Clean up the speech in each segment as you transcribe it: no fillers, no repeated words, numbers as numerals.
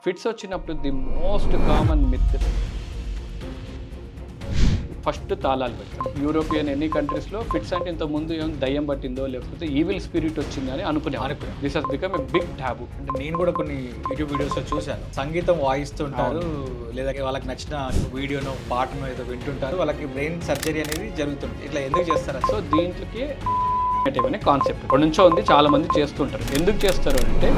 Fits వచ్చినప్పుడు the most common myth first తాళాలు పెడతారు. యూరోపియన్ ఎనీ కంట్రీస్లో ఫిట్స్ అంటే ఇంత ముందు ఏం దయ్యం పట్టిందో లేకపోతే ఈవిల్ స్పిరిట్ వచ్చిందని అనుకునే this has become a big taboo. అంటే నేను కూడా కొన్ని యూట్యూబ్ వీడియోస్లో చూశాను, సంగీతం వాయిస్తుంటారు లేదా వాళ్ళకి నచ్చిన వీడియోనో పాటనో ఏదో వింటుంటారు, వాళ్ళకి బ్రెయిన్ సర్జరీ అనేది జరుగుతుంది. ఇట్లా ఎందుకు చేస్తారు? సో దీంట్లోకి అనే కాన్సెప్ట్ ఇప్పటి నుంచో ఉంది, చాలా మంది చేస్తుంటారు. ఎందుకు చేస్తారు అంటే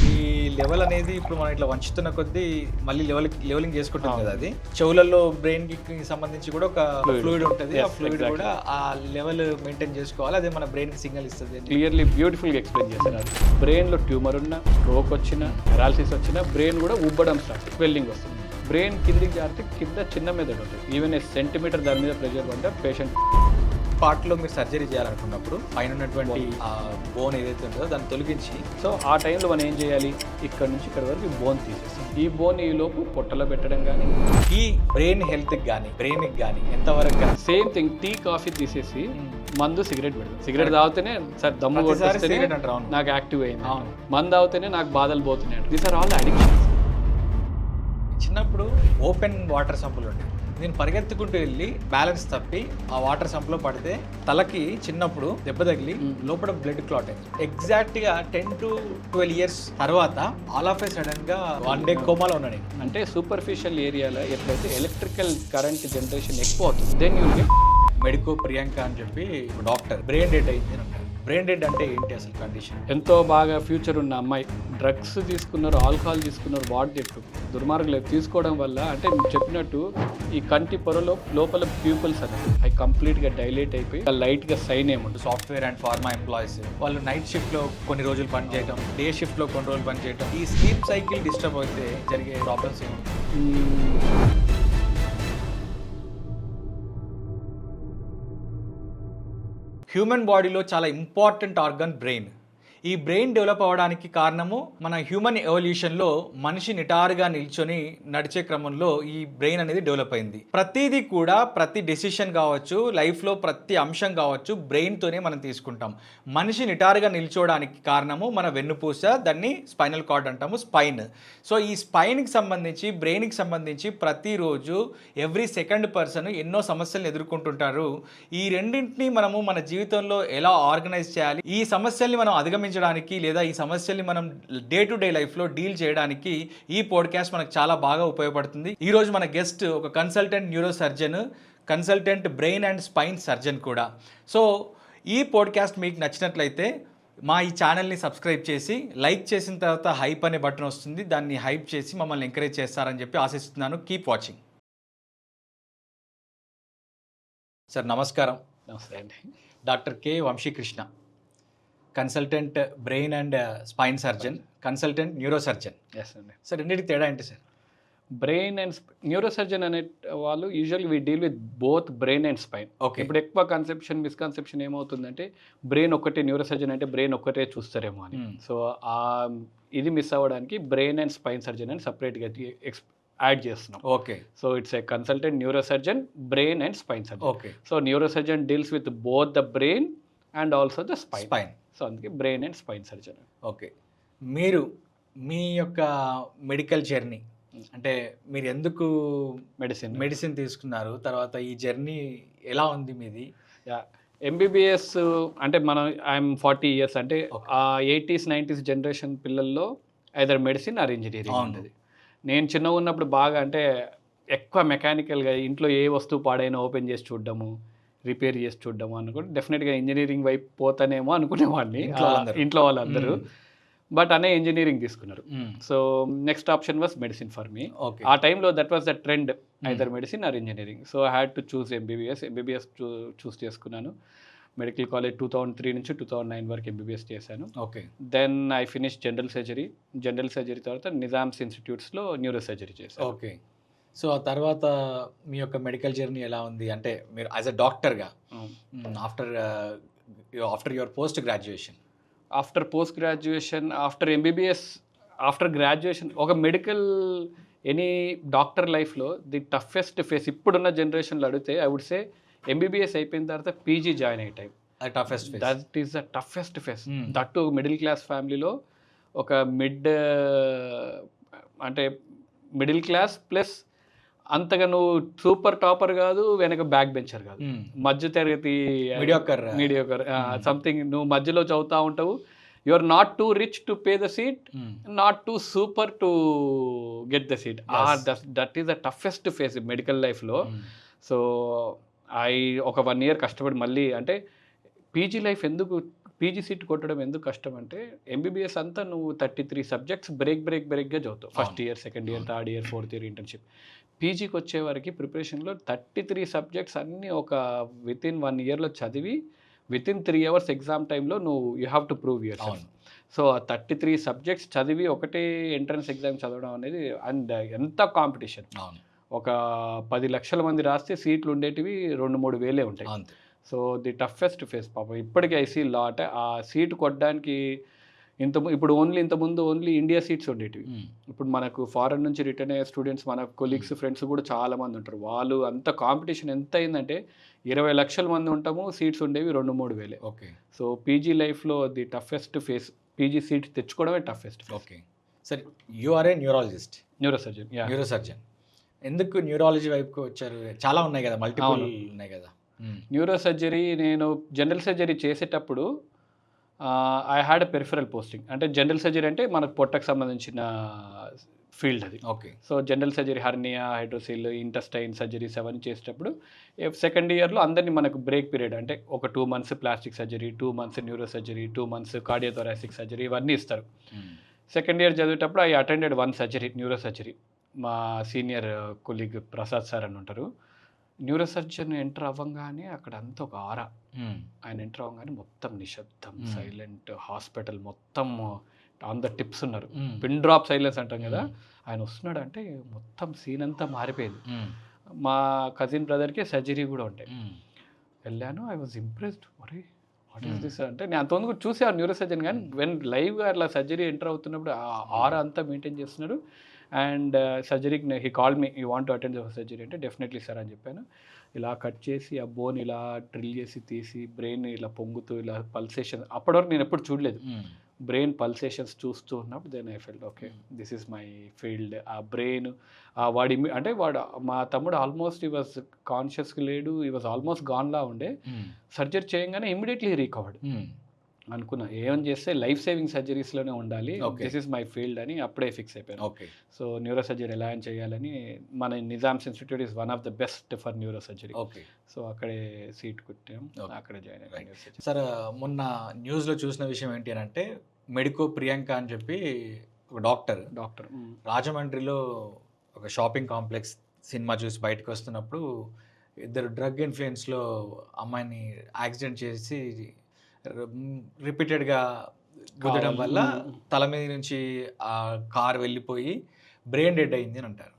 ఈ లెవెల్ అనేది ఇప్పుడు మనం ఇట్లా వంచుతున్న కొద్దీ మళ్ళీ లెవెలింగ్ చేసుకుంటాం కదా, అది చెవులలో బ్రెయిన్ కి సంబంధించి కూడా ఒక ఫ్లూయిడ్ ఉంటుంది. ఆ ఫ్లూయిడ్ కూడా ఆ లెవెల్ మెయింటైన్ చేసుకోవాలి, అదే మన బ్రెయిన్ కి సిగ్నల్ ఇస్తుంది. క్లియర్లీ బ్యూటిఫుల్గా ఎక్స్ప్లెయిన్ చేస్తారు. బ్రెయిన్లో ట్యూమర్ ఉన్నా, స్ట్రోక్ వచ్చినా, పెరాలసిస్ వచ్చినా బ్రెయిన్ కూడా ఉబ్బడం స్టార్ట్, స్వెల్లింగ్ వస్తుంది. బ్రెయిన్ కిందికి జారితే కింద చిన్న మెదడు ఉంటుంది, ఈవెన్ ఏ సెంటీమీటర్ దాని మీద ప్రెషర్ పడ్డా పేషెంట్ పార్ట్లో మీరు సర్జరీ చేయాలనుకున్నప్పుడు పైన ఉన్నటువంటి ఆ బోన్ ఏదైతే ఉంటుందో దాన్ని తొలగించి, సో ఆ టైంలో మనం ఏం చేయాలి, ఇక్కడ నుంచి ఇక్కడ వరకు ఈ బోన్ తీసేస్తాం. ఈ బోన్ ఈ లోపు పొట్టలో పెట్టడం కానీ, ఈ బ్రెయిన్ హెల్త్కి కానీ బ్రెయిన్కి కానీ ఎంతవరకు కానీ సేమ్ థింగ్. టీ కాఫీ తీసేసి మందు సిగరెట్ పెడతాం. సిగరెట్ తాగితేనే సార్ దమ్ము కొట్టేస్తేనే నాకు యాక్టివ్ అయింది, మందు తాగితేనే నాకు బాధలు పోతున్నాయి. These are all addictions. చిన్నప్పుడు ఓపెన్ వాటర్ సంపులు ఉంటాయి, నేను పరిగెత్తుకుంటూ వెళ్ళి బ్యాలెన్స్ తప్పి ఆ వాటర్ సంపులో పడితే తలకి చిన్నప్పుడు దెబ్బ తగిలి లోపల బ్లడ్ క్లాట్ అయింది. ఎగ్జాక్ట్గా 10 to 12 years తర్వాత ఆల్ ఆఫ్ ఏ సడన్ గా 1 day కోమాలో ఉన్నాను. అంటే సూపర్ఫిషియల్ ఏరియాలో ఎప్పుడైతే ఎలక్ట్రికల్ కరెంట్ జనరేషన్ ఎక్కువ అవుతుంది, then you get medico Priyanka అని చెప్పి డాక్టర్ బ్రెయిన్ డెడ్ అయింది అని అంటారు. బ్రెయిన్ డెడ్ అంటే ఏంటి అసలు కండిషన్? ఎంతో బాగా ఫ్యూచర్ ఉన్న అమ్మాయి డ్రగ్స్ తీసుకున్నారు, ఆల్కహాల్ తీసుకున్నారు, వాట్ చెప్పు దుర్మార్గులు తీసుకోవడం వల్ల, అంటే చెప్పినట్టు ఈ కంటి పొరలో లోపల ప్యూపుల్స్ అనేది అవి కంప్లీట్గా డైలేట్ అయిపోయి లైట్గా సైన్ ఏముంటుంది. సాఫ్ట్వేర్ అండ్ ఫార్మా ఎంప్లాయీస్ వాళ్ళు నైట్ షిఫ్ట్లో కొన్ని రోజులు పని చేయడం, డే షిఫ్ట్లో కొన్ని రోజులు పని చేయడం, ఈ స్లీప్ సైకిల్ డిస్టర్బ్ అయితే జరిగే ప్రాబ్లమ్స్ ఏముంటాయి? హ్యూమన్ బాడీలో చాలా ఇంపార్టెంట్ ఆర్గన్ బ్రెయిన్. ఈ బ్రెయిన్ డెవలప్ అవ్వడానికి కారణము మన హ్యూమన్ ఎవల్యూషన్లో మనిషి నిటారుగా నిల్చొని నడిచే క్రమంలో ఈ బ్రెయిన్ అనేది డెవలప్ అయింది. ప్రతిదీ కూడా, ప్రతి డెసిషన్ కావచ్చు, లైఫ్లో ప్రతి అంశం కావచ్చు, బ్రెయిన్తోనే మనం తీసుకుంటాం. మనిషి నిటారుగా నిల్చోవడానికి కారణము మన వెన్నుపూస, దాన్ని స్పైనల్ కార్డ్ అంటాము, స్పైన్. సో ఈ స్పైన్కి సంబంధించి, బ్రెయిన్కి సంబంధించి ప్రతిరోజు ఎవ్రీ సెకండ్ పర్సన్ ఎన్నో సమస్యలను ఎదుర్కొంటుంటారు. ఈ రెండింటిని మనము మన జీవితంలో ఎలా ఆర్గనైజ్ చేయాలి, ఈ సమస్యల్ని మనం అధిగమించడానికి లేదా ఈ సమస్యల్ని మనం డే టు డే లైఫ్లో డీల్ చేయడానికి ఈ పాడ్కాస్ట్ మనకు చాలా బాగా ఉపయోగపడుతుంది. ఈరోజు మన గెస్ట్ ఒక consultant neuro surgeon, consultant brain and spine surgeon కూడా. సో ఈ పాడ్కాస్ట్ మీకు నచ్చినట్లయితే మా ఈ ఛానల్ని సబ్స్క్రైబ్ చేసి, లైక్ చేసిన తర్వాత హైప్ అనే బటన్ వస్తుంది, దాన్ని హైప్ చేసి మమ్మల్ని ఎంకరేజ్ చేస్తారని చెప్పి ఆశిస్తున్నాను. Keep watching. సార్ నమస్కారం. నమస్తే అండి. Doctor K Vamsikrishna, consultant brain and spine surgeon, consultant neuro surgeon. Yes అండి. సార్ రెండింటికి తేడా ఏంటి sir? Brain and neuro surgeon అనే వాళ్ళు usually we deal with both brain and spine. Okay. ఇప్పుడు ఎక్కువ మిస్కన్సెప్షన్ ఏమవుతుందంటే బ్రెయిన్ ఒక్కటే, న్యూరో సర్జన్ అంటే బ్రెయిన్ ఒక్కటే చూస్తారేమో అని. సో ఇది మిస్ అవ్వడానికి బ్రెయిన్ అండ్ స్పైన్ సర్జన్ అని సపరేట్గా యాడ్ చేస్తున్నాం. Okay. So it's a consultant neuro surgeon, brain and spine surgeon. Okay. So neuro surgeon deals with both the brain and also the spine. So అందుకే brain and spine surgeon. Okay. మీరు మీ యొక్క medical journey, అంటే మీరు ఎందుకు medicine తీసుకున్నారు, తర్వాత ఈ జర్నీ ఎలా ఉంది మీది? ఎంబీబీఎస్ అంటే మనం ఐఎమ్ 40 years, అంటే ఆ 80s 90s జనరేషన్ పిల్లల్లో ఐదర్ మెడిసిన్ ఆర్ ఇంజనీరింగ్ ఉండేది. నేను చిన్నగా ఉన్నప్పుడు బాగా అంటే ఎక్కువ మెకానికల్గా ఇంట్లో ఏ వస్తువు పాడైనా ఓపెన్ చేసి చూడడము, రిపేర్ చేసి చూడడము అనుకుంటే డెఫినెట్గా ఇంజనీరింగ్ వైపు పోతానేమో అనుకునేవాడిని ఇంట్లో వాళ్ళందరూ. బట్ అనే ఇంజనీరింగ్ తీసుకున్నారు. So next option was medicine for me. ఆ టైంలో that was the trend, either medicine or engineering. So I had to choose MBBS choose చేసుకున్నాను. మెడికల్ కాలేజ్ 2003 నుంచి 2009 వరకు ఎంబీబీఎస్ చేశాను. Okay. Then I finish general surgery తర్వాత నిజామ్స్ ఇన్స్టిట్యూట్స్లో neuro surgery చేశాను. Okay. So ఆ తర్వాత మీ యొక్క మెడికల్ జర్నీ ఎలా ఉంది? అంటే మీరు యాజ్ అ డాక్టర్గా after your post graduation, after MBBS, after graduation, ఒక మెడికల్ ఎనీ డాక్టర్ లైఫ్లో ది టఫెస్ట్ ఫేస్ ఇప్పుడున్న జనరేషన్లో అడిగితే ఐ వుడ్ సే ఎంబీబీఎస్ అయిపోయిన తర్వాత పీజీ జాయిన్ అయ్యే time. That is the toughest face. That middle class ఫ్యామిలీలో ఒక అంటే మిడిల్ క్లాస్ ప్లస్ అంతగా నువ్వు సూపర్ టాపర్ కాదు, వెనక బ్యాక్ బెంచర్ కాదు, మధ్య తరగతి మీడియోకర్ సంథింగ్. నువ్వు మధ్యలో చదువుతా ఉంటావు. You are not too rich to pay the seat, not too super to get the seat. That is the toughest phase medical లైఫ్లో. సో ఒక 1 year కష్టపడి మళ్ళీ అంటే పీజీ లైఫ్ ఎందుకు, పీజీ సీట్ కొట్టడం ఎందుకు కష్టం అంటే ఎంబీబీఎస్ అంతా నువ్వు 33 సబ్జెక్ట్స్ బ్రేక్గా చదువుతావు. First year, second year, third year, fourth year internship. పీజీకి వచ్చేవారికి ప్రిపరేషన్లో 33 సబ్జెక్ట్స్ అన్నీ ఒక వితిన్ 1 yearలో చదివి వితిన్ 3 hours ఎగ్జామ్ టైంలో నువ్వు you have to prove your self. So ఆ 33 సబ్జెక్ట్స్ చదివి ఒకటే ఎంట్రన్స్ ఎగ్జామ్ చదవడం అనేది అండ్ ఎంత కాంపిటీషన్. ఒక 10 లక్షల మంది రాస్తే సీట్లు ఉండేటివి 2-3 వేలే ఉంటాయి. సో ది టఫెస్ట్ ఫేస్ పాపం. ఇప్పటికీ ఐసీ లాట్ ఆ సీటు కొట్టడానికి ఇంతకుముందు ఓన్లీ ఇండియా సీట్స్ ఉండేటివి. ఇప్పుడు మనకు ఫారెన్ నుంచి రిటర్న్ అయ్యే స్టూడెంట్స్, మన కొలీగ్స్, ఫ్రెండ్స్ కూడా చాలా మంది ఉంటారు. వాళ్ళు అంత కాంపిటీషన్ ఎంత అయిందంటే 20 లక్షల మంది ఉంటాము, సీట్స్ ఉండేవి 2-3 వేలే. ఓకే. సో పీజీ లైఫ్లో the toughest phase, PG seat తెచ్చుకోవడమే టఫెస్ట్. ఓకే. సరే, you are a neurologist, neurosurgeon. ఎందుకు న్యూరాలజీ వైపుకి వచ్చారు? చాలా ఉన్నాయి కదా, మల్టిపుల్ ఉన్నాయి కదా. న్యూరో సర్జరీ నేను జనరల్ సర్జరీ చేసేటప్పుడు I had a peripheral posting. అంటే జనరల్ సర్జరీ అంటే మనకు పొట్టకు సంబంధించిన ఫీల్డ్ అది. Okay. So general surgery, hernia, hydrocele, intestine surgeries అవన్నీ చేసేటప్పుడు సెకండ్ ఇయర్లో అందరినీ మనకు బ్రేక్ పీరియడ్ అంటే ఒక 2 months plastic surgery, 2 months neuro surgery, 2 months cardiothoracic surgery ఇవన్నీ ఇస్తారు. సెకండ్ ఇయర్ చదివేటప్పుడు I attended 1 surgery, neuro surgery. మా సీనియర్ కొలీగ్ ప్రసాద్ సార్ అని ఉంటారు. న్యూరో సర్జన్ ఎంటర్ అవ్వగానే అక్కడ అంతా ఒక ఆరా. ఆయన ఎంటర్ అవ్వగానే మొత్తం నిశ్శబ్దం, సైలెంట్, హాస్పిటల్ మొత్తం ఆన్ ద టిప్స్ ఉన్నారు. పిన్ డ్రాప్ సైలెన్స్ అంటాం కదా. ఆయన వస్తున్నాడు అంటే మొత్తం సీన్ అంతా మారిపోయింది. మా కజిన్ బ్రదర్కి సర్జరీ కూడా ఉంటాయి. వెళ్ళాను, I was impressed. What is this అంటే నేను అంతమంది చూసాను న్యూరో సర్జన్, కానీ వెన్ లైవ్గా అట్లా సర్జరీ ఎంటర్ అవుతున్నప్పుడు ఆ ఆరా అంతా మెయింటైన్ చేస్తున్నాడు. అండ్ సర్జరీకి he called me, you want to attend your surgery అంటే డెఫినెట్లీ సార్ అని చెప్పాను. ఇలా కట్ చేసి ఆ బోన్ ఇలా డ్రిల్ చేసి తీసి బ్రెయిన్ ఇలా పొంగుతూ ఇలా పల్సేషన్, అప్పటివరకు నేను ఎప్పుడు చూడలేదు. బ్రెయిన్ పల్సేషన్స్ చూస్తూ ఉన్నప్పుడు then I felt okay, this is my field. ఆ బ్రెయిన్ వాడి అంటే మా తమ్ముడు ఆల్మోస్ట్ ఈ వాజ్ కాన్షియస్గా లేడు, ఈ వాజ్ ఆల్మోస్ట్ గాన్లా ఉండే. సర్జరీ చేయగానే ఇమ్మీడియట్లీ రీకవర్డ్. అనుకున్నా ఏమని చేస్తే లైఫ్ సేవింగ్ సర్జరీస్లోనే ఉండాలి, దిస్ ఈస్ మై ఫీల్డ్ అని అప్పుడే ఫిక్స్ అయిపోయాను. ఓకే. సో న్యూరో సర్జరీ ఎలా చేయాలని మన Nizam's institute is one of the best for neuro surgery. Okay. So అక్కడే సీట్ కుట్టాం, అక్కడే జాయిన్ అయ్యాను. సార్, మొన్న న్యూస్లో చూసిన విషయం ఏంటి అని అంటే మెడికో ప్రియాంక అని చెప్పి ఒక డాక్టర్ రాజమండ్రిలో ఒక షాపింగ్ కాంప్లెక్స్ సినిమా చూసి బయటకు వస్తున్నప్పుడు 2 డ్రగ్ ఇన్ఫ్లుయెన్స్లో అమ్మాయిని యాక్సిడెంట్ చేసి రిపీటెడ్గా గుద్దడం వల్ల తల మీద నుంచి ఆ కార్ వెళ్ళిపోయి బ్రెయిన్ డెడ్ అయింది అని అంటారు.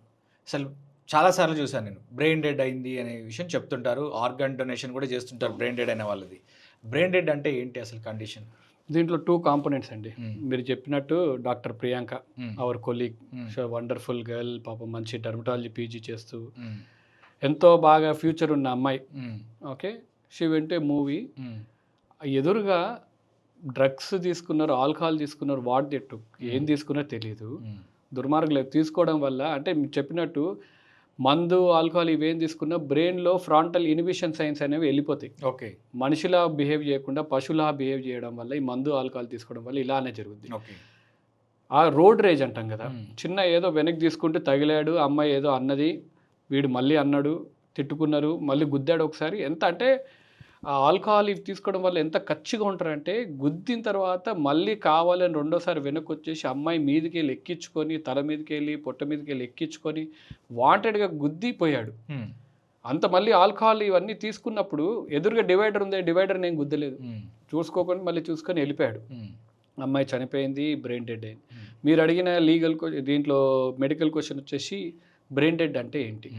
అసలు చాలాసార్లు చూసాను నేను, బ్రెయిన్ డెడ్ అయింది అనే విషయం చెప్తుంటారు. ఆర్గాన్ డొనేషన్ కూడా చేస్తుంటారు బ్రెయిన్ డెడ్ అయిన వాళ్ళది. బ్రెయిన్ డెడ్ అంటే ఏంటి అసలు కండిషన్? దీంట్లో 2 కాంపోనెంట్స్ అండి. మీరు చెప్పినట్టు doctor Priyanka our colleague, wonderful girl, పాపం మంచి డర్మటాలజీ పీజీ చేస్తూ ఎంతో బాగా ఫ్యూచర్ ఉన్న అమ్మాయి. Okay, she went A movie. ఎదురుగా డ్రగ్స్ తీసుకున్నారు, ఆల్కహాల్ తీసుకున్నారు, వాట్ దే టుక్, ఏం తీసుకున్నారో తెలియదు. దుర్మార్గులు తీసుకోవడం వల్ల అంటే మీరు చెప్పినట్టు మందు, ఆల్కహాల్ ఇవేం తీసుకున్నా బ్రెయిన్లో ఫ్రాంటల్ ఇనిబిషన్ సైన్స్ అనేవి వెళ్ళిపోతాయి. ఓకే. మనిషిలా బిహేవ్ చేయకుండా పశువులా బిహేవ్ చేయడం వల్ల ఈ మందు, ఆల్కహాల్ తీసుకోవడం వల్ల ఇలానే జరుగుద్ది. ఆ రోడ్ రేజ్ అంటాం కదా, చిన్న ఏదో వెనక్కి తీసుకుంటే తగిలాడు, అమ్మాయి ఏదో అన్నది, వీడు మళ్ళీ అన్నాడు, తిట్టుకున్నారు, మళ్ళీ గుద్దాడు ఒకసారి. ఎంత అంటే ఆ ఆల్కహాల్ ఇవి తీసుకోవడం వల్ల ఎంత కచ్చిగా ఉంటారంటే గుద్దిన తర్వాత మళ్ళీ కావాలని రెండోసారి వెనక్కి వచ్చేసి అమ్మాయి మీదకి వెళ్ళి ఎక్కించుకొని, తల మీదకి వెళ్ళి పొట్ట మీదకి వెళ్ళి ఎక్కించుకొని వాంటెడ్గా గుద్దిపోయాడు. అంత మళ్ళీ ఆల్కహాల్ ఇవన్నీ తీసుకున్నప్పుడు ఎదురుగా డివైడర్ ఉంది, డివైడర్ నేను గుద్దలేదు, చూసుకోకుండా మళ్ళీ చూసుకొని వెళ్ళిపోయాడు. అమ్మాయి చనిపోయింది, బ్రెయిన్ డెడ్ అయింది. మీరు అడిగిన లీగల్ దీంట్లో మెడికల్ క్వశ్చన్ వచ్చేసి బ్రెయిన్ డెడ్ అంటే ఏంటి?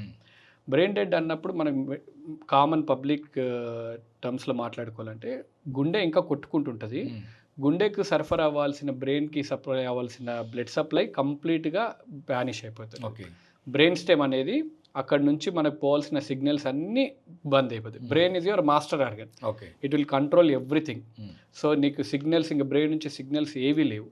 బ్రెయిన్ డెడ్ అన్నప్పుడు మనం కామన్ పబ్లిక్ టర్మ్స్లో మాట్లాడుకోవాలంటే గుండె ఇంకా కొట్టుకుంటుంటుంది, గుండెకు సరఫరా అవ్వాల్సిన, బ్రెయిన్కి సప్లై అవ్వాల్సిన బ్లడ్ సప్లై కంప్లీట్గా బ్యానిష్ అయిపోతుంది. ఓకే. బ్రెయిన్ స్టెమ్ అనేది అక్కడ నుంచి మనకు పోవాల్సిన సిగ్నల్స్ అన్నీ బంద్ అయిపోతాయి. Brain is your master organ, okay. It will control everything. So నీకు సిగ్నల్స్ ఇంకా బ్రెయిన్ నుంచి సిగ్నల్స్ ఏవీ లేవు.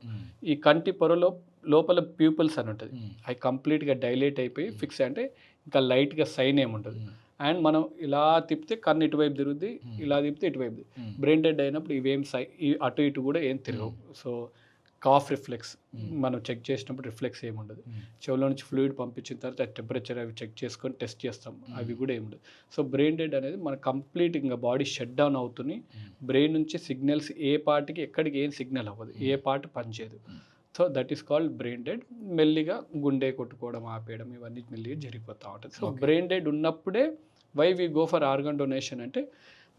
ఈ కంటి పొరలో లోపల ప్యూపిల్స్ అని ఉంటుంది, అవి కంప్లీట్గా డైలేట్ అయిపోయి ఫిక్స్, అంటే ఇంకా లైట్గా సైన్ ఏముంటుంది. అండ్ మనం ఇలా తిప్పితే కన్ను ఇటువైపు తిరుగుద్ది, ఇలా తిప్పితే ఇటువైపు. బ్రెయిన్ డెడ్ అయినప్పుడు ఇవేం అటు ఇటు కూడా ఏం తిరగవు. సో కాఫ్ రిఫ్లెక్స్ మనం చెక్ చేసినప్పుడు రిఫ్లెక్స్ ఏముండదు. చెవులో నుంచి ఫ్లూయిడ్ పంపించిన తర్వాత టెంపరేచర్ అవి చెక్ చేసుకొని టెస్ట్ చేస్తాం, అవి కూడా ఏముండదు. సో బ్రెయిన్ డెడ్ అనేది మన కంప్లీట్ ఇంకా బాడీ షట్ డౌన్ అవుతుంది. బ్రెయిన్ నుంచి సిగ్నల్స్ ఏ పార్ట్కి ఎక్కడికి ఏం సిగ్నల్ అవ్వదు, ఏ పార్ట్ పనిచేయదు. So that is called brain dead. మెల్లిగా గుండె కొట్టుకోవడం ఆపేయడం ఇవన్నీ మెల్లిగా జరిగిపోతూ ఉంటుంది. సో బ్రెయిన్ డెడ్ ఉన్నప్పుడే why we go for organ donation అంటే,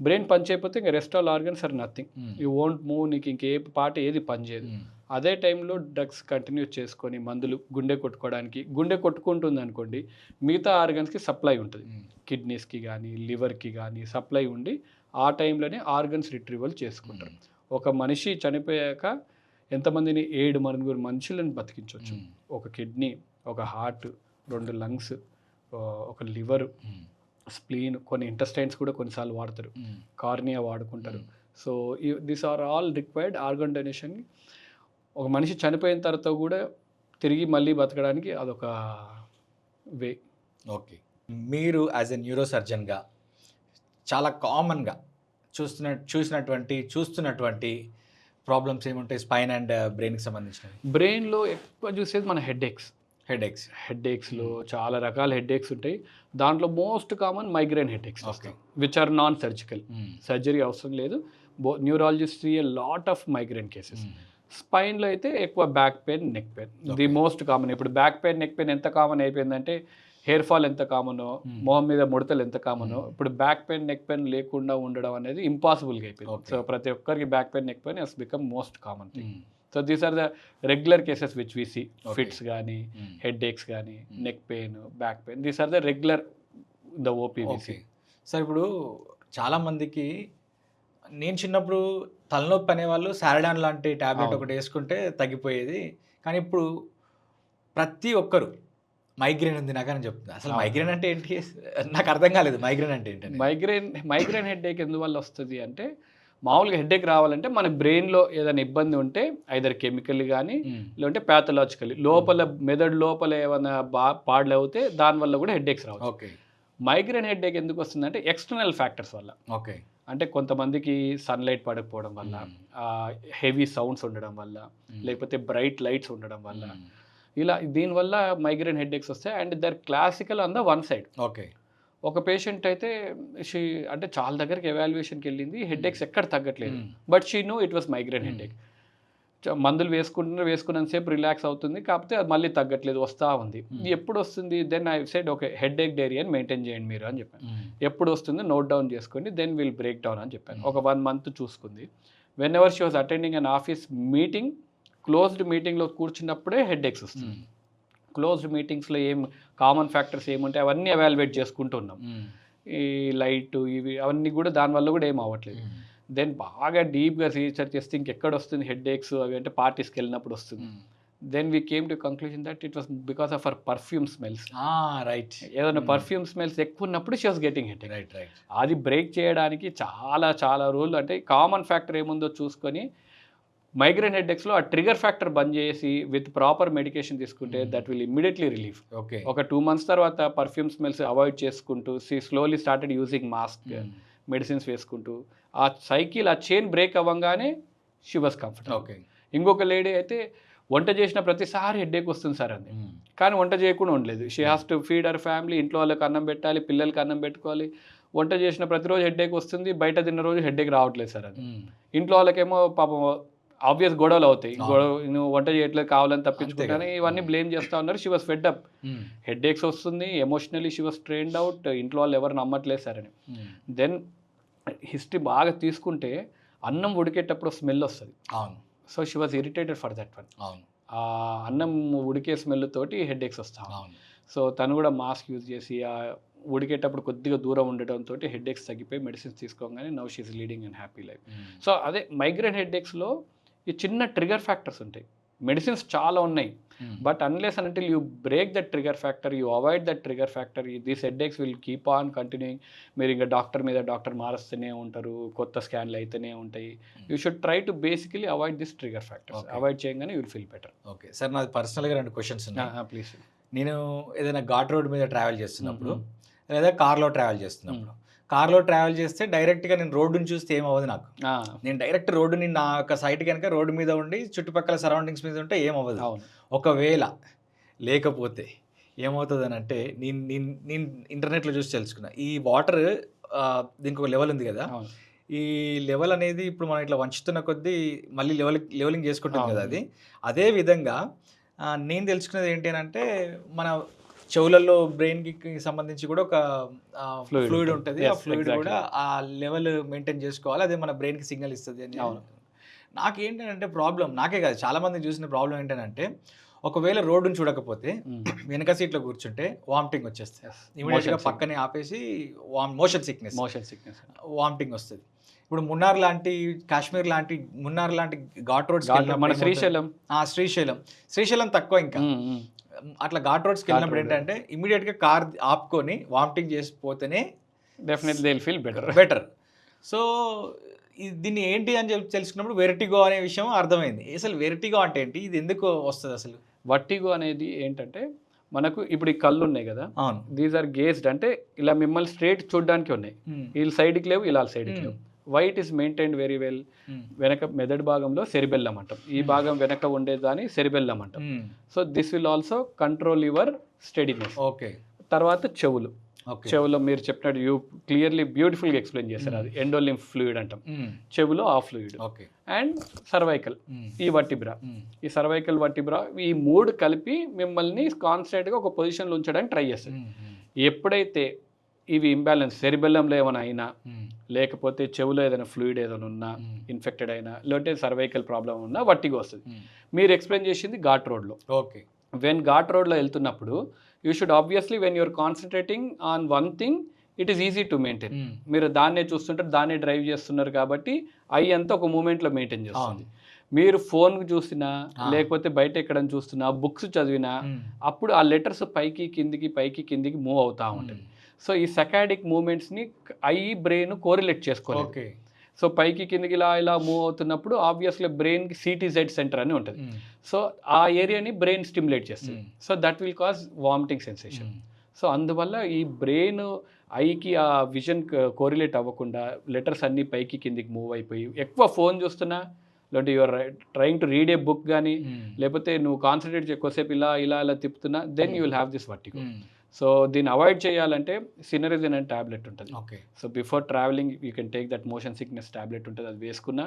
బ్రెయిన్ పనిచేయకపోతే ఇంకా rest all organs are nothing, you won't move, నీకు ఇంకే పార్ట్ ఏది పనిచేయదు. అదే టైంలో డ్రగ్స్ కంటిన్యూ చేసుకొని మందులు గుండె కొట్టుకోవడానికి, గుండె కొట్టుకుంటుంది అనుకోండి, మిగతా ఆర్గన్స్కి సప్లై ఉంటుంది, కిడ్నీస్కి కానీ లివర్కి కానీ సప్లై ఉండి ఆ టైంలోనే ఆర్గన్స్ రిట్రీవల్ చేసుకుంటారు. ఒక మనిషి చనిపోయాక ఎంతమందిని 7 మనుషులను బతికించవచ్చు. ఒక కిడ్నీ, ఒక హార్ట్, 2 లంగ్స్, ఒక లివర్, స్ప్లీన్, కొన్ని ఇంటెస్టైన్స్ కూడా కొన్నిసార్లు వాడతారు, కార్నియా వాడుకుంటారు. So this are all required organ donation. ఒక మనిషి చనిపోయిన తర్వాత కూడా తిరిగి మళ్ళీ బతకడానికి అదొక వే. ఓకే. మీరు యాజ్ ఎ న్యూరో సర్జన్గా చాలా కామన్గా చూస్తున్నటువంటి ప్రాబ్లమ్స్ ఏముంటాయి స్పైన్ అండ్ బ్రెయిన్కి సంబంధించినవి? బ్రెయిన్లో ఎక్కువ చూసేది మన హెడ్ఏక్స్లో చాలా రకాల హెడ్ఏక్స్ ఉంటాయి. దాంట్లో most common migraine headaches, which are non surgical, surgery అవసరం లేదు. Neurologist see a lot of migraine cases. స్పైన్లో అయితే ఎక్కువ back pain, neck pain, the most common. ఇప్పుడు బ్యాక్ పెయిన్, నెక్ పెయిన్ ఎంత కామన్ అయిపోయిందంటే హెయిర్ ఫాల్ ఎంత కామనో, మొహం మీద ముడతలు ఎంత కామనో, ఇప్పుడు బ్యాక్ పెయిన్, నెక్ పెయిన్ లేకుండా ఉండడం అనేది ఇంపాసిబుల్గా అయిపోయింది. సో ప్రతి ఒక్కరికి back pain, neck pain has become most common thing. So these are the regular cases which we see. Fits కానీ, హెడ్ ఏక్స్ కానీ, neck pain, back pain, these are the regular the OPVC. Sir ఇప్పుడు చాలామందికి, నేను చిన్నప్పుడు తలనొప్పి అనేవాళ్ళు సారడాన్ లాంటి tablet ఒకటి వేసుకుంటే తగ్గిపోయేది, కానీ ఇప్పుడు ప్రతి ఒక్కరు మైగ్రేన్ ఉంది నాకని చెప్తుంది. అసలు మైగ్రేన్ అంటే ఏంటి నాకు అర్థం కాలేదు. మైగ్రేన్ అంటే ఏంటి? మైగ్రేన్ హెడ్ఏక్ ఎందువల్ల వస్తుంది అంటే, మామూలుగా హెడ్ఏక్ రావాలంటే మన బ్రెయిన్లో ఏదైనా ఇబ్బంది ఉంటే ఐదర్ కెమికల్ కానీ లేదంటే ప్యాథలాజికల్, లోపల మెదడు లోపల ఏమైనా పాడలు అవుతే దానివల్ల కూడా హెడ్ఏక్స్ రావచ్చు. ఓకే. మైగ్రేన్ హెడ్ఏక్ ఎందుకు వస్తుందంటే ఎక్స్టర్నల్ ఫ్యాక్టర్స్ వల్ల. ఓకే. అంటే కొంతమందికి సన్లైట్ పడకపోవడం వల్ల, హెవీ సౌండ్స్ ఉండడం వల్ల, లేకపోతే బ్రైట్ లైట్స్ ఉండడం వల్ల, ఇలా దీనివల్ల మైగ్రేన్ హెడ్ఏక్స్ వస్తాయి. And they're classical on the one side. Okay. ఒక పేషెంట్ అయితే అంటే చాలా దగ్గరికి ఎవాల్యుయేషన్కి వెళ్ళింది, హెడ్ఏక్స్ ఎక్కడ తగ్గట్లేదు, but she know it was migraine headache. మందులు వేసుకున్నంతసేపు రిలాక్స్ అవుతుంది, కాకపోతే అది మళ్ళీ తగ్గట్లేదు, వస్తూ ఉంది. ఎప్పుడు వస్తుంది? Then I said okay, headache diary అని మెయింటైన్ చేయండి మీరు అని చెప్పాను. ఎప్పుడు వస్తుంది నోట్ డౌన్ చేసుకోండి, దెన్ విల్ బ్రేక్ డౌన్ అని చెప్పాను. ఒక 1 month చూసుకుంది. Whenever she was attending an office meeting, closed మీటింగ్లో కూర్చున్నప్పుడే హెడ్ఏక్స్ వస్తుంది. క్లోజ్డ్ మీటింగ్స్లో ఏం కామన్ ఫ్యాక్టర్స్ ఏముంటాయి అవన్నీ ఎవాల్యుయేట్ చేసుకుంటూ ఉన్నాం. ఈ లైట్ ఇవి అవన్నీ కూడా దానివల్ల కూడా ఏం అవ్వట్లేదు. దెన్ బాగా డీప్గా రీసెర్చ్ చేస్తే ఇంకెక్కడ వస్తుంది హెడ్ఏక్స్ అవి అంటే పార్టీస్కి వెళ్ళినప్పుడు వస్తుంది. Then we came to conclusion that it was because of our perfume smells. Right. ఏదైనా పర్ఫ్యూమ్ స్మెల్స్ ఎక్కువ ఉన్నప్పుడు she was getting headache. Right. అది బ్రేక్ చేయడానికి చాలా రోజులు, అంటే కామన్ ఫ్యాక్టర్ ఏముందో చూసుకొని మైగ్రేన్ హెడ్ఏక్స్లో ఆ ట్రిగర్ ఫ్యాక్టర్ బంద్ చేసి విత్ ప్రాపర్ మెడికేషన్ తీసుకుంటే that will immediately relief. Okay. ఒక 2 months తర్వాత పర్ఫ్యూమ్ స్మెల్స్ అవాయిడ్ చేసుకుంటూ slowly started using mask, medicines వేసుకుంటూ ఆ సైకిల్, ఆ చైన్ బ్రేక్ అవ్వగానే షీ వాస్ కంఫర్టబుల్. ఓకే. ఇంకొక లేడీ అయితే వంట చేసిన ప్రతిసారి హెడ్ఏక్ వస్తుంది సార్ అంది, కానీ వంట చేయకుండా ఉండలేదు. She has to feed our family, ఇంట్లో వాళ్ళకి అన్నం పెట్టాలి, పిల్లలకి అన్నం పెట్టుకోవాలి. వంట చేసిన ప్రతిరోజు హెడ్ఏక్ వస్తుంది, బయట తిన్న రోజు హెడ్ఏక్ రావట్లేదు సార్ అది. ఇంట్లో వాళ్ళకేమో పాపం ఆబ్వియస్ గొడవలు అవుతాయి, నువ్వు వంట చేయట్లేదు కావాలని తప్పించుకుంటాను, ఇవన్నీ బ్లేమ్ చేస్తూ ఉన్నారు. She was fed up, headaches వస్తుంది, emotionally she was trained out, ఇంట్లో వాళ్ళు ఎవరు నమ్మట్లేదు సార్ అని. దెన్ హిస్టరీ బాగా తీసుకుంటే అన్నం ఉడికేటప్పుడు స్మెల్ వస్తుంది. So she was irritated for that one. ఆ అన్నం ఉడికే స్మెల్ తోటి హెడ్ఏక్స్ వస్తాం. సో తను కూడా మాస్క్ యూజ్ చేసి ఆ ఉడికేటప్పుడు కొద్దిగా దూరం ఉండటంతో హెడ్ఏక్స్ తగ్గిపోయి మెడిసిన్స్ తీసుకోగానే now she is leading and happy life. So అదే మైగ్రేన్ హెడ్ఏక్స్లో ఈ చిన్న ట్రిగర్ ఫ్యాక్టర్స్ ఉంటాయి. మెడిసిన్స్ చాలా ఉన్నాయి, but unless until you break that trigger factor, you avoid that trigger factor, these headaches will keep on continuing. మీరు ఇంకా doctor మీద doctor మారుస్తూనే ఉంటారు, కొత్త స్కాన్లు అయితేనే ఉంటాయి. You should try to basically avoid this trigger factors. Avoid చేయగానే you will feel better. Okay sir, నాది పర్సనల్గా 2 క్వశ్చన్స్ ఉన్నాయి. ప్లీజ్. నేను ఏదైనా ఘాట్ రోడ్ మీద ట్రావెల్ చేస్తున్నప్పుడు లేదా కార్లో ట్రావెల్ చేస్తున్నప్పుడు, కార్లో ట్రావెల్ చేస్తే డైరెక్ట్గా నేను రోడ్డుని చూస్తే ఏమవ్వదు నాకు. నేను డైరెక్ట్ రోడ్డుని నా యొక్క సైట్ కనుక రోడ్డు మీద ఉండి చుట్టుపక్కల సరౌండింగ్స్ మీద ఉంటే ఏమవ్వదు. ఒకవేళ లేకపోతే ఏమవుతుంది అని అంటే, నేను ఇంటర్నెట్లో చూసి తెలుసుకున్నా, ఈ వాటర్ దీనికి ఒక లెవెల్ ఉంది కదా, ఈ లెవెల్ అనేది ఇప్పుడు మనం ఇట్లా వంచుతున్న కొద్దీ మళ్ళీ లెవెలింగ్ చేసుకుంటుంది కదా అది. అదే విధంగా నేను తెలుసుకున్నది ఏంటి అని అంటే, మన చెవులలో బ్రెయిన్కి సంబంధించి కూడా ఒక ఫ్లూయిడ్ ఉంటుంది. ఆ ఫ్లూయిడ్ కూడా ఆ లెవెల్ మెయింటైన్ చేసుకోవాలి, అదే మన బ్రెయిన్కి సిగ్నల్ ఇస్తుంది అని. నాకేంటంటే ప్రాబ్లం, నాకే కాదు చాలా మంది చూసిన ప్రాబ్లం ఏంటంటే, ఒకవేళ రోడ్డుని చూడకపోతే వెనక సీట్లో కూర్చుంటే వామిటింగ్ వచ్చేస్తుంది. ఇమీడియట్గా పక్కనే ఆపేసి మోషన్ సిక్నెస్ వామిటింగ్ వస్తుంది. ఇప్పుడు మున్నార్ లాంటి, కాశ్మీర్ లాంటి, మున్నార్ లాంటి ఘాట్ రోడ్స్, మన శ్రీశైలం తక్కువ ఇంకా, అట్లా ఘాట్ రోడ్స్కి వెళ్ళినప్పుడు ఏంటంటే ఇమీడియట్గా కార్ ఆపుకొని వామిటింగ్ చేసిపోతేనే definitely they will feel better. So దీన్ని ఏంటి అని చెప్పి తెలుసుకున్నప్పుడు వెర్టిగో అనే విషయం అర్థమైంది. అసలు వెర్టిగో అంటే ఏంటి, ఇది ఎందుకు వస్తుంది అసలు? వర్టిగో అనేది ఏంటంటే, మనకు ఇప్పుడు ఈ కళ్ళు ఉన్నాయి కదా, దీస్ ఆర్ గేజ్డ్, అంటే ఇలా మిమ్మల్ని స్ట్రేట్ చూడడానికి ఉన్నాయి, వీళ్ళు సైడ్కి లేవు, ఇలా సైడ్కి లేవు. White is maintained very well. వెనక మెదడు భాగంలో సెరిబెల్లం అంటాం, ఈ భాగం వెనక ఉండేదాన్ని సెరిబెల్లం అంటాం. So this will also control your steadiness. Okay. తర్వాత చెవులో మీరు చెప్పినట్టు యూ క్లియర్లీ బ్యూటిఫుల్గా ఎక్స్ప్లెయిన్ చేశారు, అది ఎండోలింఫ్ ఫ్లూయిడ్ అంటాం, చెవులో ఆ ఫ్లూయిడ్. అండ్ సర్వైకల్, ఈ వర్టిబ్రా, ఈ సర్వైకల్ వర్టిబ్రా, ఈ 3 కలిపి మిమ్మల్ని కాన్స్టెంట్గా ఒక పొజిషన్లో ఉంచడానికి ట్రై చేస్తుంది. ఎప్పుడైతే ఇవి ఇంబ్యాలెన్స్, సెరిబెల్లంలో ఏమైనా అయినా, లేకపోతే చెవులో ఏదైనా ఫ్లూయిడ్ ఏదైనా ఉన్నా, ఇన్ఫెక్టెడ్ అయినా, లేదంటే సర్వైకల్ ప్రాబ్లం ఉన్నా వర్టిగో వస్తుంది. మీరు ఎక్స్ప్లెయిన్ చేసింది ఘాట్ రోడ్లో. ఓకే. వెన్ ఘాట్ రోడ్లో వెళ్తున్నప్పుడు you should obviously when you're concentrating on one thing, it is easy to maintain. మీరు దాన్నే చూస్తుంటారు, దాన్నే డ్రైవ్ చేస్తున్నారు కాబట్టి ఐ అంతా ఒక మూమెంట్లో మెయింటైన్ చేస్తుంది. మీరు ఫోన్ చూసినా, లేకపోతే బయట ఎక్కడైనా చూస్తున్నా, బుక్స్ చదివినా, అప్పుడు ఆ లెటర్స్ పైకి కిందికి మూవ్ అవుతూ ఉంటాయి. సో ఈ సకాడిక్ మూమెంట్స్ని ఐ బ్రెయిన్ కోరిలేట్ చేసుకోవాలి. సో పైకి కిందికి ఇలా మూవ్ అవుతున్నప్పుడు ఆబ్వియస్లీ బ్రెయిన్కి CTZ సెంటర్ అని ఉంటుంది. సో ఆ ఏరియాని బ్రెయిన్ స్టిమ్యులేట్ చేస్తుంది. So that will cause vomiting sensation. So అందువల్ల ఈ బ్రెయిన్ ఐకి ఆ విజన్ కోరిలేట్ అవ్వకుండా లెటర్స్ అన్నీ పైకి కిందికి మూవ్ అయిపోయి, ఎక్కువ ఫోన్ చూస్తున్నా, లేదంటే your trying to read a book కానీ, లేకపోతే నువ్వు కాన్సన్ట్రేట్ ఎక్కువసేపు ఇలా తిప్పుతున్నా, then you will have this vertigo. So దీన్ని అవాయిడ్ చేయాలంటే సినరిజిన్ అనే ట్యాబ్లెట్ ఉంటుంది. So before travelling you can take that motion sickness tablet ఉంటుంది, అది వేసుకున్నా,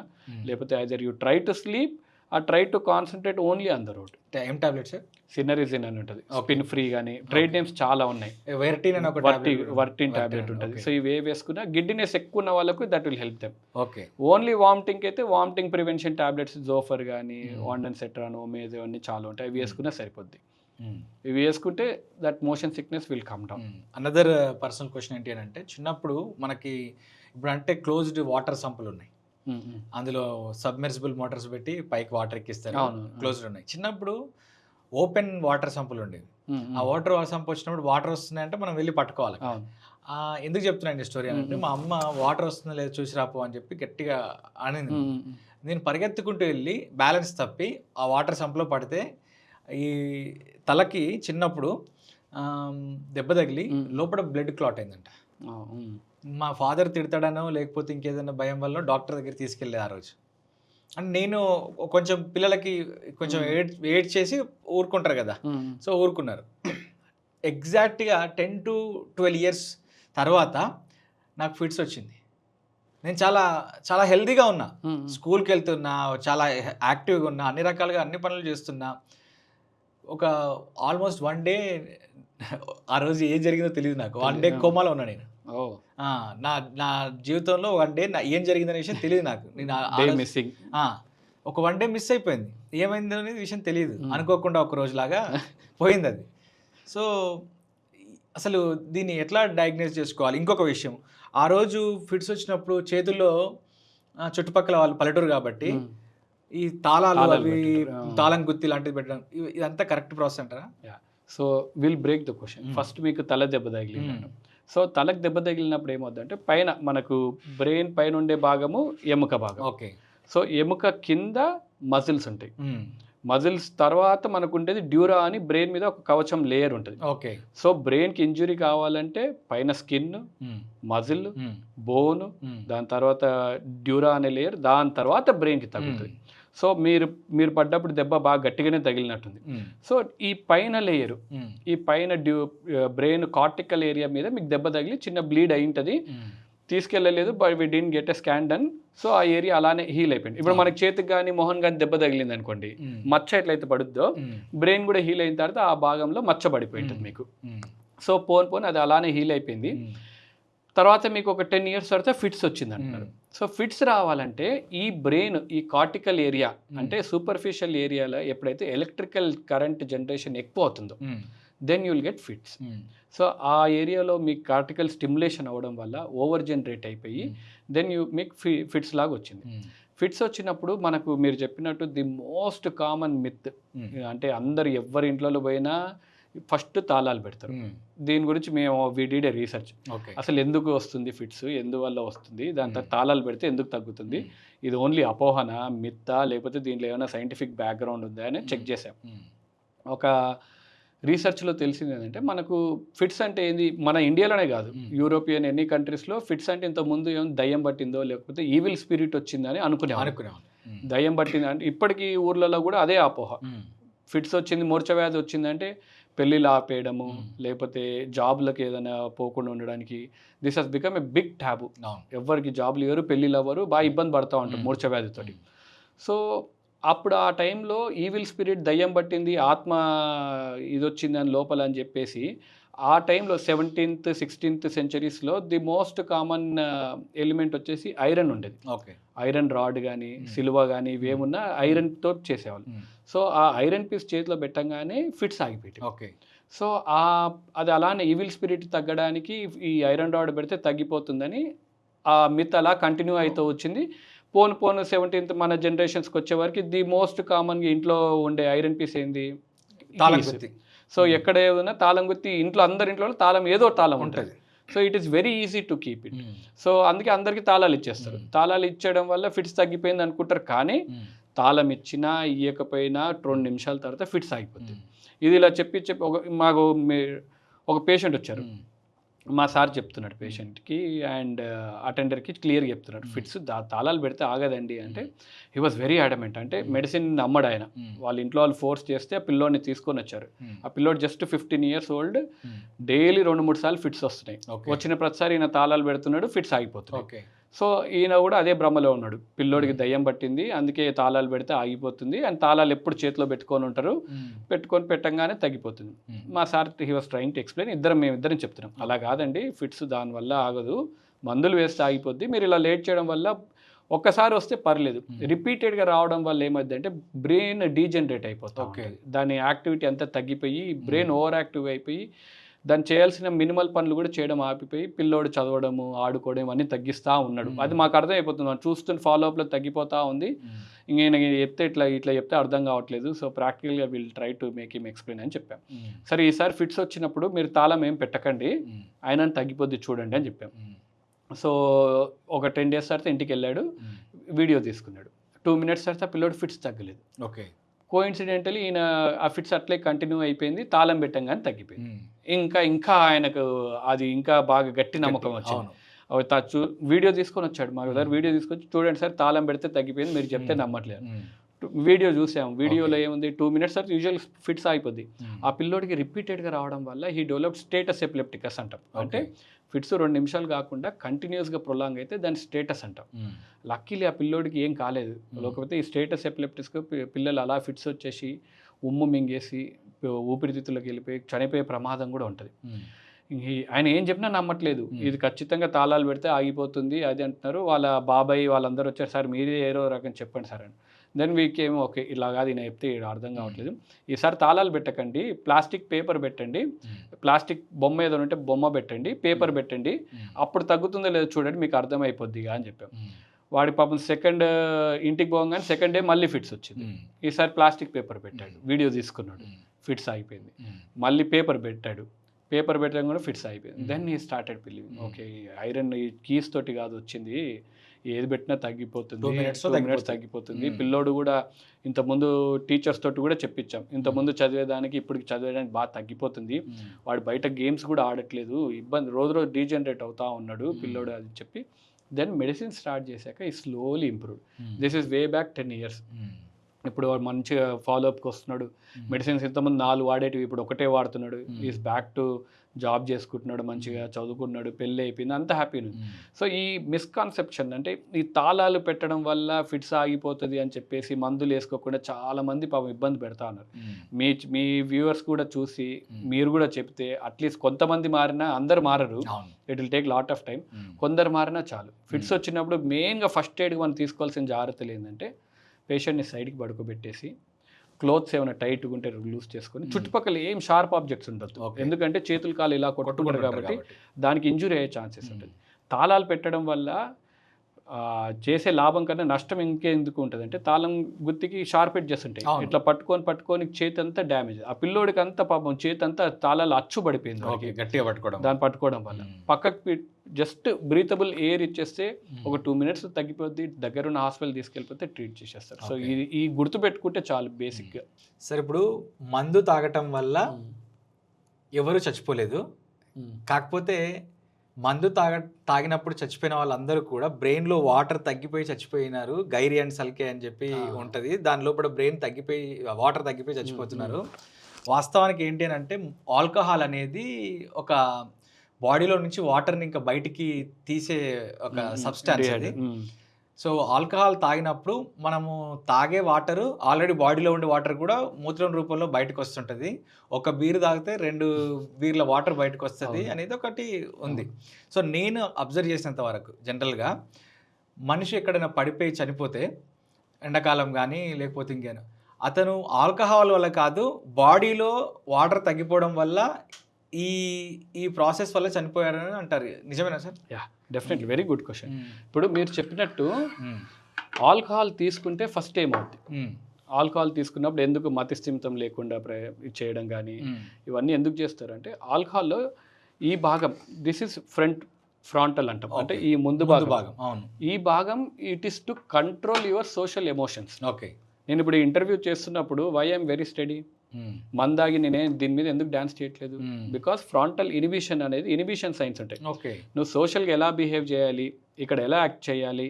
లేకపోతే either you try to sleep or try to concentrate only on the road. ఏం tablets? Cinnarizine అని ఉంటుంది, స్పిన్ ఫ్రీ కానీ, ట్రేడ్ నేమ్స్ చాలా ఉన్నాయి. వర్టిన్ టాబ్లెట్ ఉంటుంది. సో ఇవి వేసుకున్నా, గిడ్డినెస్ ఎక్కువ ఉన్న వాళ్ళకు that will help them. Okay. Only vomiting అయితే వామిటింగ్ ప్రివెన్షన్ టాబ్లెట్స్, జోఫర్ కానీ, వాండన్ సెట్రాన్, ఓమేజో అన్ని చాలా ఉంటాయి, అవి వేసుకున్నా సరిపోద్ది. ఇవి వేసుకుంటే that motion sickness will come down. Another personal question ఏంటి అని అంటే, చిన్నప్పుడు మనకి ఇప్పుడు అంటే క్లోజ్డ్ వాటర్ సంపులు ఉన్నాయి, అందులో సబ్మెర్సిబుల్ మోటార్స్ పెట్టి పైకి వాటర్ ఎక్కిస్తారు, క్లోజ్డ్ ఉన్నాయి. చిన్నప్పుడు ఓపెన్ వాటర్ సంపులు ఉండేవి. ఆ వాటర్ సంపు వచ్చినప్పుడు వాటర్ వస్తున్నాయంటే మనం వెళ్ళి పట్టుకోవాలి. ఎందుకు చెప్తున్నాను ఈ స్టోరీ అంటే, మా అమ్మ వాటర్ వస్తుందో లేదో చూసి రాపో అని చెప్పి గట్టిగా అనింది. నేను పరిగెత్తుకుంటూ వెళ్ళి బ్యాలెన్స్ తప్పి ఆ వాటర్ సంపులో పడితే ఈ తలకి చిన్నప్పుడు దెబ్బ తగిలి లోపల బ్లడ్ క్లాట్ అయిందంట. మా ఫాదర్ తిడతాడనో లేకపోతే ఇంకేదైనా భయం వల్ల డాక్టర్ దగ్గర తీసుకెళ్ళేది ఆ రోజు. అండ్ నేను కొంచెం పిల్లలకి కొంచెం ఏడ్ చేసి ఊరుకుంటారు కదా, సో ఊరుకున్నారు. ఎగ్జాక్ట్గా 10 to 12 years తర్వాత నాకు ఫిట్స్ వచ్చింది. నేను చాలా చాలా హెల్తీగా ఉన్నా, స్కూల్కి వెళ్తున్నా, చాలా యాక్టివ్గా ఉన్నా, అన్ని రకాలుగా అన్ని పనులు చేస్తున్నా. ఒక ఆల్మోస్ట్ 1 day, ఆ రోజు ఏం జరిగిందో తెలియదు నాకు. 1 day కోమాలో ఉన్నా నేను. నా జీవితంలో 1 day ఏం జరిగిందనే విషయం తెలియదు నాకు. నేను ఒక 1 day మిస్ అయిపోయింది. ఏమైంది అనేది విషయం తెలియదు, అనుకోకుండా ఒక రోజులాగా పోయింది అది. సో అసలు దీన్ని ఎట్లా డయాగ్నోస్ చేసుకోవాలి? ఇంకొక విషయం, ఆ రోజు ఫిట్స్ వచ్చినప్పుడు చేతుల్లో చుట్టుపక్కల వాళ్ళు పల్లెటూరు కాబట్టి ఈ తాళాలు తాళాలు అవి పెట్టుకుంటారు. తాళం గుత్తి లాంటిది పెట్టడం ఇదంతా కరెక్ట్ ప్రాసెస్ అంటారా? So will break the question. First మీకు తల దెబ్బ తగిలింది. సో తలకు దెబ్బ తగిలినప్పుడు ఏమవుతుందంటే పైన మనకు బ్రెయిన్ పైన ఉండే భాగము ఎముక భాగం. ఓకే. సో ఎముక కింద మజిల్స్ ఉంటాయి. మజిల్స్ తర్వాత మనకు ఉండేది డ్యూరా అని బ్రెయిన్ మీద ఒక కవచం లేయర్ ఉంటుంది. ఓకే. సో బ్రెయిన్కి ఇంజురీ కావాలంటే పైన స్కిన్, మజిల్, బోన్, దాని తర్వాత డ్యూరా అనే లేయర్, దాని తర్వాత బ్రెయిన్కి తగులుతుంది. సో మీరు పడ్డప్పుడు దెబ్బ బాగా గట్టిగానే తగిలినట్టుంది. సో ఈ పైన లేయరు, ఈ పైన బ్రెయిన్ కార్టికల్ ఏరియా మీద మీకు దెబ్బ తగిలి చిన్న బ్లీడ్ అయి ఉంటుంది. తీసుకెళ్ళలేదు, but we didn't get a scan done. So ఆ ఏరియా అలానే హీల్ అయిపోయింది. ఇప్పుడు మనకి చేతికి కానీ మొహన్ కానీ దెబ్బ తగిలింది అనుకోండి, మచ్చ ఎట్లయితే పడుద్దో బ్రెయిన్ కూడా హీల్ అయిన తర్వాత ఆ భాగంలో మచ్చ పడిపోయి ఉంటుంది మీకు. సో పోన్ అది అలానే హీల్ అయిపోయింది. తర్వాత మీకు ఒక 10 years తర్వాత ఫిట్స్ వచ్చింది అంటున్నారు. సో ఫిట్స్ రావాలంటే ఈ బ్రెయిన్ ఈ కార్టికల్ ఏరియా అంటే సూపర్ఫిషియల్ ఏరియాలో ఎప్పుడైతే ఎలక్ట్రికల్ కరెంట్ జనరేషన్ ఎక్కువ అవుతుందో then you will get fits. So ఆ ఏరియాలో మీకు కార్టికల్ స్టిమ్యులేషన్ అవ్వడం వల్ల ఓవర్ జనరేట్ అయిపోయి దెన్ మీకు ఫిట్స్ లాగా వచ్చింది. ఫిట్స్ వచ్చినప్పుడు మనకు మీరు చెప్పినట్టు ది మోస్ట్ కామన్ మిత్ అంటే అందరు ఎవరి ఇంట్లో పోయినా ఫస్ట్ తాళాలు పెడతారు. దీని గురించి మేము డిడ్ ఏ రీసెర్చ్. అసలు ఎందుకు వస్తుంది ఫిట్స్, ఎందువల్ల వస్తుంది, దాని తర్వాత తాళాలు పెడితే ఎందుకు తగ్గుతుంది, ఇది ఓన్లీ అపోహన, మిత్తా, లేకపోతే దీంట్లో ఏమైనా సైంటిఫిక్ బ్యాక్గ్రౌండ్ ఉందా అని చెక్ చేసాం. ఒక రీసెర్చ్లో తెలిసింది ఏంటంటే మనకు ఫిట్స్ అంటే ఏంది, మన ఇండియాలోనే కాదు యూరోపియన్ ఎన్ని కంట్రీస్లో ఫిట్స్ అంటే ఇంత ముందు ఏం దయ్యం పట్టిందో లేకపోతే ఈవిల్ స్పిరిట్ వచ్చిందని అనుకునేవాళ్ళు. దయ్యం పట్టింది అంటే ఇప్పటికీ ఊర్లలో కూడా అదే అపోహ. ఫిట్స్ వచ్చింది, మూర్ఛవ్యాధి వచ్చిందంటే పెళ్ళిళ్ళు ఆపేయడము, లేకపోతే జాబ్లకు ఏదైనా పోకుండా ఉండడానికి. This has become a big taboo. ఎవరికి జాబ్లు ఇవ్వరు, పెళ్ళిళ్ళు అవ్వరు, బాగా ఇబ్బంది పడుతూ ఉంటారు మూర్ఛవ్యాధితోటి. సో అప్పుడు ఆ టైంలో ఈవిల్ స్పిరిట్ దయ్యం పట్టింది, ఆత్మ ఇది వచ్చింది అని లోపల అని చెప్పేసి ఆ టైంలో 17th 16th centuries the most common element వచ్చేసి ఐరన్ ఉండేది. ఐరన్ రాడ్ కానీ సిల్వ కానీ ఇవేమున్నా ఐరన్తో చేసేవాళ్ళు. సో ఆ ఐరన్ పీస్ చేతిలో పెట్టంగానే ఫిట్స్ ఆగిపోయాయి. సో అది అలానే ఈవిల్ స్పిరిట్ తగ్గడానికి ఈ ఐరన్ రాడ్ పెడితే తగ్గిపోతుందని ఆ మిత్ అలా కంటిన్యూ అవుతూ వచ్చింది. పోను 17th మన జనరేషన్స్కి వచ్చే వరకు ది మోస్ట్ కామన్గా ఇంట్లో ఉండే ఐరన్ పీస్ ఏంది, తాళం గుత్తి. సో ఎక్కడ ఏదైనా తాళం గుత్తి ఇంట్లో అందరి ఇంట్లో తాళం ఏదో తాళం ఉంటుంది. So it is very easy to keep it. So అందుకే అందరికీ తాళాలు ఇచ్చేస్తారు. తాళాలు ఇచ్చేయడం వల్ల ఫిట్స్ తగ్గిపోయింది అనుకుంటారు, కానీ తాళం ఇచ్చినా ఇవ్వకపోయినా 2 నిమిషాల తర్వాత ఫిట్స్ ఆగిపోతుంది. ఇది ఇలా చెప్పి మాకు ఒక పేషెంట్ వచ్చారు, మా సార్ చెప్తున్నాడు పేషెంట్కి అండ్ అటెండర్కి క్లియర్గా చెప్తున్నాడు, ఫిట్స్ తాళాలు పెడితే ఆగదండి అంటే హీ వాజ్ వెరీ అడమెంట్. అంటే మెడిసిన్ నమ్మడు ఆయన. వాళ్ళ ఇంట్లో వాళ్ళు ఫోర్స్ చేస్తే ఆ పిల్లోడిని తీసుకొని వచ్చారు. ఆ పిల్లోడు జస్ట్ 15 years old, డైలీ 2-3 సార్లు ఫిట్స్ వస్తున్నాయి. వచ్చిన ప్రతిసారి ఈయన తాళాలు పెడుతున్నాడు, ఫిట్స్ ఆగిపోతున్నాయి. సో ఈయన కూడా అదే భ్రమలో ఉన్నాడు, పిల్లోడికి దయ్యం పట్టింది అందుకే తాళాలు పెడితే ఆగిపోతుంది అని. తాళాలు ఎప్పుడు చేతిలో పెట్టుకొని ఉంటారు, పెట్టంగానే తగ్గిపోతుంది. మా sir he was trying to explain, మేమిద్దరం చెప్తున్నాం అలా కాదండి, ఫిట్స్ దానివల్ల ఆగదు, మందులు వేస్తే ఆగిపోద్ది, మీరు ఇలా లేట్ చేయడం వల్ల ఒక్కసారి వస్తే పర్లేదు, రిపీటెడ్గా రావడం వల్ల ఏమైంది అంటే బ్రెయిన్ డీజనరేట్ అయిపోతుంది. దాని యాక్టివిటీ అంతా తగ్గిపోయి బ్రెయిన్ ఓవర్ యాక్టివ్ అయిపోయి దాన్ని చేయాల్సిన మినిమల్ పనులు కూడా చేయడం ఆపిపోయి పిల్లోడు చదవడము, ఆడుకోవడం అన్నీ తగ్గిస్తూ ఉన్నాడు. అది మాకు అర్థం అయిపోతుంది, మనం చూస్తున్న ఫాలోఅప్లో తగ్గిపోతూ ఉంది. ఇంకేనా చెప్తే ఇట్లా చెప్తే అర్థం కావట్లేదు. సో ప్రాక్టికల్గా will try to make him explain అని చెప్పాం. సరే ఈసారి ఫిట్స్ వచ్చినప్పుడు మీరు తాళం ఏం పెట్టకండి, ఆయన తగ్గిపోద్ది చూడండి అని చెప్పాం. సో ఒక 10 days తర్వాత ఇంటికి వెళ్ళాడు, వీడియో తీసుకున్నాడు. 2 minutes తర్వాత పిల్లోడు ఫిట్స్ తగ్గలేదు. కోఇన్సిడెంటలీ ఈయన ఆ ఫిట్స్ అట్లే కంటిన్యూ అయిపోయింది, తాళం పెట్టంగానే తగ్గిపోయింది. ఇంకా ఆయనకు అది ఇంకా బాగా గట్టి నమ్మకం వచ్చింది. వీడియో తీసుకొని వచ్చాడు మా దగ్గర, వీడియో తీసుకొచ్చి చూడండి సార్ తాళం పెడితే తగ్గిపోయింది, మీరు చెప్తే నమ్మట్లేదు. వీడియో చూసాము, వీడియోలో ఏముంది 2 minutes తర్వాత యూజువల్ ఫిట్స్ అయిపోద్ది. ఆ పిల్లోడికి రిపీటెడ్గా రావడం వల్ల హీ డెవలప్డ్ స్టేటస్ ఎపిలెప్టికస్ అంటాం. అంటే ఫిట్స్ 2 నిమిషాలు కాకుండా కంటిన్యూస్గా ప్రొలాంగ్ అయితే దాని స్టేటస్ అంటాం. లక్కీలీ ఆ పిల్లోడికి ఏం కాలేదు. లేకపోతే ఈ స్టేటస్ ఎపిలెప్టిక్స్కి పిల్లలు అలా ఫిట్స్ వచ్చేసి ఉమ్ము మింగేసి ఊపిరితిత్తులకు వెళ్ళిపోయి చనిపోయే ప్రమాదం కూడా ఉంటుంది. ఆయన ఏం చెప్పినా నమ్మట్లేదు, ఇది ఖచ్చితంగా తాళాలు పెడితే ఆగిపోతుంది అది అంటున్నారు. వాళ్ళ బాబాయ్ వాళ్ళందరూ వచ్చారు, సార్ మీరే ఏదో రకం చెప్పండి సార్ అని. దెన్ వీకేమో ఓకే ఇలా కాదు ఈయన చెప్తే అర్థం కావట్లేదు, ఈసారి తాళాలు పెట్టకండి, ప్లాస్టిక్ పేపర్ పెట్టండి, ప్లాస్టిక్ బొమ్మ ఏదో ఉంటే బొమ్మ పెట్టండి, పేపర్ పెట్టండి, అప్పుడు తగ్గుతుందో లేదో చూడండి మీకు అర్థమైపోద్దిగా అని చెప్పాం. వాడి పాపం సెకండ్ ఇంటికి పోగానే సెకండ్ డే మళ్ళీ ఫిట్స్ వచ్చింది. ఈసారి ప్లాస్టిక్ పేపర్ పెట్టాడు, వీడియో తీసుకున్నాడు, ఫిట్స్ అయిపోయింది. మళ్ళీ పేపర్ పెట్టడం కూడా ఫిట్స్ అయిపోయింది. దెన్ ఈ స్టార్టెడ్ బిలీవింగ్, ఓకే ఐరన్ ఈ కీస్ తోటి కాదు వచ్చింది, ఏది పెట్టినా తగ్గిపోతుంది, 2 minutes తగ్గిపోతుంది. పిల్లోడు కూడా ఇంతకుముందు టీచర్స్ తోటి కూడా చెప్పించాం, ఇంతకుముందు చదివేదానికి ఇప్పుడు చదివేదానికి బాగా తగ్గిపోతుంది, వాడు బయట గేమ్స్ కూడా ఆడట్లేదు, ఇబ్బంది రోజు రోజు డీజనరేట్ అవుతా ఉన్నాడు పిల్లోడు అని చెప్పి దెన్ మెడిసిన్ స్టార్ట్ చేశాక ఈ slowly improve. This is way back 10 years. ఇప్పుడు వాడు మంచిగా ఫాలోఅప్కి వస్తున్నాడు. మెడిసిన్స్ ఇంతకుముందు 4 వాడేటివి ఇప్పుడు ఒకటే వాడుతున్నాడు. ఈజ్ బ్యాక్ టు జాబ్ చేసుకుంటున్నాడు, మంచిగా చదువుకున్నాడు, పెళ్ళి అయిపోయింది, అంత హ్యాపీ ఉంది. సో ఈ మిస్కాన్సెప్షన్ అంటే ఈ తాళాలు పెట్టడం వల్ల ఫిట్స్ ఆగిపోతుంది అని చెప్పేసి మందులు వేసుకోకుండా చాలామంది పాపం ఇబ్బంది పెడతా ఉన్నారు. మీ వ్యూవర్స్ కూడా చూసి మీరు కూడా చెప్తే అట్లీస్ట్ కొంతమంది మారినా, అందరు మారరు, it will take lot of time, కొందరు మారినా చాలు. ఫిట్స్ వచ్చినప్పుడు మెయిన్గా ఫస్ట్ ఎయిడ్గా మనం తీసుకోవాల్సిన జాగ్రత్తలు ఏంటంటే పేషెంట్ని సైడ్కి పడుకోబెట్టేసి క్లోత్స్ ఏమైనా టైట్గా ఉంటే లూజ్ చేసుకొని చుట్టుపక్కల ఏం షార్ప్ ఆబ్జెక్ట్స్ ఉండదు, ఎందుకంటే చేతులు కాలు ఇలా కొట్టుకుంటారు కాబట్టి దానికి ఇంజురీ అయ్యే ఛాన్సెస్ ఉంటుంది. తాళాలు పెట్టడం వల్ల చేసే లాభం కన్నా నష్టం ఇంకెందుకు ఉంటుంది అంటే తాళం గుత్తికి షార్ప్ ఎడ్జెస్ ఉంటాయి, ఇట్లా పట్టుకొని చేతి అంతా డ్యామేజ్. ఆ పిల్లోడికి అంతా పాపం చేతి అంతా తాళాలు అచ్చు పడిపోయింది గట్టిగా పట్టుకోవడం, దాన్ని పట్టుకోవడం వల్ల. పక్కకు జస్ట్ బ్రీతబుల్ ఎయిర్ ఇచ్చేస్తే ఒక 2 minutes తగ్గిపోద్ది, దగ్గరున్న హాస్పిటల్ తీసుకెళ్ళిపోతే ట్రీట్ చేసేస్తారు. సో ఈ గుర్తు పెట్టుకుంటే చాలు బేసిక్గా. సార్ ఇప్పుడు మందు తాగటం వల్ల ఎవరు చచ్చిపోలేదు, కాకపోతే మందు తాగినప్పుడు చచ్చిపోయిన వాళ్ళందరూ కూడా బ్రెయిన్లో వాటర్ తగ్గిపోయి చచ్చిపోయినారు, గైరీ అండ్ సల్కే అని చెప్పి ఉంటుంది, దాని లోపల బ్రెయిన్ తగ్గిపోయి వాటర్ తగ్గిపోయి చచ్చిపోతున్నారు. వాస్తవానికి ఏంటి అని అంటే ఆల్కహాల్ అనేది ఒక బాడీలో నుంచి వాటర్ని ఇంకా బయటికి తీసే ఒక సబ్స్టాన్స్ అది. సో ఆల్కహాల్ తాగినప్పుడు మనము తాగే వాటరు ఆల్రెడీ బాడీలో ఉండే వాటర్ కూడా మూత్రం రూపంలో బయటకు వస్తుంటుంది. ఒక బీర్ తాగితే 2 బీర్ల వాటర్ బయటకు వస్తుంది అనేది ఒకటి ఉంది. సో నేను అబ్జర్వ్ చేసినంత వరకు జనరల్గా మనిషి ఎక్కడైనా పడిపోయి చనిపోతే ఎండాకాలం కానీ లేకపోతే ఇంకేనా, అతను ఆల్కహాల్ వల్ల కాదు, బాడీలో వాటర్ తగ్గిపోవడం వల్ల ఈ ప్రాసెస్ వల్ల చనిపోయారని అంటారు. నిజమేనా sir? Yeah, definitely, very good question. ఇప్పుడు మీరు చెప్పినట్టు ఆల్కహాల్ తీసుకుంటే ఫస్ట్ ఏమవుతుంది, ఆల్కహాల్ తీసుకున్నప్పుడు ఎందుకు మతిస్థిమితం లేకుండా చేయడం కానీ ఇవన్నీ ఎందుకు చేస్తారంటే ఆల్కహాల్లో ఈ భాగం, దిస్ ఇస్ ఫ్రంటల్ అంటాం, అంటే ఈ ముందు భాగం, ఈ భాగం it is to control your social emotions. Okay, నేను ఇప్పుడు ఇంటర్వ్యూ చేస్తున్నప్పుడు వై ఐఎమ్ వెరీ స్టడీ, మందాగి నేనే దీని మీద ఎందుకు డాన్స్ చేయట్లేదు, బికాస్ ఫ్రాంటల్ ఇనిబిషన్ అనేది ఇనిబిషన్ సైన్స్ ఉంటాయి. ఓకే, నువ్వు సోషల్గా ఎలా బిహేవ్ చేయాలి, ఇక్కడ ఎలా యాక్ట్ చేయాలి,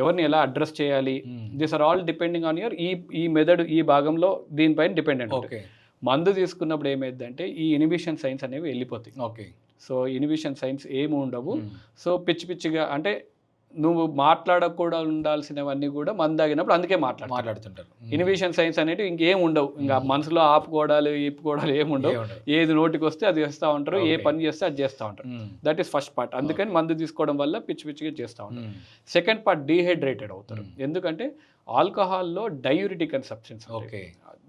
ఎవరిని ఎలా అడ్రస్ చేయాలి, this are all depending on your ఈ మెథడ్, ఈ భాగంలో దీనిపైన డిపెండెంట్ ఉంటుంది. మందు తీసుకున్నప్పుడు ఏమైందంటే ఈ ఇనిబిషన్ సైన్స్ అనేవి వెళ్ళిపోతాయి. ఓకే, సో ఇనిబిషన్ సైన్స్ ఏమి ఉండవు. సో పిచ్చిగా అంటే నువ్వు మాట్లాడకూడదు ఉండాల్సినవన్నీ కూడా మందు తాగినప్పుడు అందుకే మాట్లాడుతుంటారు. ఇనిబిషన్ సైన్స్ అనేవి ఇంకేం ఉండవు, ఇంకా మనసులో ఆపుకోవడాలు ఈపుకోవడాలు ఏమి ఉండవు, ఏది నోటికి వస్తే అది చేస్తూ ఉంటారు, ఏ పని చేస్తే అది చేస్తూ ఉంటారు. That is first part. అందుకని మందు తీసుకోవడం వల్ల పిచ్చిగా చేస్తూ ఉంటారు. సెకండ్ పార్ట్, డీహైడ్రేటెడ్ అవుతారు. ఎందుకంటే ఆల్కహాల్లో డయూరిటిక్ అని సబ్స్టెన్స్,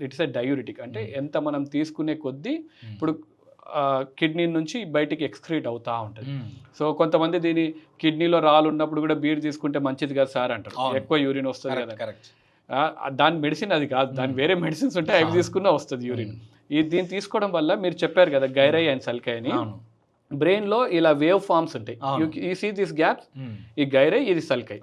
ఇట్స్ ఎ డయూరిటిక్, అంటే ఎంత మనం తీసుకునే కొద్దీ ఇప్పుడు కిడ్నీ నుంచి బయటికి ఎక్స్క్రీట్ అవుతూ ఉంటుంది. సో కొంతమంది దీని కిడ్నీలో రాళ్ళు ఉన్నప్పుడు కూడా బీర్ తీసుకుంటే మంచిది కదా సార్ అంటారు, ఎక్కువ యూరిన్ వస్తుంది కదా. దాని మెడిసిన్ అది కాదు, దాని వేరే మెడిసిన్స్ ఉంటాయి, అవి తీసుకున్నా వస్తుంది యూరిన్. దీన్ని తీసుకోవడం వల్ల మీరు చెప్పారు కదా గైరై అండ్ సల్కై అని, బ్రెయిన్లో ఇలా వేవ్ ఫార్మ్స్ ఉంటాయి. యూ సీ దిస్ గ్యాప్స్, ఈ గైరై, ఇది సల్కై.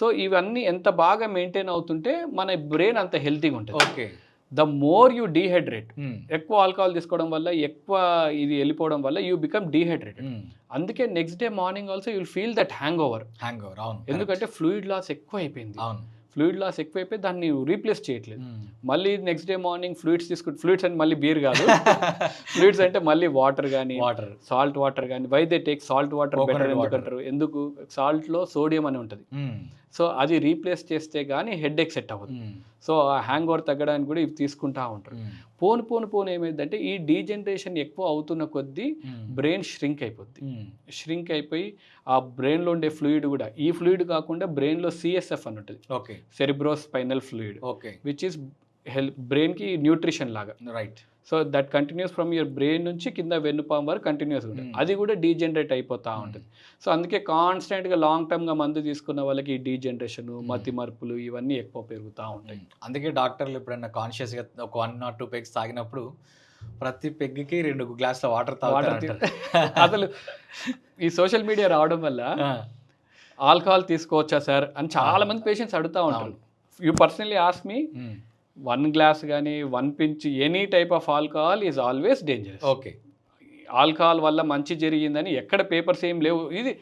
సో ఇవన్నీ ఎంత బాగా మెయింటైన్ అవుతుంటే మన బ్రెయిన్ అంత హెల్తీగా ఉంటుంది. ద మోర్ యూ డీహైడ్రేట్, ఎక్కువ ఆల్కహాల్ తీసుకోవడం వల్ల, ఎక్కువ ఇది వెళ్ళిపోవడం వల్ల యూ బికమ్ డీహైడ్రేటెడ్. అందుకే next day morning also you'll feel that hangover. ఎందుకంటే ఫ్లూయిడ్ లాస్ ఎక్కువ అయిపోయింది. ఫ్లూయిడ్ లాస్ ఎక్కువైపోయి దాన్ని రీప్లేస్ చేయట్లేదు. మళ్ళీ నెక్స్ట్ డే మార్నింగ్ ఫ్లూయిడ్స్ తీసుకుంటే, ఫ్లూయిడ్స్ అంటే మళ్ళీ బీర్ కాదు, ఫ్లూయిడ్స్ అంటే మళ్ళీ వాటర్ కానీ సాల్ట్ వాటర్ కానీ. Why they take salt water better ఎందుకంటారు, ఎందుకు సాల్ట్లో సోడియం అని ఉంటుంది. సో అది రీప్లేస్ చేస్తే కానీ హెడ్ ఎక్ సెట్ అవ్వదు. సో ఆ హ్యాంగ్ ఓవర్ తగ్గడానికి కూడా ఇవి తీసుకుంటా ఉంటారు. పోను ఏమైందంటే ఈ డీజనరేషన్ ఎక్కువ అవుతున్న కొద్దీ బ్రెయిన్ షింక్ అయిపోద్ది. షింక్ అయిపోయి ఆ బ్రెయిన్లో ఉండే ఫ్లూయిడ్ కూడా, ఈ ఫ్లూయిడ్ కాకుండా బ్రెయిన్లో సిఎస్ఎఫ్ అని ఉంటుంది, cerebro spinal fluid, which is బ్రెయిన్కి న్యూట్రిషన్ లాగా. Right. So that continuous from your brain నుంచి కింద వెన్నుపాము వరకు కంటిన్యూస్ ఉంటుంది, అది కూడా డీజనరేట్ అయిపోతూ ఉంటుంది. సో అందుకే కాన్స్టెంట్గా లాంగ్ టర్మ్గా మందు తీసుకున్న వాళ్ళకి ఈ డీజనరేషన్, మతి మరుపులు ఇవన్నీ ఎక్కువ పెరుగుతూ ఉంటాయి. అందుకే డాక్టర్లు ఎప్పుడైనా కాన్షియస్గా ఒక 1 or 2 పెగ్స్ తాగినప్పుడు ప్రతి పెగ్గుకి 2 గ్లాసుల వాటర్ తాగుతారు. అసలు ఈ సోషల్ మీడియా రావడం వల్ల ఆల్కహాల్ తీసుకోవచ్చా సార్ అని చాలా మంది పేషెంట్స్ అడుగుతూ ఉంటారు. You personally ask me, 1 glass కానీ 1 pinch any type of alcohol is always dangerous. Okay, alcohol వల్ల మంచి జరిగిందని ఎక్కడ పేపర్స్ ఏం లేవు. ఇది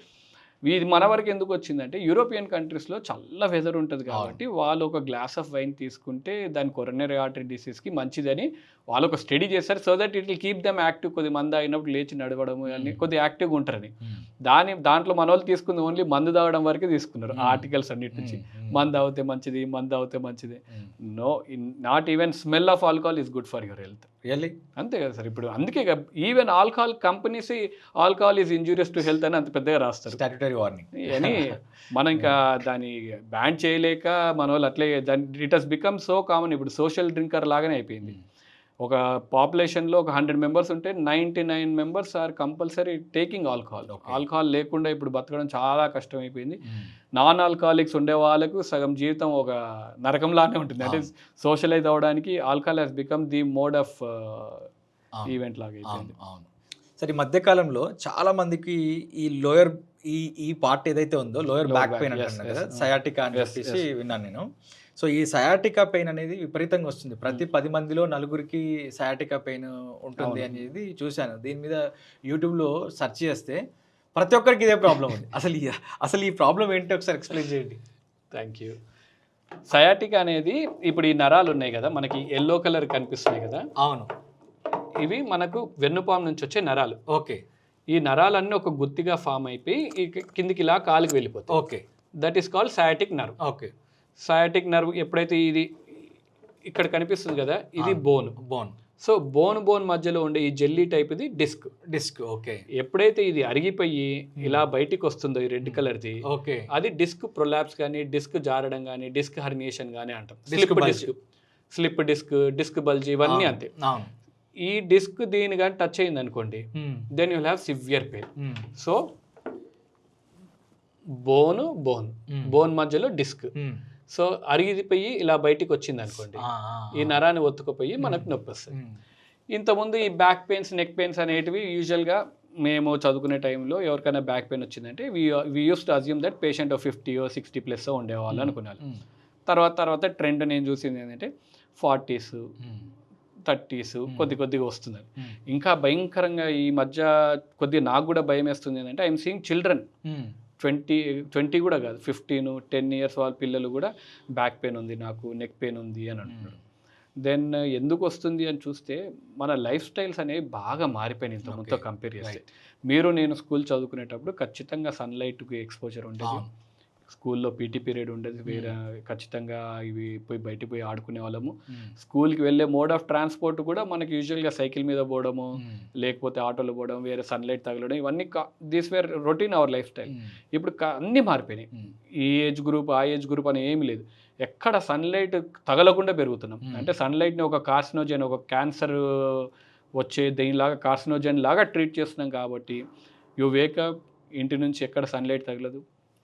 మన వరకు ఎందుకు వచ్చిందంటే యూరోపియన్ కంట్రీస్లో చల్ల వెదర్ ఉంటుంది కాబట్టి వాళ్ళు ఒక గ్లాస్ ఆఫ్ వైన్ తీసుకుంటే దాని కొరనరీ ఆర్టరీ డిసీజ్కి మంచిదని వాళ్ళు ఒక స్టడీ చేస్తారు. So that it will keep them active. కొద్ది మంది అయినప్పుడు లేచి నడవడము అన్ని కొద్ది యాక్టివ్గా ఉంటారని. దాంట్లో మన వాళ్ళు తీసుకుంది ఓన్లీ మందు తాగడం వరకే తీసుకున్నారు. ఆర్టికల్స్ అన్నిటి నుంచి మందు తాగితే మంచిది, మందు తాగితే మంచిది. No, not even smell of alcohol is good for your health. Really? అంతే కదా సార్. ఇప్పుడు అందుకే even alcohol companies alcohol is injurious to health అని అంత పెద్దగా రాస్తారు, స్టాట్యుటరీ వార్నింగ్ అని. మనం ఇంకా దాన్ని బ్యాన్ చేయలేక మన వాళ్ళు అట్లే it has become so common. ఇప్పుడు సోషల్ డ్రింకర్ లాగానే అయిపోయింది. ఒక పాపులేషన్లో ఒక 100 members ఉంటే 99 members are compulsory taking alcohol. Alcohol లేకుండా ఇప్పుడు బతకడం చాలా కష్టమైపోయింది. నాన్ ఆల్కహాలిక్స్ ఉండే వాళ్ళకు సగం జీవితం ఒక నరకంలానే ఉంటుంది. అంటే సోషలైజ్ అవ్వడానికి alcohol has become the mode of event లాగా అయిపోయింది. అవును సరే, ఈ మధ్యకాలంలో చాలా మందికి ఈ లోయర్ ఈ పార్ట్ ఏదైతే ఉందో లోయర్ బ్యాక్ పెయిన్ అంటున్నారు కదా, సయాటికా అని చెప్పేసి విన్నాను నేను. సో ఈ సయాటికా పెయిన్ అనేది విపరీతంగా వస్తుంది. ప్రతి 10 మందిలో 9 సయాటికా పెయిన్ ఉంటుంది అనేది చూశాను. దీని మీద యూట్యూబ్లో సెర్చ్ చేస్తే ప్రతి ఒక్కరికి ఇదే ప్రాబ్లం ఉంది. అసలు ఈ ప్రాబ్లం ఏంటి ఒకసారి ఎక్స్ప్లెయిన్ చేయండి. Thank you. సయాటికా అనేది ఇప్పుడు ఈ నరాలు ఉన్నాయి కదా మనకి, ఎల్లో కలర్ కనిపిస్తున్నాయి కదా. అవును, ఇవి మనకు వెన్నుపాము నుంచి వచ్చే నరాలు. ఓకే. ఈ నరాలన్నీ ఒక గుత్తిగా ఫామ్ అయిపోయి కిందికి ఇలా కాలుకి వెళ్ళిపోతాయి. Okay, that is called sciatic nerve. Okay. Sciatic nerve ఎప్పుడైతే ఇది ఇక్కడ కనిపిస్తుంది కదా, ఇది బోన్. సో బోన్ మధ్యలో ఉండే ఈ జెల్లీ టైప్ ఇది డిస్క్. ఓకే. ఎప్పుడైతే ఇది అరిగిపోయి ఇలా బయటికి వస్తుందో ఈ రెడ్ కలర్ది, ఓకే, అది డిస్క్ ప్రొలాప్స్ కానీ, డిస్క్ జారడం కానీ, డిస్క్ హర్నియేషన్ కానీ అంటాం. స్లిప్ డిస్క్ బల్జ్ ఇవన్నీ అంతే. ఈ డిస్క్ దీని కానీ టచ్ అయింది అనుకోండి, then you will have severe pain. So bone మధ్యలో డిస్క్, సో అరిగిపోయి ఇలా బయటికి వచ్చింది అనుకోండి, ఈ నరాన్ని ఒత్తుకుపోయి మనకు నొప్పి వస్తుంది. ఇంతకుముందు ఈ బ్యాక్ పెయిన్స్, నెక్ పెయిన్స్ అనేటివి యూజువల్గా మేము చదువుకునే టైంలో ఎవరికైనా బ్యాక్ పెయిన్ వచ్చిందంటే we use to assume that patient 50 or 60+ ఉండేవాళ్ళు అనుకున్నారు. తర్వాత ట్రెండ్ నేను చూసింది ఏంటంటే 40s 30s కొద్దిగా వస్తుంది. ఇంకా భయంకరంగా ఈ మధ్య కొద్దిగా నాకు కూడా భయం వేస్తుంది ఏంటంటే ఐఎమ్ సీయింగ్ చిల్డ్రన్ 20 కూడా కాదు, 15-10 years వాళ్ళ పిల్లలు కూడా బ్యాక్ పెయిన్ ఉంది, నాకు నెక్ పెయిన్ ఉంది అని అంటున్నారు. దెన్ ఎందుకు వస్తుంది అని చూస్తే మన లైఫ్ స్టైల్స్ అనేవి బాగా మారిపోయినాయి ఇంతకుముందుతో కంపేర్ చేస్తే. నేను స్కూల్ చదువుకునేటప్పుడు ఖచ్చితంగా సన్లైట్కి ఎక్స్పోజర్ ఉండేది. స్కూల్లో పీటీ పీరియడ్ ఉండేది, వేరే ఖచ్చితంగా ఇవి బయటికి పోయి ఆడుకునే వాళ్ళము. స్కూల్కి వెళ్ళే మోడ్ ఆఫ్ ట్రాన్స్పోర్ట్ కూడా మనకి యూజువల్గా సైకిల్ మీద పోవడము, లేకపోతే ఆటోలో పోవడం, వేరే సన్లైట్ తగలడం, ఇవన్నీ these were routine our lifestyle. ఇప్పుడు అన్నీ మారిపోయినాయి. ఈ ఏజ్ గ్రూప్ ఆ ఏజ్ గ్రూప్ అని ఏమి లేదు. ఎక్కడ సన్లైట్ తగలకుండా పెరుగుతున్నాం. అంటే సన్లైట్ని ఒక కార్సినోజన్, ఒక క్యాన్సర్ వచ్చే దీనిలాగా కార్సినోజన్ లాగా ట్రీట్ చేస్తున్నాం. కాబట్టి యూ వేకప్, ఇంటి నుంచి ఎక్కడ సన్లైట్ తగలదు,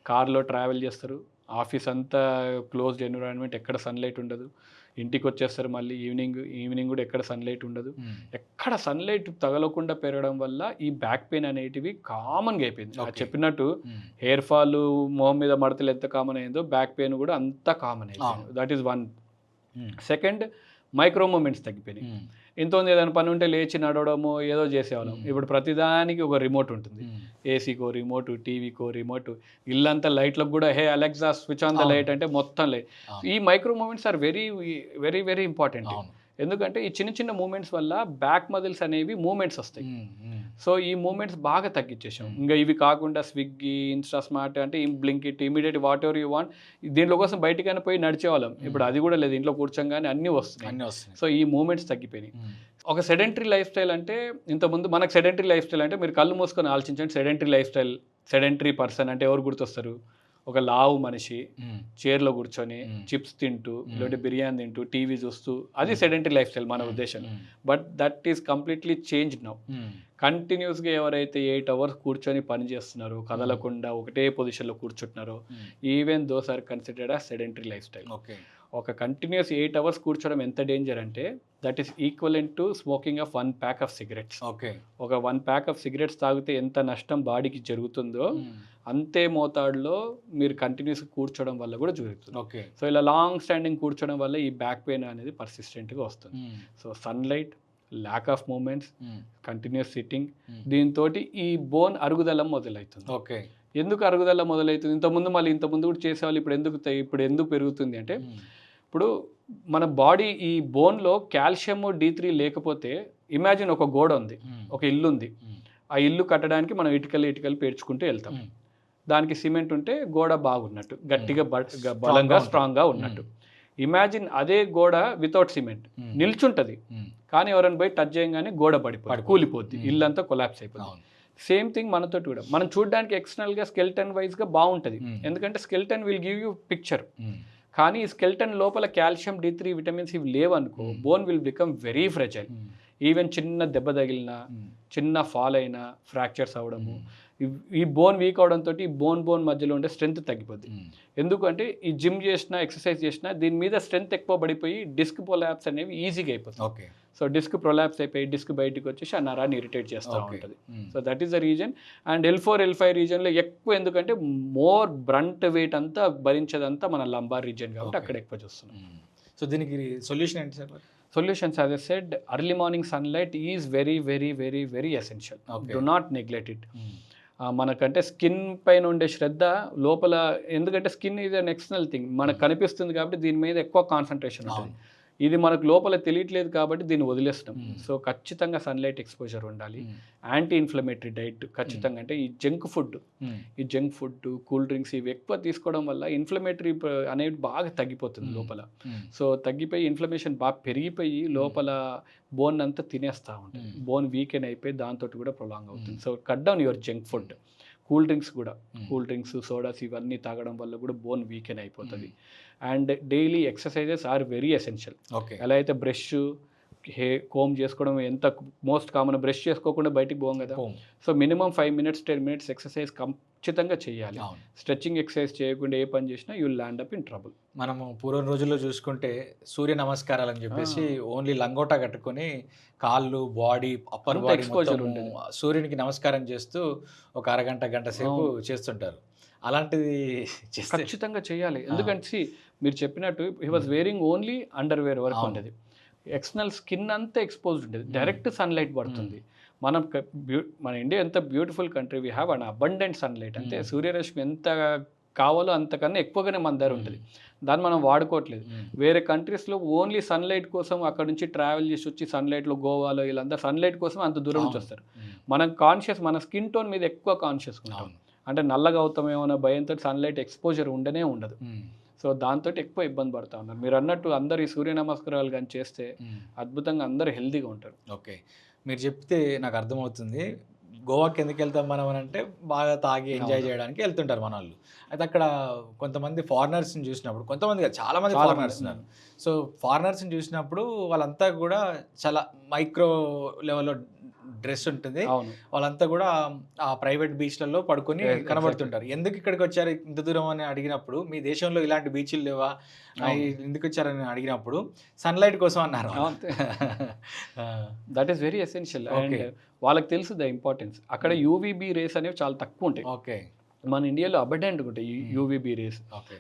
కార్లో ట్రావెల్ చేస్తారు, ఆఫీస్ అంతా క్లోజ్డ్ ఎన్విరాన్మెంట్, ఎక్కడ సన్లైట్ ఉండదు, ఇంటికి వచ్చేస్తారు మళ్ళీ ఈవినింగ్ కూడా ఎక్కడ సన్లైట్ ఉండదు. ఎక్కడ సన్లైట్ తగలకుండా పెరగడం వల్ల ఈ బ్యాక్ పెయిన్ అనేటివి కామన్గా అయిపోయింది. చెప్పినట్టు హెయిర్ ఫాల్, మొహం మీద మడతలు ఎంత కామన్ అయిందో బ్యాక్ పెయిన్ కూడా అంత కామన్ అయిపోయింది. That is one. Second, micro movements తగ్గిపోయినాయి. ఇంతోంది ఏదైనా పని ఉంటే లేచి నడవడము ఏదో చేసేవాళ్ళం. ఇప్పుడు ప్రతిదానికి ఒక రిమోట్ ఉంటుంది. ఏసీకో రిమోట్, టీవీకో రిమోట్, ఇల్లంతా లైట్లకు కూడా hey Alexa switch on the light అంటే మొత్తం లైట్. ఈ micro movements are very very very important. ఎందుకంటే ఈ చిన్న మూమెంట్స్ వల్ల బ్యాక్ మజిల్స్ అనేవి మూమెంట్స్ వస్తాయి. సో ఈ మూమెంట్స్ బాగా తగ్గించేసాం. ఇంకా ఇవి కాకుండా స్విగ్గీ, ఇన్స్టా స్మార్ట్ అంటే Blinkit, immediate whatever you want, దీంట్లో కోసం బయటికైనా పోయి నడిచేవాళ్ళం. ఇప్పుడు అది కూడా లేదు, ఇంట్లో కూర్చోగానే అన్నీ వస్తున్నాయి. సో ఈ మూమెంట్స్ తగ్గిపోయినాయి. ఒక సెడెంటరీ లైఫ్ స్టైల్ అంటే, ఇంతకుముందు మనకు సెడెంటరీ లైఫ్ స్టైల్ అంటే మీరు కళ్ళు మూసుకొని ఆలోచించండి. Sedentary life style, sedentary person అంటే ఎవరు గుర్తొస్తారు? ఒక లావు మనిషి మ్మ్. చైర్లో కూర్చొని చిప్స్ తింటూ లేదంటే బిర్యానీ తింటూ టీవీ చూస్తూ అది సెడెంటరీ లైఫ్ స్టైల్ మన ఉద్దేశం. But that is completely change now. కంటిన్యూస్గా ఎవరైతే 8 hours కూర్చొని పని చేస్తున్నారో, కదలకుండా ఒకటే పొజిషన్లో కూర్చుంటున్నారో, even those are considered a sedentary lifestyle. Okay. ఒక కంటిన్యూస్ 8 hours కూర్చోవడం ఎంత డేంజర్ అంటే that is equivalent to smoking of 1 pack of cigarettes. Okay. ఒక 1 pack of cigarettes తాగితే ఎంత నష్టం బాడీకి జరుగుతుందో అంతే మోతాడులో మీరు కంటిన్యూస్ కూర్చోవడం వల్ల కూడా జరుగుతుంది. ఓకే. సో ఇలా లాంగ్ స్టాండింగ్ కూర్చోవడం వల్ల ఈ బ్యాక్ పెయిన్ అనేది పర్సిస్టెంట్గా వస్తుంది. So sunlight, lack of movements, continuous sitting, దీంతో ఈ బోన్ అరుగుదల మొదలవుతుంది. ఓకే. ఎందుకు అరుగుదల మొదలవుతుంది? ఇంతకుముందు కూడా చేసేవాళ్ళు ఇప్పుడు ఎందుకు పెరుగుతుంది అంటే, ఇప్పుడు మన బాడీ ఈ బోన్లో కాల్షియం D3 లేకపోతే, ఇమాజిన్ ఒక గోడ ఉంది, ఒక ఇల్లు ఉంది, ఆ ఇల్లు కట్టడానికి మనం ఇటుకలు పేర్చుకుంటూ వెళ్తాం. దానికి సిమెంట్ ఉంటే గోడ బాగున్నట్టు, గట్టిగా బలంగా స్ట్రాంగ్గా ఉన్నట్టు. ఇమాజిన్ అదే గోడ వితౌట్ సిమెంట్ నిల్చుంటుంది, కానీ ఎవరైనా పోయి టచ్ చేయగానే గోడ కూలిపోద్ది, ఇల్లంతా కొలాప్స్ అయిపోతుంది. సేమ్ థింగ్ మనతో కూడా. మనం చూడడానికి ఎక్స్టర్నల్గా స్కెల్టన్ వైజ్గా బాగుంటుంది, ఎందుకంటే skeleton will give you picture. కానీ ఈ స్కెల్టన్ లోపల కాల్షియం D3 విటమిన్స్ ఇవి లేవనుకో, bone will become very fragile. Even చిన్న దెబ్బ తగిలినా, చిన్న ఫాల్ అయినా, ఫ్రాక్చర్స్ అవ్వడము, ఈ బోన్ వీక్ అవడంతో ఈ బోన్ మధ్యలో ఉండే స్ట్రెంత్ తగ్గిపోద్ది. ఎందుకంటే ఈ జిమ్ చేసినా, ఎక్సర్సైజ్ చేసినా దీని మీద స్ట్రెంత్ ఎక్కువ పడిపోయి డిస్క్ ప్రొలాప్స్ అనేవి ఈజీగా అయిపోతుంది. ఓకే. సో డిస్క్ ప్రొలాప్స్ అయిపోయి డిస్క్ బయటకు వచ్చేసి ఆ నరాన్ని ఇరిటేట్ చేస్తూ ఉంటుంది. So that is the reason. And L4, L5 రీజన్లో ఎక్కువ, ఎందుకంటే మోర్ బ్రంట్ వెయిట్ అంతా భరించేదంతా మన లంబార్ రీజన్ కాబట్టి అక్కడ ఎక్కువ చూస్తున్నాం. సో దీనికి సొల్యూషన్ ఏంటి sir? Solutions, as I said, early morning sunlight is very, very, very, very essential. Do not neglect it. మనకంటే స్కిన్ పైన ఉండే శ్రద్ధ లోపల, ఎందుకంటే skin is an external thing, మనకు కనిపిస్తుంది కాబట్టి దీని మీద ఎక్కువ కాన్సన్ట్రేషన్ ఉంటుంది. ఇది మనకు లోపల తెలియట్లేదు కాబట్టి దీన్ని వదిలేస్తాం. సో ఖచ్చితంగా సన్లైట్ ఎక్స్పోజర్ ఉండాలి. యాంటీ ఇన్ఫ్లమేటరీ డైట్ ఖచ్చితంగా, అంటే ఈ జంక్ ఫుడ్, కూల్ డ్రింక్స్ ఇవి ఎక్కువ తీసుకోవడం వల్ల ఇన్ఫ్లమేటరీ అనేది బాగా తగ్గిపోతుంది లోపల. సో తగ్గిపోయి ఇన్ఫ్లమేషన్ బాగా పెరిగిపోయి లోపల బోన్ అంతా తినేస్తూ ఉంటుంది, బోన్ వీకెన్ అయిపోయి దాంతో కూడా ప్రొలాంగ్ అవుతుంది. So cut down your junk food. Cool drinks, sodas ఇవన్నీ తాగడం వల్ల కూడా బోన్ వీకెన్ అయిపోతుంది. And daily exercises are very essential. ఎలా అయితే బ్రష్, కోమ్ చేసుకోవడం ఎంత మోస్ట్ కామన్, బ్రష్ చేసుకోకుండా బయటికి పోం కదా. So minimum 5 minutes 10 minutes exercise ఖచ్చితంగా చేయాలి. స్ట్రెచ్చింగ్ ఎక్సర్సైజ్ చేయకుండా ఏ పని చేసినా you will land up in trouble. మనము పూర్వం రోజుల్లో చూసుకుంటే సూర్య నమస్కారాలు అని చెప్పేసి ఓన్లీ లంగోటా కట్టుకొని కాళ్ళు, బాడీ, అప్పర్ బాడీ ఎక్స్పోజర్ ఉంటుంది, సూర్యునికి నమస్కారం చేస్తూ ఒక గంట సేపు చేస్తుంటారు. అలాంటిది ఖచ్చితంగా చేయాలి. ఎందుకంటే మీరు చెప్పినట్టు he was wearing only underwear వరకు ఉండేది, ఎక్స్టర్నల్ స్కిన్ అంతా ఎక్స్పోజ్డ్ ఉండేది, డైరెక్ట్ సన్లైట్ పడుతుంది. మన ఇండియా ఎంత beautiful country, we have an abundant sunlight. అంటే సూర్యరశ్మి ఎంత కావాలో అంతకన్నా ఎక్కువగానే మన దగ్గర ఉంటుంది, దాన్ని మనం వాడుకోవట్లేదు. వేరే కంట్రీస్లో ఓన్లీ సన్లైట్ కోసం అక్కడ నుంచి ట్రావెల్ చేసి వచ్చి సన్లైట్లో గోవాలో వీళ్ళంతా సన్లైట్ కోసం అంత దూరం నుంచి వస్తారు. మనం కాన్షియస్, మన స్కిన్ టోన్ మీద ఎక్కువ కాన్షియస్ ఉంటాం, అంటే నల్లగా అవుతామేమో అన్న భయంతో సన్లైట్ ఎక్స్పోజర్ ఉండదు. సో దాంతో ఎక్కువ ఇబ్బంది పడుతూ ఉన్నారు. మీరు అన్నట్టు అందరు ఈ సూర్య నమస్కారాలు కానీ చేస్తే అద్భుతంగా అందరూ హెల్తీగా ఉంటారు. ఓకే, మీరు చెప్తే నాకు అర్థమవుతుంది. గోవాకి ఎందుకు వెళ్తాం మనం అని అంటే బాగా తాగి ఎంజాయ్ చేయడానికి వెళ్తుంటారు మన వాళ్ళు. అయితే అక్కడ కొంతమంది ఫారినర్స్ని చూసినప్పుడు, కొంతమంది చాలామంది ఫారినర్స్ ఉన్నారు. సో ఫారినర్స్ని చూసినప్పుడు వాళ్ళంతా కూడా చాలా మైక్రో లెవెల్లో డ్రెస్ ఉంటుంది, వాళ్ళంతా కూడా ఆ ప్రైవేట్ బీచ్లలో పడుకొని కనబడుతుంటారు. ఎందుకు ఇక్కడికి వచ్చారు ఇంత దూరం అని అడిగినప్పుడు, మీ దేశంలో ఇలాంటి బీచ్లు లేవా, ఎందుకు వచ్చారని అడిగినప్పుడు సన్లైట్ కోసం అన్నారు. That is very essential. And వాళ్ళకి తెలుసు ద ఇంపార్టెన్స్. అక్కడ యూవీబీ రేస్ అనేవి చాలా తక్కువ ఉంటాయి. ఓకే, మన ఇండియాలో అబడెంట్ ఉంటాయి యూవీబీ రేస్.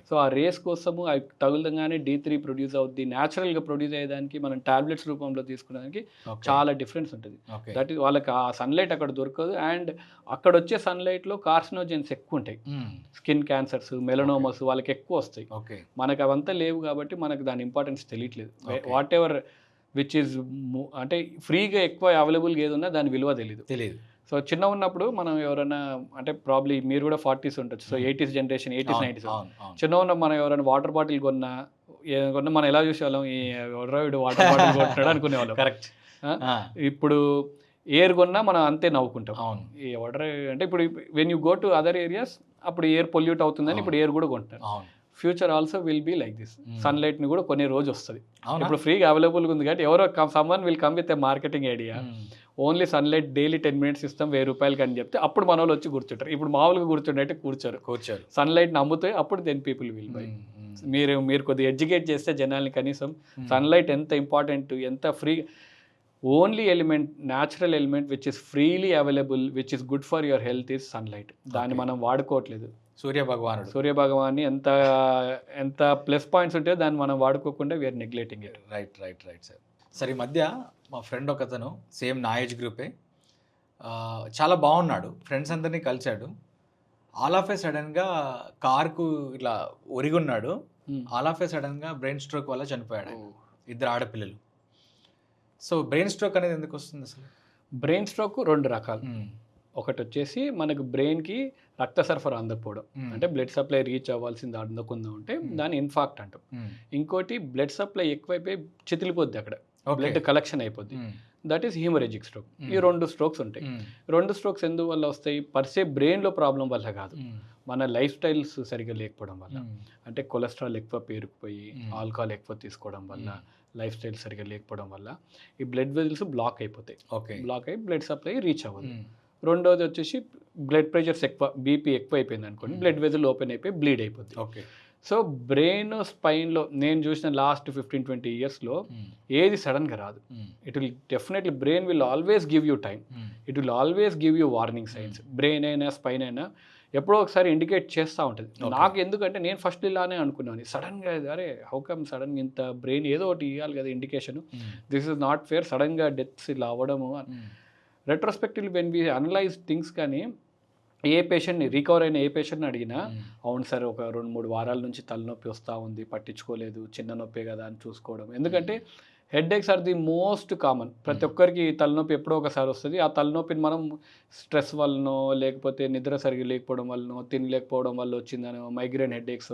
సో ఆ రేస్ కోసము అవి తగులుగానే D3 ప్రొడ్యూస్ అవుద్ది. న్యాచురల్గా ప్రొడ్యూస్ అయ్యేదానికి మనం టాబ్లెట్స్ రూపంలో తీసుకునేదానికి చాలా డిఫరెన్స్ ఉంటుంది. దట్ ఈస్ వాళ్ళకి ఆ సన్లైట్ అక్కడ దొరకదు. అండ్ అక్కడ వచ్చే సన్లైట్లో కార్సినోజెన్స్ ఎక్కువ ఉంటాయి, స్కిన్ క్యాన్సర్స్, మెలనోమస్ వాళ్ళకి ఎక్కువ వస్తాయి. మనకు అవంతా లేవు కాబట్టి మనకు దాని ఇంపార్టెన్స్ తెలియట్లేదు. వాట్ ఎవర్ విచ్ ఈజ్ అంటే ఫ్రీగా ఎక్కువ అవైలబుల్గా ఏది ఉన్నా దాని విలువ తెలియదు. సో చిన్న ఉన్నప్పుడు మనం ఎవరైనా, అంటే ప్రాబ్లీ మీరు కూడా 40s ఉండొచ్చు, so 80s generation, 80s 90s చిన్న ఉన్నప్పుడు మనం ఎవరైనా వాటర్ బాటిల్ కొన్నా మనం ఎలా చూసేవాళ్ళం, ఈ వాటర్ బాటిల్ కొట్టాడు అనుకునేవాళ్ళం. కరెక్ట్. ఇప్పుడు ఎయిర్ కొన్నా మనం అంతే నవ్వుకుంటాం. అవును. ఎవడర్ అంటే ఇప్పుడు when you go to other areas అప్పుడు ఎయిర్ పొల్యూట్ అవుతుందని ఇప్పుడు ఎయిర్ కూడా కొంటారు. అవును. Future also will be like this. సన్లైట్ని కూడా కొనే రోజు వస్తుంది. అవునా? ఇప్పుడు ఫ్రీగా అవైలబుల్గా ఉంది కాబట్టి ఎవరో someone will come with a marketing idea, only sunlight daily 10 minutes ఇస్తాం 1000 రూపాయలకి అని చెప్తే అప్పుడు మన వాళ్ళు వచ్చి కూర్చుంటారు. ఇప్పుడు మామూలుగా కూర్చుంటే కూర్చోరు. సన్లైట్ని అమ్ముతే అప్పుడు దెన్ పీపుల్ విల్ బై. మీరు కొద్దిగా ఎడ్యుకేట్ చేస్తే జనాల్ని కనీసం సన్లైట్ ఎంత ఇంపార్టెంట్, ఎంత free, only element, natural element which is freely available, which is good for your health is sunlight. దాన్ని మనం వాడుకోవట్లేదు. సూర్య భగవాన్ని ఎంత ప్లస్ పాయింట్స్ ఉంటే దాన్ని మనం వాడుకోకుండా we're neglecting it. Right sir. సరే, ఈ మధ్య మా ఫ్రెండ్ ఒకతను సేమ్ నా ఏజ్ గ్రూపే చాలా బాగున్నాడు, ఫ్రెండ్స్ అందరినీ కలిశాడు. ఆల్ ఆఫ్ ఏ సడన్గా కార్కు ఇట్లా ఒరిగున్నాడు. ఆల్ ఆఫ్ ఏ సడన్గా బ్రెయిన్ స్ట్రోక్ వల్ల చనిపోయాడు. 2 ఆడపిల్లలు. సో బ్రెయిన్ స్ట్రోక్ అనేది ఎందుకు వస్తుంది అసలు? బ్రెయిన్ స్ట్రోక్ 2 రకాలు. ఒకటి వచ్చేసి మనకు బ్రెయిన్కి రక్త సరఫరా అందకపోవడం, అంటే బ్లడ్ సప్లై రీచ్ అవ్వాల్సింది అందకుండా ఉంటే దాన్ని ఇన్ఫాక్ట్ అంటాం. ఇంకోటి బ్లడ్ సప్లై ఎక్కువైపోయి చితిలిపోద్ది, అక్కడ బ్లడ్ కలెక్షన్ అయిపోద్ది, దట్ ఈస్ హీమరేజిక్ స్ట్రోక్. ఈ 2 స్ట్రోక్స్ ఉంటాయి. 2 స్ట్రోక్స్ ఎందువల్ల వస్తాయి? పర్సే బ్రెయిన్లో ప్రాబ్లం వల్ల కాదు, మన లైఫ్ స్టైల్స్ సరిగ్గా లేకపోవడం వల్ల. అంటే కొలెస్ట్రాల్ ఎక్కువ పేరుకుపోయి, ఆల్కహాల్ ఎక్కువ తీసుకోవడం వల్ల, లైఫ్ స్టైల్ సరిగ్గా లేకపోవడం వల్ల ఈ బ్లడ్ వెజల్స్ బ్లాక్ అయిపోతాయి. బ్లాక్ అయ్యి బ్లడ్ సప్లై రీచ్ అవ్వదు. రెండోది వచ్చేసి బ్లడ్ ప్రెషర్స్ ఎక్కువ, బీపీ ఎక్కువ అయిపోయింది అనుకోండి, బ్లడ్ వెజల్ ఓపెన్ అయిపోయి బ్లీడ్ అయిపోద్ది. సో బ్రెయిన్ స్పైన్లో నేను చూసిన లాస్ట్ 15-20 yearsలో ఏది సడన్గా రాదు. It will definitely, brain will always give you time, it will always give you warning signs. Brain అయినా స్పైన్ అయినా ఎప్పుడో ఒకసారి ఇండికేట్ చేస్తూ ఉంటుంది. నాకు ఎందుకంటే నేను ఫస్ట్ ఇలానే అనుకున్నాను, సడన్గా అరే హౌ కమ్ సడన్గా ఇంత బ్రెయిన్ ఏదో ఒకటి ఇవ్వాలి కదా indication, this is not fair, సడన్గా డెత్స్ ఇలా అవ్వడము. రెట్రోస్పెక్టివ్లీ వెన్ వీ అనలైజ్ థింగ్స్, కానీ ఏ పేషెంట్ని రికవర్ అయిన ఏ పేషెంట్ని అడిగినా అవును సార్ ఒక 2-3 వారాల నుంచి తలనొప్పి వస్తూ ఉంది, పట్టించుకోలేదు, చిన్న నొప్పే కదా అని చూసుకోవడం. ఎందుకంటే headaches are the most common. ప్రతి ఒక్కరికి తలనొప్పి ఎప్పుడో ఒకసారి వస్తుంది. ఆ తలనొప్పిని మనం స్ట్రెస్ వల్లనో, లేకపోతే నిద్ర సరిగ్గా లేకపోవడం వల్లనో, తినలేకపోవడం వల్ల వచ్చిందనో, మైగ్రేన్ హెడ్ఏక్స్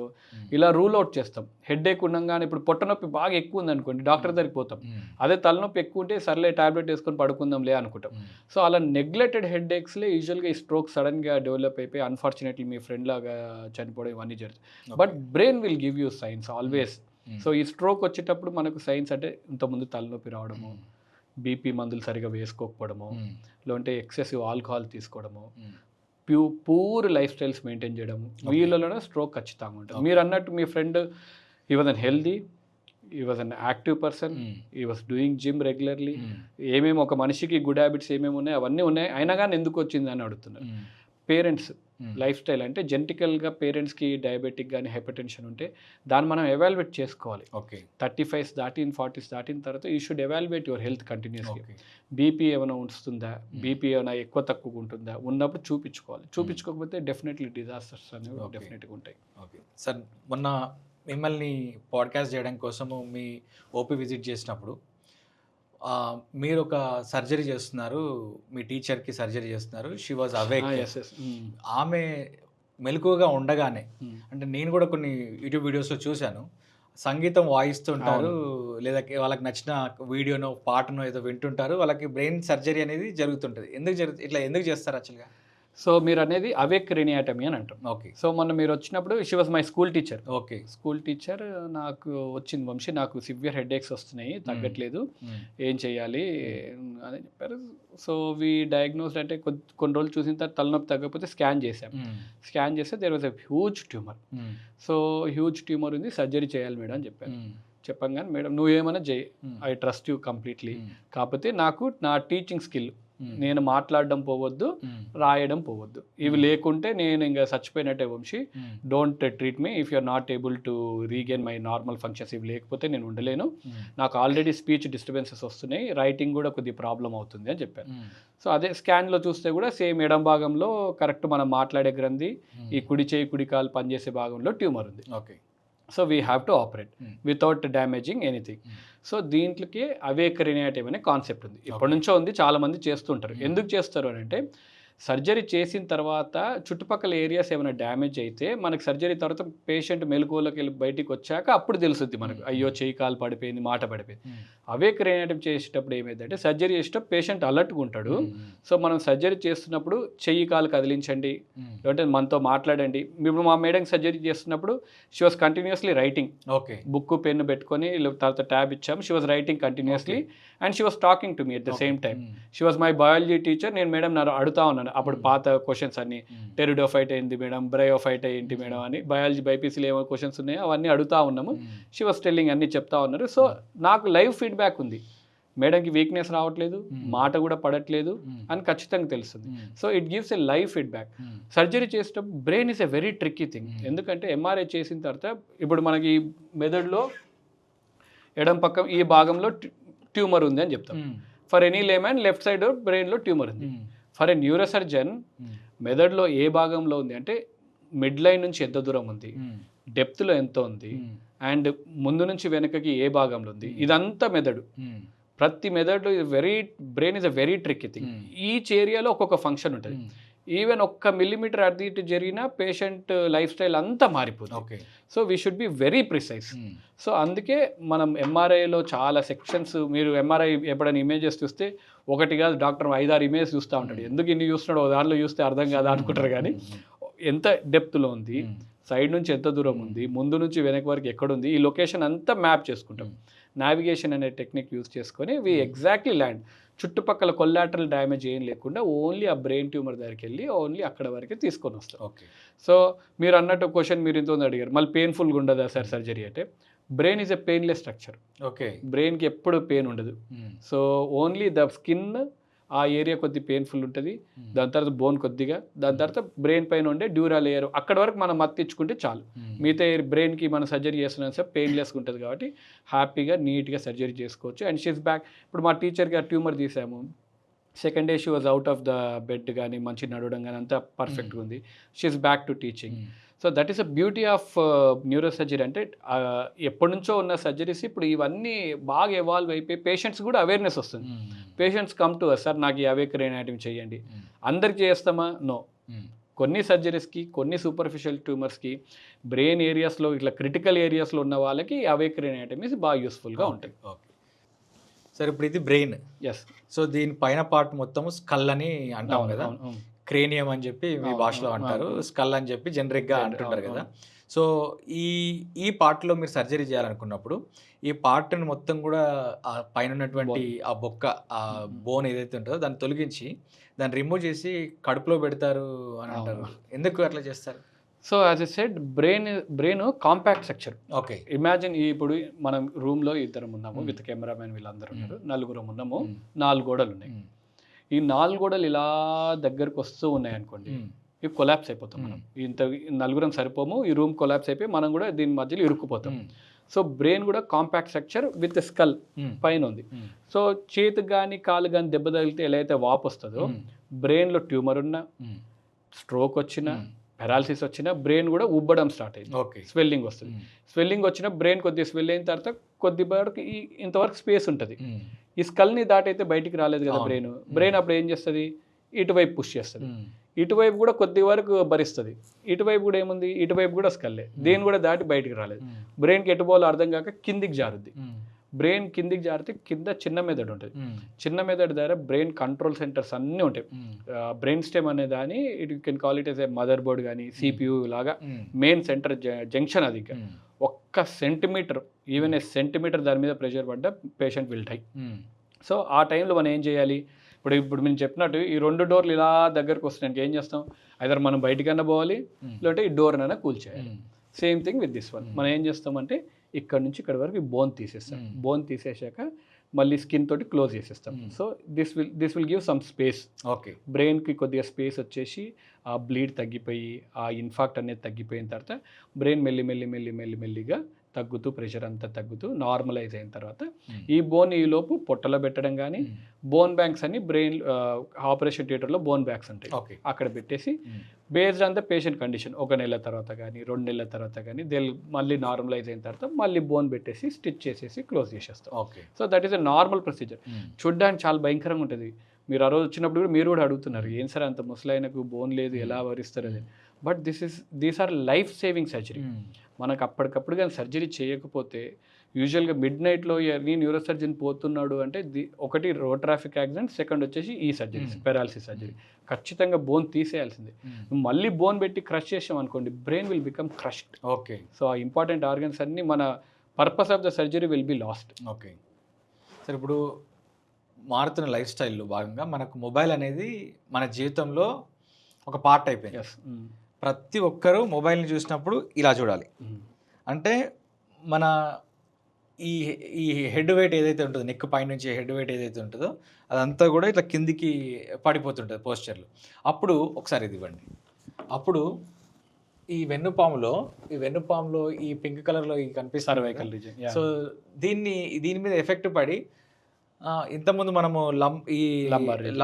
ఇలా రూల్ అవుట్ చేస్తాం. హెడ్ఏక్ ఉండగానే ఇప్పుడు పొట్ట నొప్పి బాగా ఎక్కువ ఉంది అనుకోండి, డాక్టర్ దగ్గరికి పోతాం. అదే తలనొప్పి ఎక్కువ ఉంటే సర్లే టాబ్లెట్ వేసుకొని పడుకుందాంలే అనుకుంటాం. సో అలా నెగ్లెక్టెడ్ హెడ్ఏక్స్లే యూజువల్గా ఈ స్ట్రోక్ సడన్గా డెవలప్ అయిపోయి అన్ఫార్చునేట్లీ మీ ఫ్రెండ్ లాగా చనిపోవడం ఇవన్నీ జరుగుతుంది. But brain will give you science always. So ఈ స్ట్రోక్ వచ్చేటప్పుడు మనకు సైన్స్ అంటే ఇంతకుముందు తలనొప్పి రావడము, బీపీ మందులు సరిగా వేసుకోకపోవడము, లేదంటే ఎక్సెసివ్ ఆల్కహాల్ తీసుకోవడము, పూర్ లైఫ్ స్టైల్స్ మెయింటైన్ చేయడము, వీళ్ళలోనే స్ట్రోక్ ఖచ్చితంగా ఉంటుంది. మీరు అన్నట్టు మీ ఫ్రెండ్ ఈ వాజ్ అన్ హెల్దీ, ఈ వాజ్ అన్ యాక్టివ్ పర్సన్, ఈ వాజ్ డూయింగ్ జిమ్ రెగ్యులర్లీ, ఏమేమి ఒక మనిషికి గుడ్ హ్యాబిట్స్ ఏమేమి ఉన్నాయి అవన్నీ ఉన్నాయి, అయినా కానీ ఎందుకు వచ్చింది అని అడుగుతున్నారు. పేరెంట్స్ లైఫ్ స్టైల్ అంటే జెనెటికల్గా పేరెంట్స్కి డయాబెటిక్ కానీ హైపర్టెన్షన్ ఉంటే దాన్ని మనం ఎవాల్యుయేట్ చేసుకోవాలి. 35s దాటిన 40s దాటిన తర్వాత you should evaluate your health కంటిన్యూస్గా. బీపీ ఏమైనా వస్తుందా, బీపీ ఏమైనా ఎక్కువ తక్కువ ఉంటుందా, ఉన్నప్పుడు చూపించుకోవాలి. చూపించుకోకపోతే డెఫినెట్లీ డిజాస్టర్స్ అనేవి డెఫినెట్గా ఉంటాయి. సార్, మొన్న మిమ్మల్ని పాడ్కాస్ట్ చేయడం కోసము మీ ఓపీ విజిట్ చేసినప్పుడు మీరు ఒక సర్జరీ చేస్తున్నారు, మీ టీచర్కి సర్జరీ చేస్తున్నారు. She was awake. ఆమె మెలకువగా ఉండగానే, అంటే నేను కూడా కొన్ని యూట్యూబ్ వీడియోస్లో చూశాను, సంగీతం వాయిస్తుంటారు, లేదా వాళ్ళకి నచ్చిన వీడియోనో పాటనో ఏదో వింటుంటారు, వాళ్ళకి బ్రెయిన్ సర్జరీ అనేది జరుగుతుంటుంది. ఇట్లా ఎందుకు చేస్తారు యాక్చువల్గా? సో మీరు అనేది అవేక్ రెనియాటమీ అని అంటాం. సో మొన్న మీరు వచ్చినప్పుడు she was my school teacher. School teacher నాకు వచ్చింది, వంశీ నాకు సివియర్ హెడ్ఏక్స్ వస్తున్నాయి, తగ్గట్లేదు, ఏం చేయాలి అని చెప్పారు. సో వీ డయాగ్నోస్డ్, అంటే కొన్ని రోజులు చూసిన తర్వాత తలనొప్పి తగ్గకపోతే స్కాన్ చేసాం. స్కాన్ చేస్తే there was a huge tumour. So huge tumour ఉంది, సర్జరీ చేయాలి మేడం అని చెప్పాను. చెప్పంగానే మేడం నువ్వేమైనా చేయి, ఐ ట్రస్ట్ యూ కంప్లీట్లీ, కాకపోతే నాకు నా టీచింగ్ స్కిల్, నేను మాట్లాడడం పోవద్దు, రాయడం పోవద్దు, ఇవి లేకుంటే నేను ఇంకా చచ్చిపోయినట్టే Vamshi, don't treat me if you're not able to regain my normal functions, ఇవి లేకపోతే నేను ఉండలేను, నాకు ఆల్రెడీ స్పీచ్ డిస్టర్బెన్సెస్ వస్తున్నాయి, రైటింగ్ కూడా కొద్దిగా ప్రాబ్లం అవుతుంది అని చెప్పాను. సో అదే స్కాన్లో చూస్తే కూడా సేమ్ ఎడం భాగంలో కరెక్ట్ మనం మాట్లాడే గ్రంథి, ఈ కుడి చేయి కుడి కాలు పనిచేసే భాగంలో ట్యూమర్ ఉంది. So we have to operate without damaging anything. So దీంట్లోకి అవేక్ రెనియాటమీ అనే కాన్సెప్ట్ ఉంది, ఇప్పటి నుంచో ఉంది, చాలామంది చేస్తుంటారు. ఎందుకు చేస్తారు అని అంటే సర్జరీ చేసిన తర్వాత చుట్టుపక్కల ఏరియాస్ ఏమైనా డ్యామేజ్ అయితే మనకి సర్జరీ తర్వాత పేషెంట్ మెలకువలోకి వెళ్ళి బయటికి వచ్చాక అప్పుడు తెలుస్తుంది మనకు, అయ్యో చెయ్యి కాలు పడిపోయింది, మాట పడిపోయింది. అవే క్రేనియాటమీ చేసేటప్పుడు ఏమైందంటే సర్జరీ చేసేటప్పుడు పేషెంట్ అలర్ట్గా ఉంటాడు. సో మనం సర్జరీ చేస్తున్నప్పుడు చెయ్యి కాలు కదిలించండి, లేదంటే మనతో మాట్లాడండి. ఇప్పుడు మా మేడం సర్జరీ చేస్తున్నప్పుడు she was continuously writing. Okay, book pen పెట్టుకొని తర్వాత ట్యాబ్ ఇచ్చాము. She was writing continuously and she was talking to me at the same time. She was my biology teacher. నేను మేడం అడుగుతా ఉన్నాను అప్పుడు పాత క్వశ్చన్స్ అన్ని, టెరిడోఫైట్ ఏంటి మేడం, బ్రయోఫైట్ ఏంటి మేడం అని, బయాలజీ బైపీసీలో ఏమో క్వశ్చన్స్ ఉన్నాయో అవన్నీ అడుగుతా ఉన్నాము. షీ వాస్ టెల్లింగ్ అన్ని చెప్తా ఉన్నారు. సో నాకు లైవ్ ఫీడ్బ్యాక్ ఉంది, మేడంకి వీక్నెస్ రావట్లేదు, మాట కూడా పడట్లేదు అని ఖచ్చితంగా తెలుస్తుంది. So it gives a live feedback. Surgery చేసేటప్పుడు brain is a very tricky thing. ఎందుకంటే ఎంఆర్ఐ చేసిన తర్వాత ఇప్పుడు మనకి మెదడులో ఎడం పక్క ఈ భాగంలో ట్యూమర్ ఉంది అని చెప్తాం. For any layman left side బ్రెయిన్లో ట్యూమర్ ఉంది. ఫర్ ఎ న్యూరోసర్జన్ మెదడులో ఏ భాగంలో ఉంది అంటే మిడ్ లైన్ నుంచి ఎంత దూరం ఉంది, డెప్త్లో ఎంత ఉంది, అండ్ ముందు నుంచి వెనకకి ఏ భాగంలో ఉంది, ఇదంతా మెదడు. ప్రతి మెదడులో brain is a very tricky thing. Each ఏరియాలో ఒక్కొక్క ఫంక్షన్ ఉంటుంది. ఈవెన్ ఒక్క మిల్లీమీటర్ అటు ఇటు జరిగినా పేషెంట్ లైఫ్ స్టైల్ అంతా మారిపోతుంది. So we should be very precise. So అందుకే మనం ఎంఆర్ఐలో చాలా సెక్షన్స్, మీరు ఎంఆర్ఐ ఎప్పుడైనా ఇమేజెస్ చూస్తే ఒకటి కాదు డాక్టర్ 5-6 ఇమేజెస్ చూస్తూ ఉంటాడు. ఎందుకు ఇన్ని చూస్తున్నాడు, దాంట్లో చూస్తే అర్థం కాదా అనుకుంటారు. కానీ ఎంత డెప్త్లో ఉంది, సైడ్ నుంచి ఎంత దూరం ఉంది, ముందు నుంచి వెనక వరకు ఎక్కడుంది, ఈ లొకేషన్ అంతా మ్యాప్ చేసుకుంటాం. నావిగేషన్ అనే టెక్నిక్ యూస్ చేసుకొని వి ఎగ్జాక్ట్లీ ల్యాండ్. చుట్టుపక్కల కొల్లాటరల్ డ్యామేజ్ ఏం లేకుండా ఓన్లీ ఆ బ్రెయిన్ ట్యూమర్ దగ్గరికి వెళ్ళి ఓన్లీ అక్కడ వరకే తీసుకొని వస్తాం. ఓకే. సో మీరు అన్నట్టు క్వశ్చన్ మీరు ఇంత అడిగారు, మళ్ళీ పెయిన్ఫుల్గా ఉండదా సార్ సర్జరీ అంటే? Brain is a painless structure. Okay, బ్రెయిన్కి ఎప్పుడు పెయిన్ ఉండదు. సో ఓన్లీ ద స్కిన్ ఆ ఏరియా కొద్ది పెయిన్ఫుల్ ఉంటుంది, దాని తర్వాత బోన్ కొద్దిగా, దాని తర్వాత బ్రెయిన్ పైన ఉండే డ్యూరా లేయర్ అక్కడ వరకు మనం మత్తిచ్చుకుంటే చాలు. మిగతా బ్రెయిన్కి మనం సర్జరీ చేస్తున్నాం సార్ పెయిన్లెస్గా ఉంటుంది కాబట్టి హ్యాపీగా నీట్గా సర్జరీ చేసుకోవచ్చు. And she's back. ఇప్పుడు మా టీచర్కి ఆ ట్యూమర్ తీసాము, second day she was out of the bed కానీ మంచి నడవడం కానీ అంతా పర్ఫెక్ట్గా ఉంది. She's back to teaching. So that is a beauty of neuro surgery. అంటే ఎప్పటి నుంచో ఉన్న సర్జరీస్ ఇప్పుడు ఇవన్నీ బాగా ఎవాల్వ్ అయిపోయి పేషెంట్స్ కూడా అవేర్నెస్ వస్తుంది. Patients come to us, sir నాకు ఈ అవే క్రేనియాటమీ చేయండి. అందరికి చేస్తామా? నో. కొన్ని సర్జరీస్కి, కొన్ని సూపర్ఫిషియల్ ట్యూమర్స్కి, బ్రెయిన్ ఏరియాస్లో ఇట్లా క్రిటికల్ ఏరియాస్లో ఉన్న వాళ్ళకి అవే క్రేనియాటమీస్ బాగా యూస్ఫుల్గా ఉంటాయి. ఓకే సార్, ఇప్పుడు ఇది బ్రెయిన్. ఎస్. సో దీని పైన పార్ట్ మొత్తం స్కల్ అని అంటాం కదా, క్రేనియం అని చెప్పి మీ భాషలో అంటారు, స్కల్ అని చెప్పి జనరిక్గా అంటుంటారు కదా. సో ఈ పార్ట్లో మీరు సర్జరీ చేయాలనుకున్నప్పుడు ఈ పార్ట్ని మొత్తం కూడా ఆ పైన ఉన్నటువంటి ఆ బొక్క, ఆ బోన్ ఏదైతే ఉంటుందో దాన్ని తొలగించి దాన్ని రిమూవ్ చేసి కడుపులో పెడతారు అని అంటారు. ఎందుకు అట్లా చేస్తారు? So as a said brain compact structure. Okay. Imagine ఇప్పుడు మనం రూమ్లో ఇద్దరం ఉన్నాము, విత్ కెమెరామెన్ వీళ్ళందరూ ఉన్నారు, నలుగురం ఉన్నాము, 4 గోడలు ఉన్నాయి. ఈ 4 గోడలు ఇలా దగ్గరకు వస్తూ ఉన్నాయి అనుకోండి, ఇవి కొలాప్స్ అయిపోతాం. మనం ఇంత నలుగురం సరిపోము, ఈ రూమ్ కొలాప్స్ అయిపోయి మనం కూడా దీని మధ్యలో ఇరుక్కుపోతాం. సో బ్రెయిన్ కూడా కాంపాక్ట్ స్ట్రక్చర్ విత్ స్కల్ పైన ఉంది. సో చేతికి కానీ కాలు కానీ దెబ్బ తగిలితే ఎలా అయితే వాపు వస్తుందో, బ్రెయిన్లో ట్యూమర్ ఉన్నా, స్ట్రోక్ వచ్చినా, పెరాలసిస్ వచ్చినా బ్రెయిన్ కూడా ఉబ్బడం స్టార్ట్ అయింది. ఓకే. స్వెల్లింగ్ వస్తుంది. స్వెల్లింగ్ వచ్చిన బ్రెయిన్ కొద్దిగా స్వెల్ అయిన తర్వాత కొద్ది వరకు ఇంతవరకు స్పేస్ ఉంటుంది. ఈ స్కల్ని దాటైతే బయటికి రాలేదు కదా బ్రెయిన్ అప్పుడు ఏం చేస్తుంది? ఇటువైపు పుష్ చేస్తుంది. ఇటువైపు కూడా కొద్ది వరకు భరిస్తుంది. ఇటువైపు కూడా ఏముంది? ఇటువైపు కూడా స్కల్లే, దేని కూడా దాటి బయటికి రాలేదు. బ్రెయిన్కి ఎటు పోవాలో అర్థం కాక కిందికి జారుద్ది. బ్రెయిన్ కిందికి జారితే కింద చిన్న మెదడు ఉంటుంది. చిన్న మెదడు ద్వారా బ్రెయిన్ కంట్రోల్ సెంటర్స్ అన్నీ ఉంటాయి. బ్రెయిన్ స్టెమ్ అనే దాని it can call it as a motherboard కానీ సిపియు లాగా మెయిన్ సెంటర్ జంక్షన్ అది. ఒక్క సెంటీమీటర్, ఈవెన్ ఏ సెంటీమీటర్ దాని మీద ప్రెషర్ పడ్డ పేషెంట్ విల్ డై. సో ఆ టైంలో మనం ఏం చేయాలి? ఇప్పుడు మేము చెప్పినట్టు ఈ 2 డోర్లు ఇలా దగ్గరకు వస్తున్నాయి, ఏం చేస్తాం? ఐదర్ మనం బయటికన్నా పోవాలి, లేదంటే ఈ డోర్నైనా కూల్చేయాలి. Same thing with this one. మనం ఏం చేస్తామంటే ఇక్కడ నుంచి ఇక్కడ వరకు బోన్ తీసేస్తాం. బోన్ తీసేసాక మళ్ళీ స్కిన్ తోటి క్లోజ్ చేసేస్తాం. So this will give some space. Okay. బ్రెయిన్కి కొద్దిగా స్పేస్ వచ్చేసి ఆ బ్లీడ్ తగ్గిపోయి ఆ ఇన్ఫాక్ట్ అనేది తగ్గిపోయిన తర్వాత బ్రెయిన్ మెల్లిగా తగ్గుతూ ప్రెషర్ అంతా తగ్గుతూ నార్మలైజ్ అయిన తర్వాత ఈ బోన్ ఈ లోపు పొట్టలో పెట్టడం కానీ, బోన్ బ్యాంక్స్ అని బ్రెయిన్ ఆపరేషన్ థియేటర్లో బోన్ బ్యాంక్స్ ఉంటాయి, అక్కడ పెట్టేసి based on the patient condition 1 నెల తర్వాత కానీ 2 నెలల తర్వాత కానీ మళ్ళీ నార్మలైజ్ అయిన తర్వాత మళ్ళీ బోన్ పెట్టేసి స్టిచ్ చేసేసి క్లోజ్ చేసేస్తాం. Okay. So that is a normal procedure. చూడ్డానికి చాలా భయంకరంగా ఉంటుంది. మీరు ఆ రోజు వచ్చినప్పుడు కూడా మీరు కూడా అడుగుతున్నారు ఏం సార్ అంత ముసలైనకు బోన్ లేదు ఎలా వరిస్తారు అది. But these are life saving surgery. మనకు అప్పటికప్పుడు కానీ సర్జరీ చేయకపోతే యూజువల్గా మిడ్ నైట్లో ఎర్లీ న్యూరో సర్జన్ పోతున్నాడు అంటే ఒకటి రోడ్ ట్రాఫిక్ యాక్సిడెంట్, సెకండ్ వచ్చేసి ఈ సర్జరీస్ పెరాలసిస్ సర్జరీ. ఖచ్చితంగా బోన్ తీసేయాల్సిందే. మళ్ళీ బోన్ పెట్టి క్రష్ చేసాం అనుకోండి brain will become crushed. Okay. So ఆ ఇంపార్టెంట్ ఆర్గన్స్ అన్నీ మన purpose of the surgery will be last. Okay sir, ఇప్పుడు మారుతున్న లైఫ్ స్టైల్లో భాగంగా మనకు మొబైల్ అనేది మన జీవితంలో ఒక పార్ట్ అయిపోయింది. ప్రతి ఒక్కరూ మొబైల్ని చూసినప్పుడు ఇలా చూడాలి. అంటే మన ఈ ఈ హెడ్ వెయిట్ ఏదైతే ఉంటుందో, నెక్ పై నుంచి హెడ్ వెయిట్ ఏదైతే ఉంటుందో అదంతా కూడా ఇట్లా కిందికి పడిపోతుంటుంది పోస్చర్లు. అప్పుడు ఒకసారి ఇది ఇవ్వండి. అప్పుడు ఈ వెన్నుపాములో ఈ పింక్ కలర్లో ఈ కనిపిస్తుంది సర్వైకల్ రీజియన్. సో దీని మీద ఎఫెక్ట్ పడి ఇంతకుముందు మనము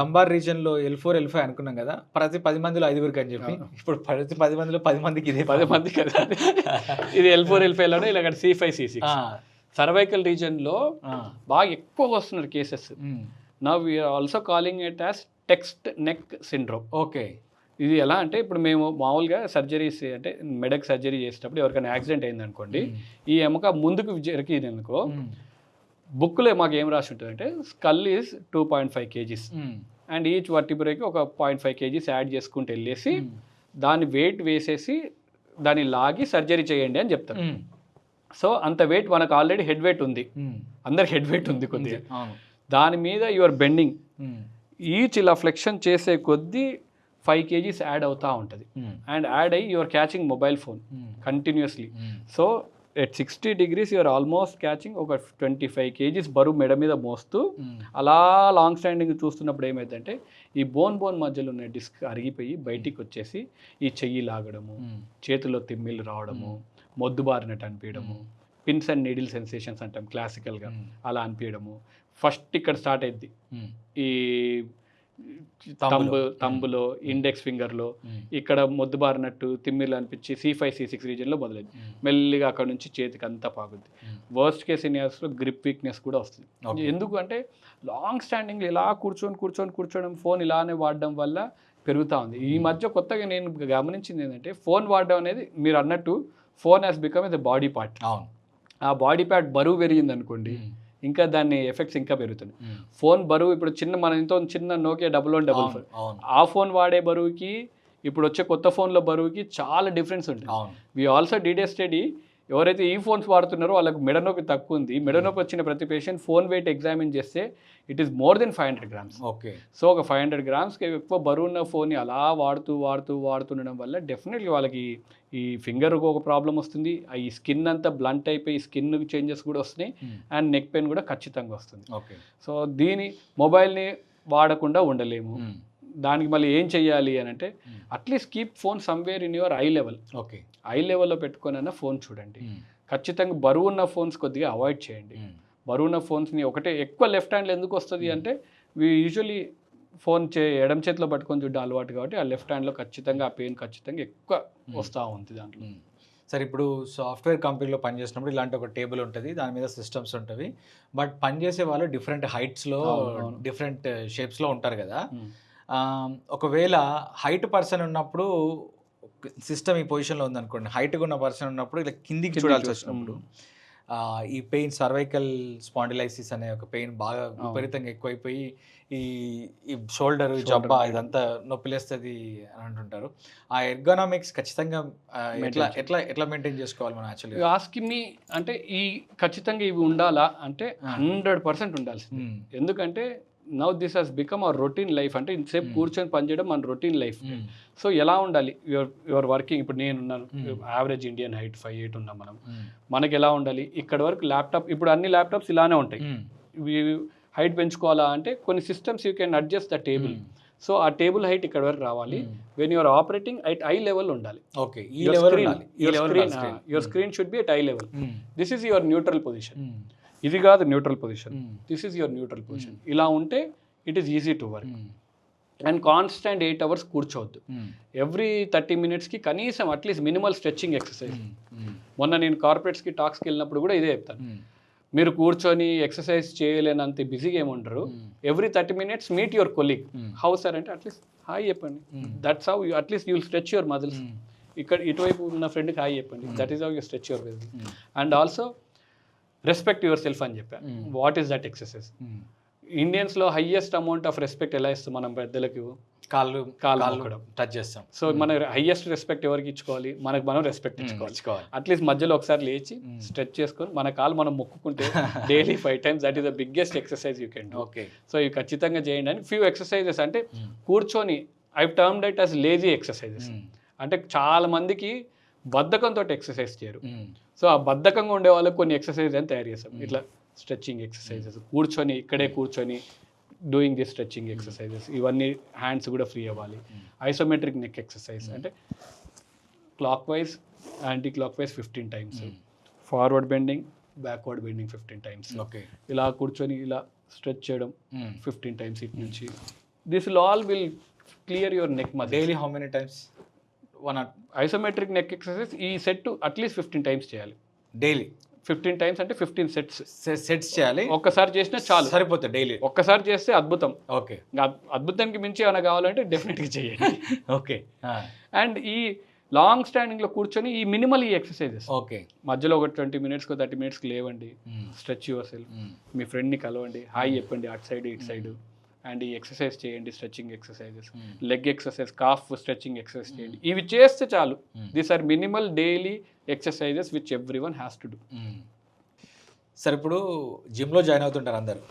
లంబార్ రీజన్లో L4 L5 అనుకున్నాం కదా, ప్రతి 10 మందిలో 5గురికి అని చెప్పి ఇప్పుడు ప్రతి 10 మందిలో 10 మందికి ఇదే 10 మంది కదా. ఇది L4 L5 ఇలా C5 C6 సర్వైకల్ రీజన్లో బాగా ఎక్కువ వస్తున్నారు cases. Now we're also calling it as text neck syndrome. Okay. ఇది ఎలా అంటే ఇప్పుడు మేము మామూలుగా సర్జరీస్ అంటే మెడక్ సర్జరీ చేసేటప్పుడు ఎవరికైనా యాక్సిడెంట్ అయింది అనుకోండి, ఈ ఎముక ముందుకు జరిగింది అనుకో, బుక్లో మాకు ఏం రాసి ఉంటుంది అంటే skull is 2.5 kgs and each వర్టిబ్రేకి ఒక 0.5 kgs యాడ్ చేసుకుంటూ వెళ్ళేసి దాని వెయిట్ వేసేసి దాన్ని లాగి సర్జరీ చేయండి అని చెప్తారు. సో అంత వెయిట్ మనకు ఆల్రెడీ హెడ్ వెయిట్ ఉంది, అందరికి హెడ్ వెయిట్ ఉంది కొద్దిగా. దాని మీద యువర్ బెండింగ్ ఈచ్ ఇలా ఫ్లెక్షన్ చేసే కొద్దీ 5 kgs యాడ్ అవుతూ ఉంటుంది. అండ్ యాడ్ అయ్యి your catching mobile phone continuously. So at 60 degrees you're almost catching ఒక 25 kgs బరువు మెడ మీద మోస్తూ అలా లాంగ్ స్టాండింగ్ చూస్తున్నప్పుడు ఏమైందంటే ఈ బోన్ మధ్యలో ఉన్న డిస్క్ అరిగిపోయి బయటికి వచ్చేసి ఈ చెయ్యి లాగడము, చేతిలో తిమ్మిళ్ళు రావడము, మొద్దుబారినట్టు అనిపించడము, పిన్స్ అండ్ నీడిల్ సెన్సేషన్స్ అంటాం క్లాసికల్గా, అలా అనిపించడము. ఫస్ట్ ఇక్కడ స్టార్ట్ అయింది ఈ తంబులో ఇండెక్స్ ఫింగర్లో ఇక్కడ మొద్దుబారినట్టు తిమ్మిర్లు అనిపించి C5 C6 రీజియన్లో మొదలైంది. మెల్లిగా అక్కడ నుంచి చేతికి అంతా పాకుద్ది. వర్స్ట్ కేస్ సినారియోస్లో గ్రిప్ వీక్నెస్ కూడా వస్తుంది. ఎందుకు అంటే లాంగ్ స్టాండింగ్ ఇలా కూర్చోడం, ఫోన్ ఇలానే వాడడం వల్ల పెరుగుతూ ఉంది. ఈ మధ్య కొత్తగా నేను గమనించింది ఏంటంటే ఫోన్ వాడడం అనేది మీరు అన్నట్టు phone has become a body part. ఆ బాడీ పార్ట్ బరువు పెరిగింది అనుకోండి, ఇంకా దాన్ని ఎఫెక్ట్స్ ఇంకా పెరుగుతుంది. ఫోన్ బరువు ఇప్పుడు మన ఇంతో చిన్న నోకియా 1144 ఆ ఫోన్ వాడే బరువుకి ఇప్పుడు వచ్చే కొత్త ఫోన్లో బరువుకి చాలా డిఫరెన్స్ ఉంటుంది. We also did a study, ఎవరైతే ఈ ఫోన్స్ వాడుతున్నారో వాళ్ళకి మెడనొప్పి తక్కువ ఉంది. మెడనొప్పి వచ్చిన ప్రతి పేషెంట్ ఫోన్ వెయిట్ ఎగ్జామిన్ చేస్తే it is more than 500 grams. Okay. So ఒక 500 gramsకి ఎక్కువ బరువు ఉన్న ఫోన్ని అలా వాడుతుండడం వల్ల డెఫినెట్లీ వాళ్ళకి ఈ ఫింగర్కి ఒక ప్రాబ్లం వస్తుంది, ఈ స్కిన్ అంతా బ్లంట్ అయిపోయి స్కిన్ చేంజెస్ కూడా వస్తున్నాయి, అండ్ నెక్ పెయిన్ కూడా ఖచ్చితంగా వస్తుంది. ఓకే. సో దీని మొబైల్ని వాడకుండా ఉండలేము. దానికి మళ్ళీ ఏం చెయ్యాలి అని అంటే at least keep phone somewhere in your I level. Okay. I లెవెల్లో పెట్టుకొని ఫోన్ చూడండి. ఖచ్చితంగా బరువు ఉన్న ఫోన్స్ కొద్దిగా అవాయిడ్ చేయండి. బరువు ఉన్న ఫోన్స్ని ఒకటే ఎక్కువ లెఫ్ట్ హ్యాండ్లో ఎందుకు వస్తుంది అంటే యూజువలీ ఫోన్ ఎడమ చేతిలో పట్టుకొని చూడడం అలవాటు కాబట్టి ఆ లెఫ్ట్ హ్యాండ్లో ఖచ్చితంగా ఆ పెయిన్ ఖచ్చితంగా ఎక్కువ వస్తూ ఉంది దాంట్లో. సరే, ఇప్పుడు సాఫ్ట్వేర్ కంపెనీలో పనిచేసినప్పుడు ఇలాంటి ఒక టేబుల్ ఉంటుంది, దాని మీద సిస్టమ్స్ ఉంటుంది. బట్ పనిచేసే వాళ్ళు డిఫరెంట్ హైట్స్లో డిఫరెంట్ షేప్స్లో ఉంటారు కదా. ఒకవేళ హైట్ పర్సన్ ఉన్నప్పుడు సిస్టమ్ ఈ పొజిషన్లో ఉందనుకోండి, హైట్గా ఉన్న పర్సన్ ఉన్నప్పుడు ఇలా కిందికి చూడాల్సి వచ్చినప్పుడు ఈ పెయిన్ సర్వైకల్ స్పాండిలైసిస్ అనే ఒక పెయిన్ బాగా విపరీతంగా ఎక్కువైపోయి ఈ షోల్డర్ జబ్బా ఇదంతా నొప్పిలేస్తుంది అని అంటుంటారు. ఆ ఎర్గోనామిక్స్ ఖచ్చితంగా ఎట్లా మెయింటైన్ చేసుకోవాలి మనం? యాక్చువల్లీ ఆస్కింగ్ మీ అంటే ఈ ఖచ్చితంగా ఇవి ఉండాలా అంటే 100% ఉండాల్సింది. ఎందుకంటే now this has become hour routine life. అంటే ఇంతసేపు కూర్చొని పనిచేయడం మన రొటీన్ లైఫ్. సో ఎలా ఉండాలి? యువర్ వర్కింగ్, ఇప్పుడు నేనున్నాను, యావరేజ్ ఇండియన్ హైట్ 5'8" ఉన్నాం మనం. మనకి ఎలా ఉండాలి? ఇక్కడ వరకు ల్యాప్టాప్, ఇప్పుడు అన్ని ల్యాప్టాప్స్ ఇలానే ఉంటాయి. హైట్ పెంచుకోవాలా అంటే కొన్ని systems you can adjust the table. So ఆ టేబుల్ హైట్ ఇక్కడ వరకు రావాలి. When you're operating at eye level ఉండాలి. Okay. Your screen should be at eye level. This is your neutral position. ఇది కాదు neutral position, this is your neutral position. ఇలా ఉంటే it is easy to work. And constant 8 hours కూర్చోవద్దు. Every 30 minutesకి కనీసం at least minimal stretching exercise. మొన్న నేను కార్పొరేట్స్కి టాక్స్కి వెళ్ళినప్పుడు కూడా ఇదే చెప్తాను. మీరు కూర్చొని ఎక్సర్సైజ్ చేయలేనంత బిజీగా ఏముంటారు. Every 30 minutes meet your colleague. How sir అంటే అట్లీస్ట్ హాయ్ చెప్పండి. That's how you at least you will stretch your muscles. ఇక్కడ ఇటువైపు ఉన్న ఫ్రెండ్కి హాయ్ చెప్పండి. That is how you stretch your muscles. And also respect yourself అని చెప్పా. What is that exercise? ఇండియన్స్లో హైయెస్ట్ అమౌంట్ ఆఫ్ రెస్పెక్ట్ ఎలా ఇస్తాం మనం పెద్దలకు? కాళ్ళు టచ్ చేస్తాం. సో మన హైయెస్ట్ రెస్పెక్ట్ ఎవరికి ఇచ్చుకోవాలి? మనకు మనం రెస్పెక్ట్ ఇచ్చుకోవాలి. అట్లీస్ట్ మధ్యలో ఒకసారి లేచి స్ట్రెచ్ చేసుకొని మన కాలు మనం మొక్కుకుంటే daily 5 times, that is the biggest exercise you can do. Okay. So ఇవి ఖచ్చితంగా చేయండి అని ఫ్యూ ఎక్సర్సైజెస్. అంటే కూర్చొని I termed it as lazy exercises. అంటే చాలా మందికి బద్ధకంతో ఎక్సర్సైజ్ చేయరు. సో ఆ బద్ధకంగా ఉండే వాళ్ళకి కొన్ని ఎక్సర్సైజ్ అని తయారు చేస్తాం. ఇట్లా స్ట్రెచ్చింగ్ ఎక్సర్సైజెస్, కూర్చొని ఇక్కడే కూర్చొని డూయింగ్ ది స్ట్రెచ్చింగ్ ఎక్సర్సైజెస్. ఇవన్నీ హ్యాండ్స్ కూడా ఫ్రీ అవ్వాలి. ఐసోమెట్రిక్ నెక్ ఎక్సర్సైజ్ అంటే clock wise, anti clock wise 15 times, forward bending, backward bending 15 times. Okay. ఇలా కూర్చొని ఇలా స్ట్రెచ్ చేయడం 15 times ఇటు నుంచి. This will all will clear your neck muscle. Daily how many times? Isometric neck exercise ఈ set at least 15 times చేయాలి. Daily 15 times అంటే 15 sets sets చేయాలి. ఒక్కసారి చేసినా చాలు, సరిపోతుంది. డైలీ ఒక్కసారి చేస్తే అద్భుతం. ఓకే. అద్భుతానికి మించి ఏమైనా కావాలంటే డెఫినెట్గా చేయండి. ఓకే. అండ్ ఈ లాంగ్ స్టాండింగ్లో కూర్చొని ఈ మినిమల్ ఈ ఎక్సర్సైజెస్, ఓకే, మధ్యలో ఒక 20 minutes 30 minutes లేవండి, స్ట్రెచ్ యువర్ సెల్ఫ్, మీ ఫ్రెండ్ని కలవండి, హాయ్ చెప్పండి అటు సైడ్ ఇటు సైడ్, అండ్ ఈ ఎక్సర్సైజ్ చేయండి. Stretching exercises, leg exercise, calf stretching exercise చేయండి. ఇవి చేస్తే చాలు. These are minimal daily exercises which everyone has to do. Sir ఇప్పుడు జిమ్లో జాయిన్ అవుతుంటారు అందరు.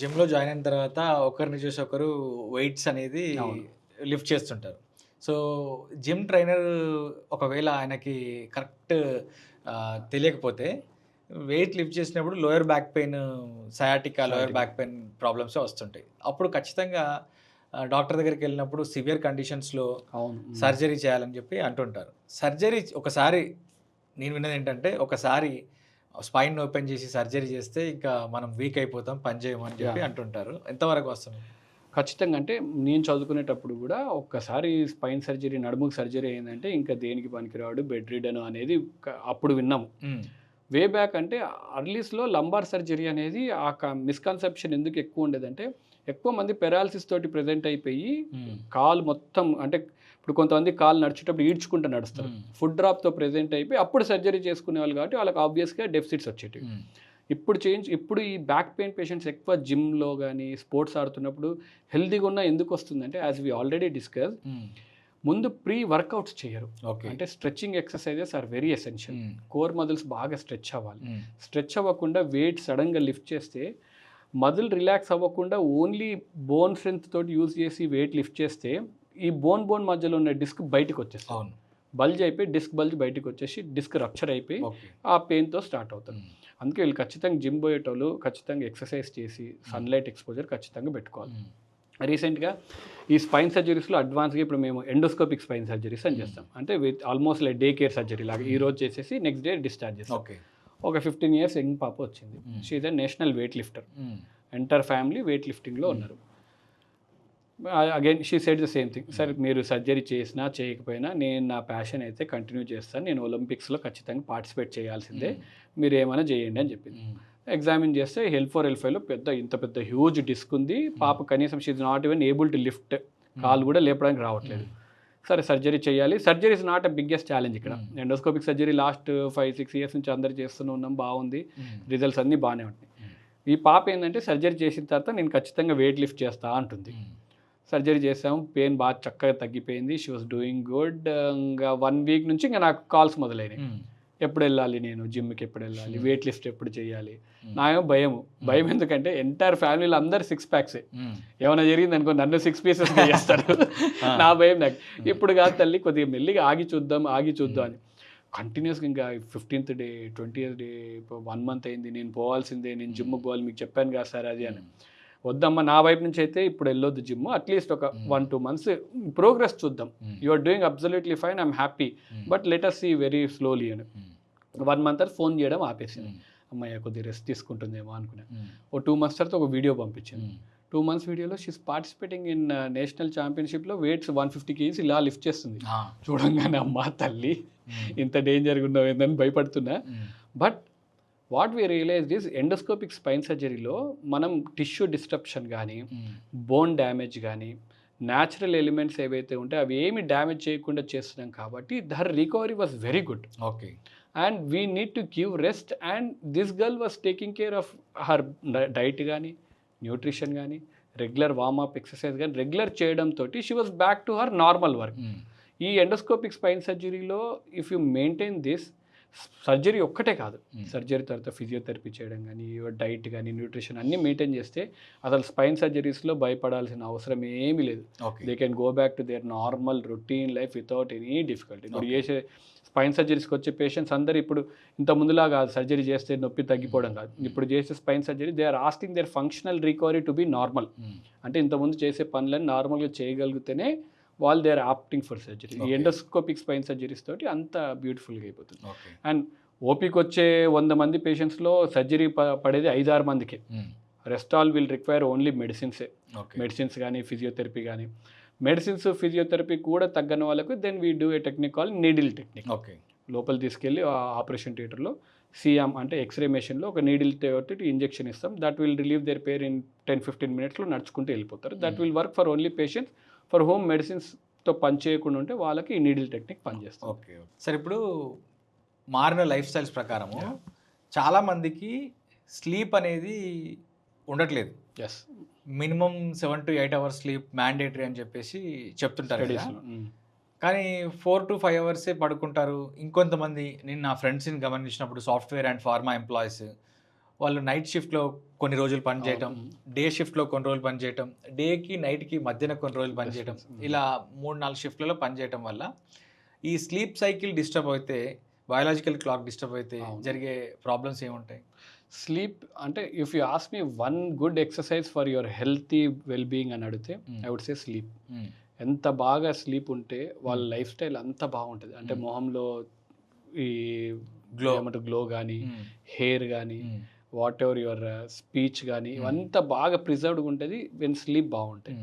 జిమ్లో జాయిన్ అయిన తర్వాత ఒకరిని చూసి ఒకరు వెయిట్స్ అనేది లిఫ్ట్ చేస్తుంటారు. సో జిమ్ ట్రైనర్ ఒకవేళ ఆయనకి కరెక్ట్ తెలియకపోతే వెయిట్ లిఫ్ట్ చేసినప్పుడు lower back pain, sciatica, lower back pain problems వస్తుంటాయి. అప్పుడు ఖచ్చితంగా డాక్టర్ దగ్గరికి వెళ్ళినప్పుడు సివియర్ కండిషన్స్లో సర్జరీ చేయాలని చెప్పి అంటుంటారు. సర్జరీ ఒకసారి నేను విన్నది ఏంటంటే, ఒకసారి స్పైన్ ఓపెన్ చేసి సర్జరీ చేస్తే ఇంకా మనం వీక్ అయిపోతాం, పని చేయమని చెప్పి అంటుంటారు. ఎంతవరకు వస్తుంది? ఖచ్చితంగా. అంటే నేను చదువుకునేటప్పుడు కూడా ఒక్కసారి స్పైన్ సర్జరీ, నడుముకు సర్జరీ అయిందంటే ఇంకా దేనికి పనికిరాడు, బెడ్ రిడన్ అనేది అప్పుడు విన్నాము. వే బ్యాక్ అంటే అర్లీస్లో లంబార్ సర్జరీ అనేది ఆ మిస్కన్సెప్షన్ ఎందుకు ఎక్కువ ఉండేదంటే, ఎక్కువ మంది పెరాలసిస్ తోటి ప్రెజెంట్ అయిపోయి కాలు మొత్తం, అంటే ఇప్పుడు కొంతమంది కాలు నడిచేటప్పుడు ఈడ్చుకుంటూ నడుస్తారు, ఫుడ్ డ్రాప్తో ప్రెజెంట్ అయిపోయి అప్పుడు సర్జరీ చేసుకునే వాళ్ళు, కాబట్టి వాళ్ళకి ఆబ్వియస్గా డెఫిసిట్స్ వచ్చేటివి. ఇప్పుడు ఈ బ్యాక్ పెయిన్ పేషెంట్స్ ఎక్కువ జిమ్లో కానీ స్పోర్ట్స్ ఆడుతున్నప్పుడు హెల్తీగా ఉన్న ఎందుకు వస్తుందంటే, యాజ్ వి ఆల్రెడీ డిస్కస్, ముందు ప్రీ వర్కౌట్స్ చేయరు. అంటే stretching exercises are very essential. Core muscles బాగా స్ట్రెచ్ అవ్వాలి. స్ట్రెచ్ అవ్వకుండా వెయిట్ సడన్గా లిఫ్ట్ చేస్తే మజిల్ రిలాక్స్ అవ్వకుండా ఓన్లీ బోన్ స్ట్రెంత్ తోటి యూజ్ చేసి వెయిట్ లిఫ్ట్ చేస్తే ఈ బోన్ మధ్యలో ఉన్న డిస్క్ బయటకు వచ్చేస్తుంది. బల్జ్ అయిపోయి డిస్క్ బల్జ్ బయటకు వచ్చేసి డిస్క్ రప్చర్ అయిపోయి ఆ పెయిన్తో స్టార్ట్ అవుతుంది. అందుకే వీళ్ళు ఖచ్చితంగా జిమ్ పోయేటోళ్ళు ఖచ్చితంగా ఎక్సర్సైజ్ చేసి సన్లైట్ ఎక్స్పోజర్ ఖచ్చితంగా పెట్టుకోవాలి. రీసెంట్గా ఈ స్పైన్ సర్జరీస్లో అడ్వాన్స్గా ఇప్పుడు మేము ఎండోస్కోపిక్ స్పైన్ సర్జరీస్ అని చేస్తాం. అంటే with almost like day care surgery లాగా ఈ రోజు చేసేసి నెక్స్ట్ డే డిశ్చార్జ్ చేస్తాం. ఒక 15 years యంగ్ పాప వచ్చింది. She is a national weight lifter. Entire family weight లిఫ్టింగ్లో ఉన్నారు. Again she said the same thing, sir మీరు సర్జరీ చేసినా చేయకపోయినా నేను నా ప్యాషన్ అయితే కంటిన్యూ చేస్తాను, నేను ఒలింపిక్స్లో ఖచ్చితంగా పార్టిసిపేట్ చేయాల్సిందే, మీరు ఏమైనా చేయండి అని చెప్పింది. ఎగ్జామిన్ చేస్తే L4-L5లో ఇంత పెద్ద హ్యూజ్ డిస్క్ ఉంది. పాప కనీసం she is not even able to lift, కాలు కూడా లేపడానికి రావట్లేదు. సరే సర్జరీ చేయాలి. Surgery is not a biggest challenge ఇక్కడ. ఎండోస్కోపిక్ సర్జరీ లాస్ట్ 5-6 years నుంచి అందరు చేస్తూనే ఉన్నాం, బాగుంది, రిజల్ట్స్ అన్నీ బాగానే ఉంటాయి. ఈ పాప ఏంటంటే సర్జరీ చేసిన తర్వాత నేను ఖచ్చితంగా వెయిట్ లిఫ్ట్ చేస్తా అంటుంది. సర్జరీ చేసాము, పెయిన్ బాగా చక్కగా తగ్గిపోయింది, షీ వాస్ డూయింగ్ గుడ్. ఇంకా 1 week నుంచి ఇంకా నాకు కాల్స్ మొదలైనాయి. ఎప్పుడు వెళ్ళాలి, నేను జిమ్కి ఎప్పుడు వెళ్ళాలి, వెయిట్ లిఫ్ట్ ఎప్పుడు చేయాలి. నాకేమో భయం ఎందుకంటే ఎంటైర్ ఫ్యామిలీలో అందరు 6 packs. ఏమైనా జరిగింది అనుకో నన్ను 6 pieces చేస్తారు. నా భయం నాకు. ఇప్పుడు కాదు తల్లి, కొద్దిగా మెల్లిగా ఆగి చూద్దాం అని కంటిన్యూస్గా ఇంకా 15th day 20th day 1 month అయింది, నేను పోవాల్సిందే, నేను జిమ్కి పోవాలి, మీకు చెప్పాను కదా సార్ అది అని. వద్దమ్మా, నా వైపు నుంచి అయితే ఇప్పుడు వెళ్ళొద్దు జిమ్, అట్లీస్ట్ ఒక 1-2 months ప్రోగ్రెస్ చూద్దాం. You are doing absolutely fine, I'm happy, but let us see very slowly అని. 1 month ఫోన్ చేయడం ఆపేసింది. అమ్మాయి కొద్దిగా రెస్ట్ తీసుకుంటుందేమో అనుకున్నా. ఓ 2 months తర్వాత ఒక వీడియో పంపించింది. 2 months వీడియోలో షీస్ పార్టిసిపేటింగ్ ఇన్ నేషనల్ ఛాంపియన్షిప్లో వెయిట్స్ 150 kgs ఇలా లిఫ్ట్ చేస్తుంది. చూడంగానే అమ్మా తల్లి ఇంత డేంజర్గా ఉన్నావు ఏందని భయపడుతున్నా. But what we realise this endoscopic spine సర్జరీలో మనం టిష్యూ డిస్ట్రప్షన్ కానీ బోన్ డ్యామేజ్ కానీ న్యాచురల్ ఎలిమెంట్స్ ఏవైతే ఉంటాయో అవి ఏమి డ్యామేజ్ చేయకుండా చేస్తున్నాం కాబట్టి her recovery was very good. Okay. And we need to give rest and this girl was taking care of her diet కానీ న్యూట్రిషన్ కానీ రెగ్యులర్ వార్మప్ ఎక్సర్సైజ్ కానీ రెగ్యులర్ చేయడంతో she was back to her normal work. ఈ endoscopic spine సర్జరీలో if you maintain this, surgery ఒక్కటే కాదు, surgery తర్వాత physiotherapy చేయడం కానీ డైట్ కానీ న్యూట్రిషన్ అన్నీ మెయింటైన్ చేస్తే అసలు స్పైన్ సర్జరీస్లో భయపడాల్సిన అవసరం ఏమీ లేదు. They can go back to their normal routine life without any difficulty. ఇప్పుడు చేసే స్పైన్ సర్జరీస్కి వచ్చే పేషెంట్స్ అందరూ ఇప్పుడు ఇంత ముందులా కాదు, సర్జరీ చేస్తే నొప్పి తగ్గిపోవడం కాదు. ఇప్పుడు చేసే spine surgery they are asking their functional recovery to be normal. అంటే ఇంతకుముందు చేసే పనులను నార్మల్గా చేయగలిగితేనే వాళ్ళు they are opting for surgery. ఈ ఎండోస్కోపిక్ స్పైన్ సర్జరీస్ తోటి అంత బ్యూటిఫుల్గా అయిపోతుంది. అండ్ ఓపీకి వచ్చే 100 మంది పేషెంట్స్లో సర్జరీ పడేది 5-6 మందికి. Rest all will require only medicines కానీ ఫిజియోథెరపీ కానీ. మెడిసిన్స్ ఫిజియోథెరపీ కూడా తగ్గని వాళ్ళకు then we do a technique call needle technique. లోపల తీసుకెళ్ళి ఆపరేషన్ థియేటర్లో సిఎం అంటే ఎక్స్రే మెషిన్లో ఒక నీడిల్ తోటి ఇంజెక్షన్ ఇస్తాం. That will relieve their pain in 10-15 మినిట్స్లో నడుచుకుంటూ వెళ్ళిపోతారు. That will work for only patients. For home మెడిసిన్స్తో పని చేయకుండా ఉంటే వాళ్ళకి ఈ నీడిల్ టెక్నిక్ పనిచేస్తుంది. ఓకే. సార్, ఇప్పుడు మారిన లైఫ్ స్టైల్స్ ప్రకారము చాలామందికి స్లీప్ అనేది ఉండట్లేదు. Yes, minimum 7 to 8 hours sleep mandatory అని చెప్పేసి చెప్తుంటారు కదా. కానీ 4 to 5 అవర్సే పడుకుంటారు. ఇంకొంతమంది, నేను నా ఫ్రెండ్స్ని గమనించినప్పుడు సాఫ్ట్వేర్ అండ్ ఫార్మా ఎంప్లాయీస్, వాళ్ళు నైట్ షిఫ్ట్లో కొన్ని రోజులు పనిచేయటం, డే షిఫ్ట్లో కొన్ని రోజులు పనిచేయటం, డేకి నైట్కి మధ్యన కొన్ని రోజులు పనిచేయటం, ఇలా 3-4 షిఫ్ట్లలో పనిచేయటం వల్ల ఈ స్లీప్ సైకిల్ డిస్టర్బ్ అయితే, బయాలజికల్ క్లాక్ డిస్టర్బ్ అయితే జరిగే ప్రాబ్లమ్స్ ఏముంటాయి? స్లీప్ అంటే if you ask me one good exercise for your healthy well being అని అడిగితే ఐ వుడ్ సే స్లీప్. ఎంత బాగా స్లీప్ ఉంటే వాళ్ళ లైఫ్ స్టైల్ అంత బాగుంటుంది. అంటే మొహంలో ఈ గ్లో కానీ హెయిర్ కానీ వాట్ ఎవర్ యువర్ స్పీచ్ కానీ ఇవంతా బాగా ప్రిజర్వ్డ్గా ఉంటుంది వెన్ స్లీప్ బాగుంటాయి.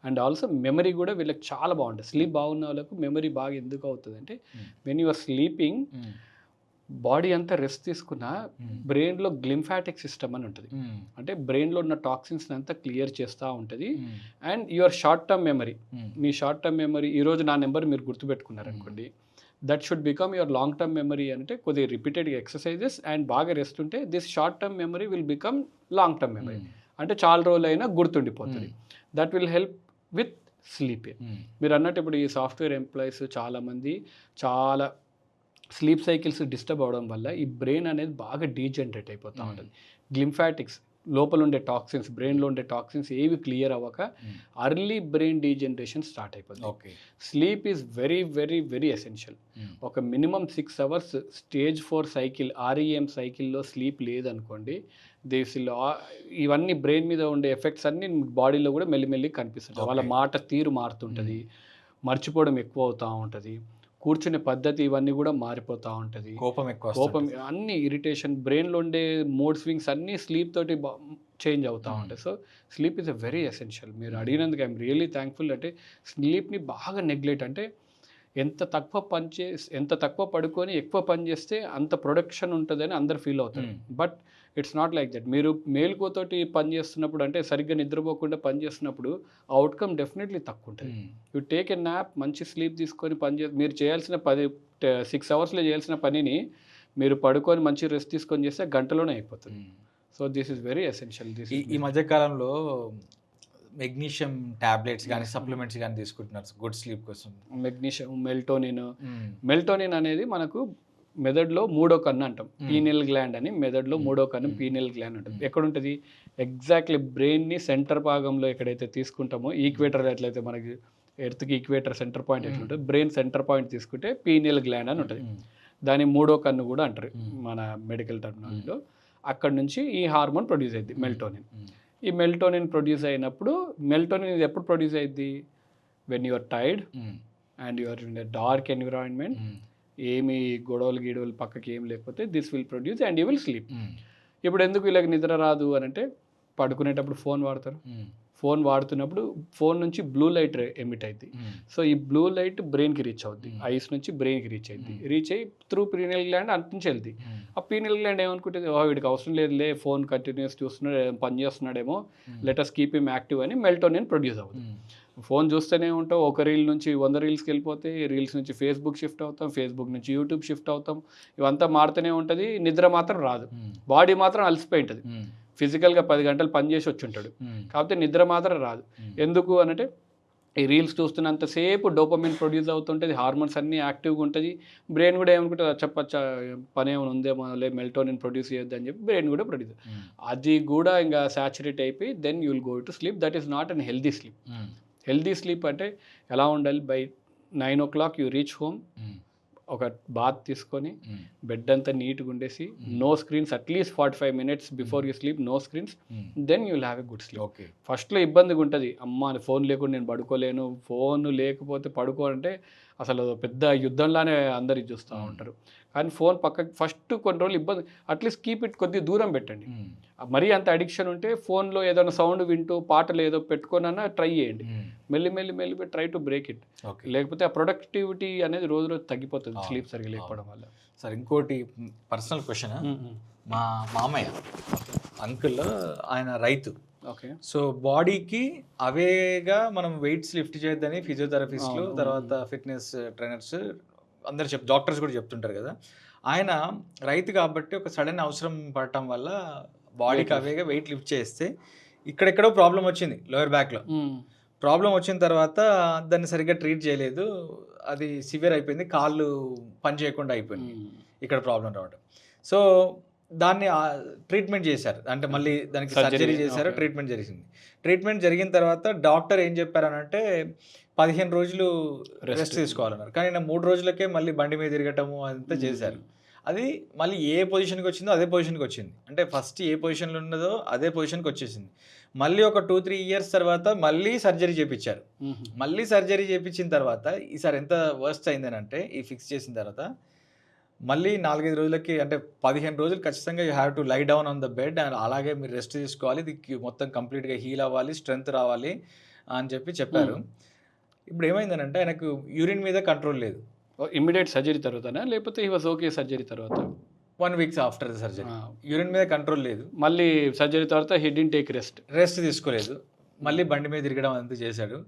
అండ్ ఆల్సో మెమరీ కూడా వీళ్ళకి చాలా బాగుంటుంది. స్లీప్ బాగున్న వాళ్ళకు మెమరీ బాగా ఎందుకు అవుతుంది అంటే వెన్ యువర్ స్లీపింగ్ బాడీ అంతా రెస్ట్ తీసుకున్న బ్రెయిన్లో గ్లింఫాటిక్ సిస్టమ్ అని ఉంటుంది. అంటే బ్రెయిన్లో ఉన్న టాక్సిన్స్ అంతా క్లియర్ చేస్తూ ఉంటుంది. And your short term memory, మీ షార్ట్ టర్మ్ మెమరీ ఈరోజు నా నెంబర్ మీరు గుర్తుపెట్టుకున్నారనుకోండి, that should become your long term memory. అంటే కొద్దిగా రిపీటెడ్గా ఎక్సర్సైజెస్ అండ్ బాగా రెస్ట్ ఉంటే this short term memory will become long term memory. అంటే చాలా రోజులైనా గుర్తుండిపోతుంది. That will help with sleep. మీరు అన్నట్టు ఇప్పుడు ఈ సాఫ్ట్వేర్ ఎంప్లాయీస్ చాలామంది చాలా స్లీప్ సైకిల్స్ డిస్టర్బ్ అవడం వల్ల ఈ బ్రెయిన్ అనేది బాగా డీజనరేట్ అయిపోతూ ఉంటుంది. గ్లింఫాటిక్స్ లోపల ఉండే టాక్సిన్స్, బ్రెయిన్లో ఉండే టాక్సిన్స్ ఏవి క్లియర్ అవ్వక అర్లీ బ్రెయిన్ డీజనరేషన్ స్టార్ట్ అయిపోతుంది. Sleep is very very very essential. ఒక minimum 6 hours stage 4 cycle REM సైకిల్లో స్లీప్ లేదనుకోండి, ఇవన్నీ బ్రెయిన్ మీద ఉండే ఎఫెక్ట్స్ అన్నీ బాడీలో కూడా మెల్లిమెల్లి కనిపిస్తుంటాయి. వాళ్ళ మాట తీరు మారుతుంటుంది, మర్చిపోవడం ఎక్కువ అవుతూ ఉంటుంది, కూర్చునే పద్ధతి ఇవన్నీ కూడా మారిపోతూ ఉంటుంది, కోపం అన్ని ఇరిటేషన్, బ్రెయిన్లో ఉండే మూడ్ స్వింగ్స్ అన్నీ స్లీప్ తోటి చేంజ్ అవుతూ ఉంటాయి. So sleep is a very essential. మీరు అడిగినందుకు ఐఎమ్ రియలీ థ్యాంక్ఫుల్. అంటే స్లీప్ని బాగా నెగ్లెక్ట్, అంటే ఎంత తక్కువ పడుకొని ఎక్కువ పని చేస్తే అంత ప్రొడక్షన్ ఉంటుందని అందరు ఫీల్ అవుతారు. But it's not like that. మీరు మేలుకోతోటి పని చేస్తున్నప్పుడు, అంటే సరిగ్గా నిద్రపోకుండా పని చేస్తున్నప్పుడు అవుట్కమ్ డెఫినెట్లీ తక్కువ ఉంటుంది. యూ టేక్ ఎ న్యాప్, మంచి స్లీప్ తీసుకొని మీరు చేయాల్సిన 6 hours చేయాల్సిన పనిని మీరు పడుకొని మంచి రెస్ట్ తీసుకొని చేస్తే గంటలోనే అయిపోతుంది. So this is very essential. ఈ మధ్యకాలంలో మెగ్నీషియం టాబ్లెట్స్ కానీ సప్లిమెంట్స్ కానీ తీసుకుంటున్నారు గుడ్ స్లీప్ కోసం. మెగ్నీషియం, మెల్టోనిన్ అనేది మనకు మెదడులో 3వ కన్ను అంటాం. పీనియల్ గ్లాండ్ అని, మెదడులో 3వ కన్ను పీనియల్ గ్లాండ్ ఉంటుంది. ఎక్కడ ఉంటుంది? ఎగ్జాక్ట్లీ బ్రెయిన్ని సెంటర్ భాగంలో ఎక్కడైతే తీసుకుంటామో, ఈక్వేటర్ ఎట్లయితే మనకి ఎర్త్కి ఈక్వేటర్ సెంటర్ పాయింట్ ఎట్లుంటుంది, బ్రెయిన్ సెంటర్ పాయింట్ తీసుకుంటే పీనియల్ గ్లాండ్ అని ఉంటుంది. దాని 3వ కన్ను కూడా అంటారు మన మెడికల్ టర్మినాలజీలో. అక్కడ నుంచి ఈ హార్మోన్ ప్రొడ్యూస్ అయ్యింది మెల్టోనిన్. ఈ మెల్టోనిన్ ప్రొడ్యూస్ అయినప్పుడు, మెల్టోనిన్ ఇది ఎప్పుడు ప్రొడ్యూస్ అయ్యింది? When you're tired and you're in a dark environment, ఏమి గొడవలు పక్కకి ఏం లేకపోతే this will produce and you will sleep. ఇప్పుడు ఎందుకు వీళ్ళకి నిద్ర రాదు అని అంటే, పడుకునేటప్పుడు ఫోన్ వాడతారు, ఫోన్ వాడుతున్నప్పుడు ఫోన్ నుంచి బ్లూ లైట్ ఎమిట్ అవుతుంది. సో ఈ బ్లూ లైట్ బ్రెయిన్కి రీచ్ అవుద్ది, ఐస్ నుంచి బ్రెయిన్కి రీచ్ అవుద్ది, రీచ్ అయ్యి త్రూ పీనియల్ గ్లాండ్ అంటించి వెళ్తుంది. ఆ పీనియల్ గ్లాండ్ ఏమనుకుంటుంది, వీడికి అవసరం లేదులే, ఫోన్ కంటిన్యూస్ చూస్తున్నాడు, పని చేస్తున్నాడేమో, లెటస్ కీప్ హిమ్ యాక్టివ్ అని మెల్టోనిన్ ప్రొడ్యూస్ అవుతుంది. ఫోన్ చూస్తూనే ఉంటాం, ఒక రీల్ నుంచి 100 రీల్స్కి వెళ్ళిపోతాయి, రీల్స్ నుంచి ఫేస్బుక్ షిఫ్ట్ అవుతాం, ఫేస్బుక్ నుంచి యూట్యూబ్ షిఫ్ట్ అవుతాం, ఇవంతా మారుతూనే ఉంటుంది. నిద్ర మాత్రం రాదు, బాడీ మాత్రం అలసిపోయి ఉంటుంది. ఫిజికల్గా 10 గంటలు పని చేసి వచ్చి ఉంటాడు, కాకపోతే నిద్ర మాత్రం రాదు. ఎందుకు అనంటే ఈ రీల్స్ చూస్తున్నంతసేపు డోపమిన్ ప్రొడ్యూస్ అవుతుంటుంది, హార్మోన్స్ అన్నీ యాక్టివ్గా ఉంటుంది. బ్రెయిన్ కూడా ఏమనుకుంటుంది, చెప్పచ్చా పని ఏమైనా ఉందేమో, లే మెల్టోనిన్ ప్రొడ్యూస్ చేయొద్దు అని చెప్పి బ్రెయిన్ కూడా ప్రొడ్యూస్, అది కూడా ఇంకా సాచురేట్ అయిపోయి then you will go to sleep. That is not an healthy sleep. Healthy sleep అంటే ఎలా ఉండాలి, by 9 o'clock you reach home, ఒక బాత్ తీసుకొని బెడ్ అంతా నీట్గా ఉండేసి, no screens at least 45 minutes before you sleep, no screens, then you will have a good sleep. ఫస్ట్లో ఇబ్బందిగా ఉంటుంది, అమ్మ ఫోన్ లేకుండా నేను పడుకోలేను, ఫోన్ లేకపోతే పడుకోవాలంటే అసలు పెద్ద యుద్ధంలానే అందరు చూస్తూ ఉంటారు. కానీ ఫోన్ పక్కకి ఫస్ట్ కొన్ని రోజులు ఇబ్బంది, అట్లీస్ట్ కీప్ ఇట్ కొద్దిగా దూరం పెట్టండి. మరీ అంత అడిక్షన్ ఉంటే ఫోన్లో ఏదైనా సౌండ్ వింటూ పాటలు ఏదో పెట్టుకోనన్నా ట్రై చేయండి, మెల్లి ట్రై టు బ్రేక్ ఇట్. లేకపోతే ఆ ప్రొడక్టివిటీ అనేది రోజు రోజు తగ్గిపోతుంది స్లీప్ సరిగ్గా లేకపోవడం వల్ల. సార్ ఇంకోటి పర్సనల్ క్వశ్చన్, మా మామయ్య అంకుల్ ఆయన రైతు. ఓకే. సో బాడీకి అవేగా మనం వెయిట్స్ లిఫ్ట్ చేయొద్దని ఫిజియోథెరపిస్టులు, తర్వాత ఫిట్నెస్ ట్రైనర్స్ అందరు డాక్టర్స్ కూడా చెప్తుంటారు కదా. ఆయన రైతు కాబట్టి ఒక సడన్ అవసరం పడటం వల్ల బాడీకి అవేగా వెయిట్ లిఫ్ట్ చేస్తే ఇక్కడెక్కడో ప్రాబ్లం వచ్చింది, లోయర్ బ్యాక్లో ప్రాబ్లం వచ్చిన తర్వాత దాన్ని సరిగ్గా ట్రీట్ చేయలేదు, అది సివియర్ అయిపోయింది, కాళ్ళు పని చేయకుండా అయిపోయింది, ఇక్కడ ప్రాబ్లం రావడం. సో దాన్ని ట్రీట్మెంట్ చేశారు, అంటే మళ్ళీ దానికి సర్జరీ చేశారు, ట్రీట్మెంట్ జరిగింది. ట్రీట్మెంట్ జరిగిన తర్వాత డాక్టర్ ఏం చెప్పారనంటే 15 రోజులు రెస్ట్ తీసుకోవాలన్నారు. కానీ నేను 3 రోజులకే మళ్ళీ బండి మీద తిరగటము అంతా చేశారు. అది మళ్ళీ ఏ పొజిషన్కి వచ్చిందో అదే పొజిషన్కి వచ్చింది, అంటే ఫస్ట్ ఏ పొజిషన్లో ఉన్నదో అదే పొజిషన్కి వచ్చేసింది. మళ్ళీ ఒక 2-3 years తర్వాత మళ్ళీ సర్జరీ చేయించారు. మళ్ళీ సర్జరీ చేయించిన తర్వాత ఈసారి ఎంత వర్స్ట్ అయిందని అంటే, ఈ ఫిక్స్ చేసిన తర్వాత మళ్ళీ 4-5 రోజులకి, అంటే 15 రోజులు ఖచ్చితంగా you have to lie down on the bed, and అలాగే మీరు రెస్ట్ తీసుకోవాలి, ఇది మొత్తం కంప్లీట్గా హీల్ అవ్వాలి, స్ట్రెంగ్త్ రావాలి అని చెప్పారు. ఇప్పుడు ఏమైందనంటే ఆయనకు యూరిన్ మీద కంట్రోల్ లేదు. ఇమ్మీడియట్ సర్జరీ తర్వాతనా, లేకపోతే హీ వాజ్ ఓకే సర్జరీ తర్వాత? 1 week after the surgery urine మీద కంట్రోల్ లేదు. మళ్ళీ సర్జరీ తర్వాత హీ డిడ్ంట్ టేక్ రెస్ట్ తీసుకోలేదు, మళ్ళీ బండి మీద తిరగడం అంతా చేశాడు.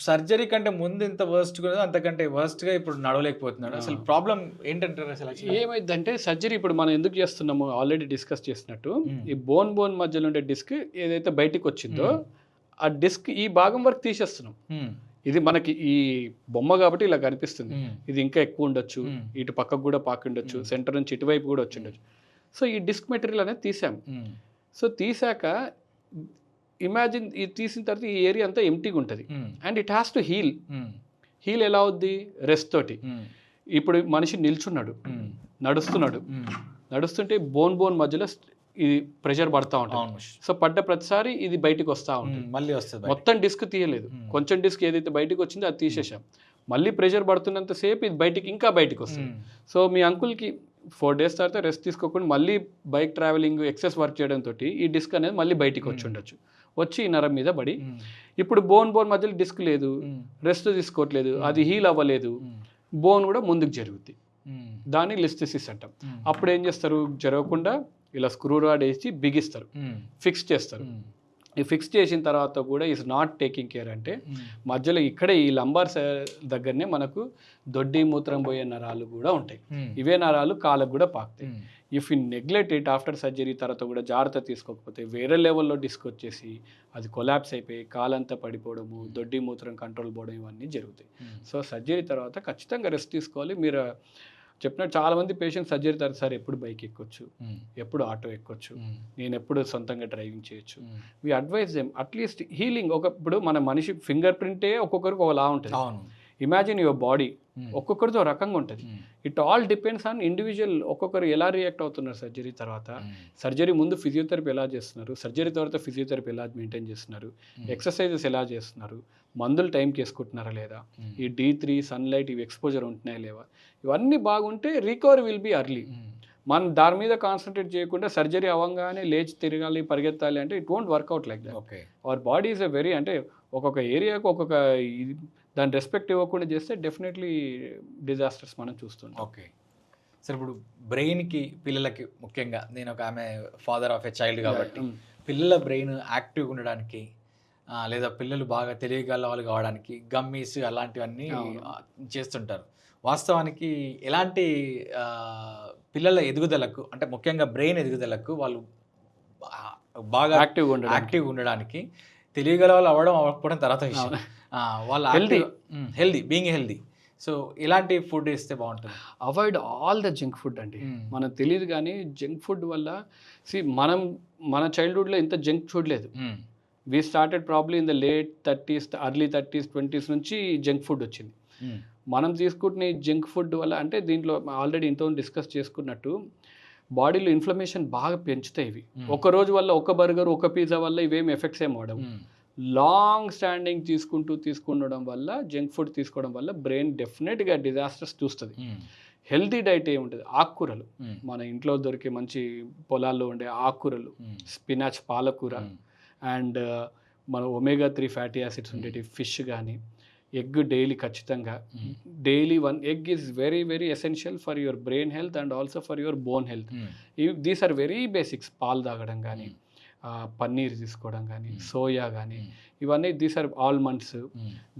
సర్జరీ కంటే ముందు ఇంత వర్స్ట్ కూడా అంతకంటే వర్స్ట్గా ఇప్పుడు నడవలేకపోతున్నాడు. అసలు ప్రాబ్లం ఏంటంటారు? అసలు ఏమైందంటే సర్జరీ ఇప్పుడు మనం ఎందుకు చేస్తున్నాము, ఆల్రెడీ డిస్కస్ చేసినట్టు, ఈ బోన్ మధ్యలో ఉండే డిస్క్ ఏదైతే బయటికి వచ్చిందో ఆ డిస్క్ ఈ భాగం వరకు తీసేస్తున్నాం. ఇది మనకి ఈ బొమ్మ కాబట్టి ఇలా కనిపిస్తుంది, ఇది ఇంకా ఎక్కువ ఉండొచ్చు, ఇటు పక్కకు కూడా పాకి ఉండొచ్చు, సెంటర్ నుంచి ఇటువైపు కూడా వచ్చి ఉండొచ్చు. సో ఈ డిస్క్ మెటీరియల్ అనేది తీసాం. సో తీసాక ఇమాజిన్ ఇది తీసిన తర్వాత ఈ ఏరియా అంతా ఎంటీగా ఉంటుంది, and it has to heal ఎలా అవుద్ది, రెస్ట్ తోటి. ఇప్పుడు మనిషి నిల్చున్నాడు, నడుస్తుంటే బోన్ మధ్యలో ఇది ప్రెషర్ పడతా ఉంటుంది. సో పడ్డ ప్రతిసారి ఇది బయటకు వస్తూ ఉంటుంది, మళ్ళీ వస్తుంది. మొత్తం డిస్క్ తీయలేదు, కొంచెం డిస్క్ ఏదైతే బయటకు వచ్చిందో అది తీసేసాం. మళ్ళీ ప్రెషర్ పడుతున్నంతసేపు ఇది బయటికి వస్తుంది. సో మీ అంకుల్కి 4 days తర్వాత రెస్ట్ తీసుకోకుండా మళ్ళీ బైక్ ట్రావెలింగ్, ఎక్సెస్ వర్క్ చేయడంతో ఈ డిస్క్ అనేది మళ్ళీ బయటికి వచ్చి ఈ నరం మీద పడి, ఇప్పుడు బోన్ మధ్యలో డిస్క్ లేదు, రెస్ట్ తీసుకోవట్లేదు, అది హీల్ అవ్వలేదు, బోన్ కూడా ముందుకు జరుగుద్ది. దాన్ని లిస్థెసిస్ అంటాం. అప్పుడు ఏం చేస్తారు, జరగకుండా ఇలా స్క్రూ రాడ్ వేసి బిగిస్తారు, ఫిక్స్ చేస్తారు. ఈ ఫిక్స్ చేసిన తర్వాత కూడా ఈజ్ నాట్ టేకింగ్ కేర్, అంటే మధ్యలో ఇక్కడే ఈ లంబార్ దగ్గరనే మనకు దొడ్డి మూత్రం పోయే నరాలు కూడా ఉంటాయి. ఇవే నరాలు కాళ్ళకు కూడా పాకుతాయి. If you neglect it after surgery తర్వాత కూడా జాగ్రత్త తీసుకోకపోతే వేరే లెవెల్లో డిస్క్ వచ్చేసి అది కొలాప్స్ అయిపోయి కాలంతా పడిపోవడము, దొడ్డి మూత్రం కంట్రోల్ పోవడం, ఇవన్నీ జరుగుతాయి. సో సర్జరీ తర్వాత ఖచ్చితంగా రెస్ట్ తీసుకోవాలి. మీరు చెప్పినట్టు చాలామంది పేషెంట్స్ సర్జరీ తర్వాత సార్ ఎప్పుడు బైక్ ఎక్కొచ్చు, ఎప్పుడు ఆటో ఎక్కొచ్చు, నేను ఎప్పుడు సొంతంగా డ్రైవింగ్ చేయొచ్చు. We advise them at least healing. ఇప్పుడు మన మనిషి ఫింగర్ ప్రింటే ఒక్కొక్కరికి ఒకలా ఉంటుంది. ఇమాజిన్ యువర్ బాడీ ఒక్కొక్కరితో రకంగా ఉంటుంది. It all depends on individual. ఒక్కొక్కరు ఎలా రియాక్ట్ అవుతున్నారు సర్జరీ తర్వాత, సర్జరీ ముందు ఫిజియోథెరపీ ఎలా చేస్తున్నారు, సర్జరీ తర్వాత ఫిజియోథెరపీ ఎలా మెయింటైన్ చేస్తున్నారు, ఎక్సర్సైజెస్ ఎలా చేస్తున్నారు, మందులు టైంకి వేసుకుంటున్నారా లేదా, ఈ D3 సన్లైట్ ఇవి ఎక్స్పోజర్ ఉంటున్నాయా లేవా, ఇవన్నీ బాగుంటే రికవరీ విల్ బీ అర్లీ. మనం దాని మీద కాన్సన్ట్రేట్ చేయకుండా సర్జరీ అవ్వగానే లేచి తిరగాలి పరిగెత్తాలి అంటే it won't work out like that. Okay. Our body is a very అంటే ఒక్కొక్క ఏరియాకు ఒక్కొక్క ఇది దాని రెస్పెక్ట్ ఇవ్వకుండా చేస్తే డెఫినెట్లీ డిజాస్టర్స్ మనం చూస్తుంటాం. ఓకే. సరే ఇప్పుడు బ్రెయిన్కి పిల్లలకి ముఖ్యంగా నేను ఒక ఆమె ఫాదర్ ఆఫ్ ఎ చైల్డ్ కాబట్టి పిల్లల బ్రెయిన్ యాక్టివ్గా ఉండడానికి లేదా పిల్లలు బాగా తెలియగల వాళ్ళు కావడానికి గమ్మీస్ అలాంటివన్నీ చేస్తుంటారు. వాస్తవానికి ఎలాంటి పిల్లల ఎదుగుదలకు అంటే ముఖ్యంగా బ్రెయిన్ ఎదుగుదలకు వాళ్ళు బాగా యాక్టివ్గా ఉండడానికి తెలియగల వాళ్ళు అవ్వకపోవడం తర్వాత విషయం. వాళ్ళు హెల్దీ బీయింగ్ హెల్దీ. సో ఇలాంటి ఫుడ్ ఇస్తే బాగుంటుంది. Avoid all the junk food అండి. మనకు తెలియదు కానీ జంక్ ఫుడ్ వల్ల మన చైల్డ్హుడ్లో ఇంత జంక్ చూడలేదు. We started probably in the late 30s early 30s 20s నుంచి జంక్ ఫుడ్ వచ్చింది. మనం తీసుకుంటున్న ఈ జంక్ ఫుడ్ వల్ల అంటే దీంట్లో ఆల్రెడీ ఇంత డిస్కస్ చేసుకున్నట్టు బాడీలో ఇన్ఫ్లమేషన్ బాగా పెంచుతాయి ఇవి. ఒక రోజు వల్ల ఒక బర్గర్ ఒక పిజ్జా వల్ల ఇవేమి ఎఫెక్ట్స్ ఏం అవడం. లాంగ్ స్టాండింగ్ తీసుకుండడం వల్ల జంక్ ఫుడ్ తీసుకోవడం వల్ల బ్రెయిన్ డెఫినెట్గా డిజాస్టర్స్ చూస్తుంది. హెల్తీ డైట్ ఏముంటుంది, ఆకుకూరలు, మన ఇంట్లో దొరికే మంచి పొలాల్లో ఉండే ఆకుకూరలు, స్పినాచ్, పాలకూర, అండ్ మన ఒమేగా 3 ఫ్యాటీ యాసిడ్స్ ఉండేవి, ఫిష్ కానీ, ఎగ్ డైలీ ఖచ్చితంగా. Daily 1 egg is very very essential for your brain health and also for your bone health. These are very basics. పాలు తాగడం కానీ, పన్నీర్ తీసుకోవడం కానీ, సోయా కానీ, ఇవన్నీ దీస్ ఆర్ ఆల్మండ్స్.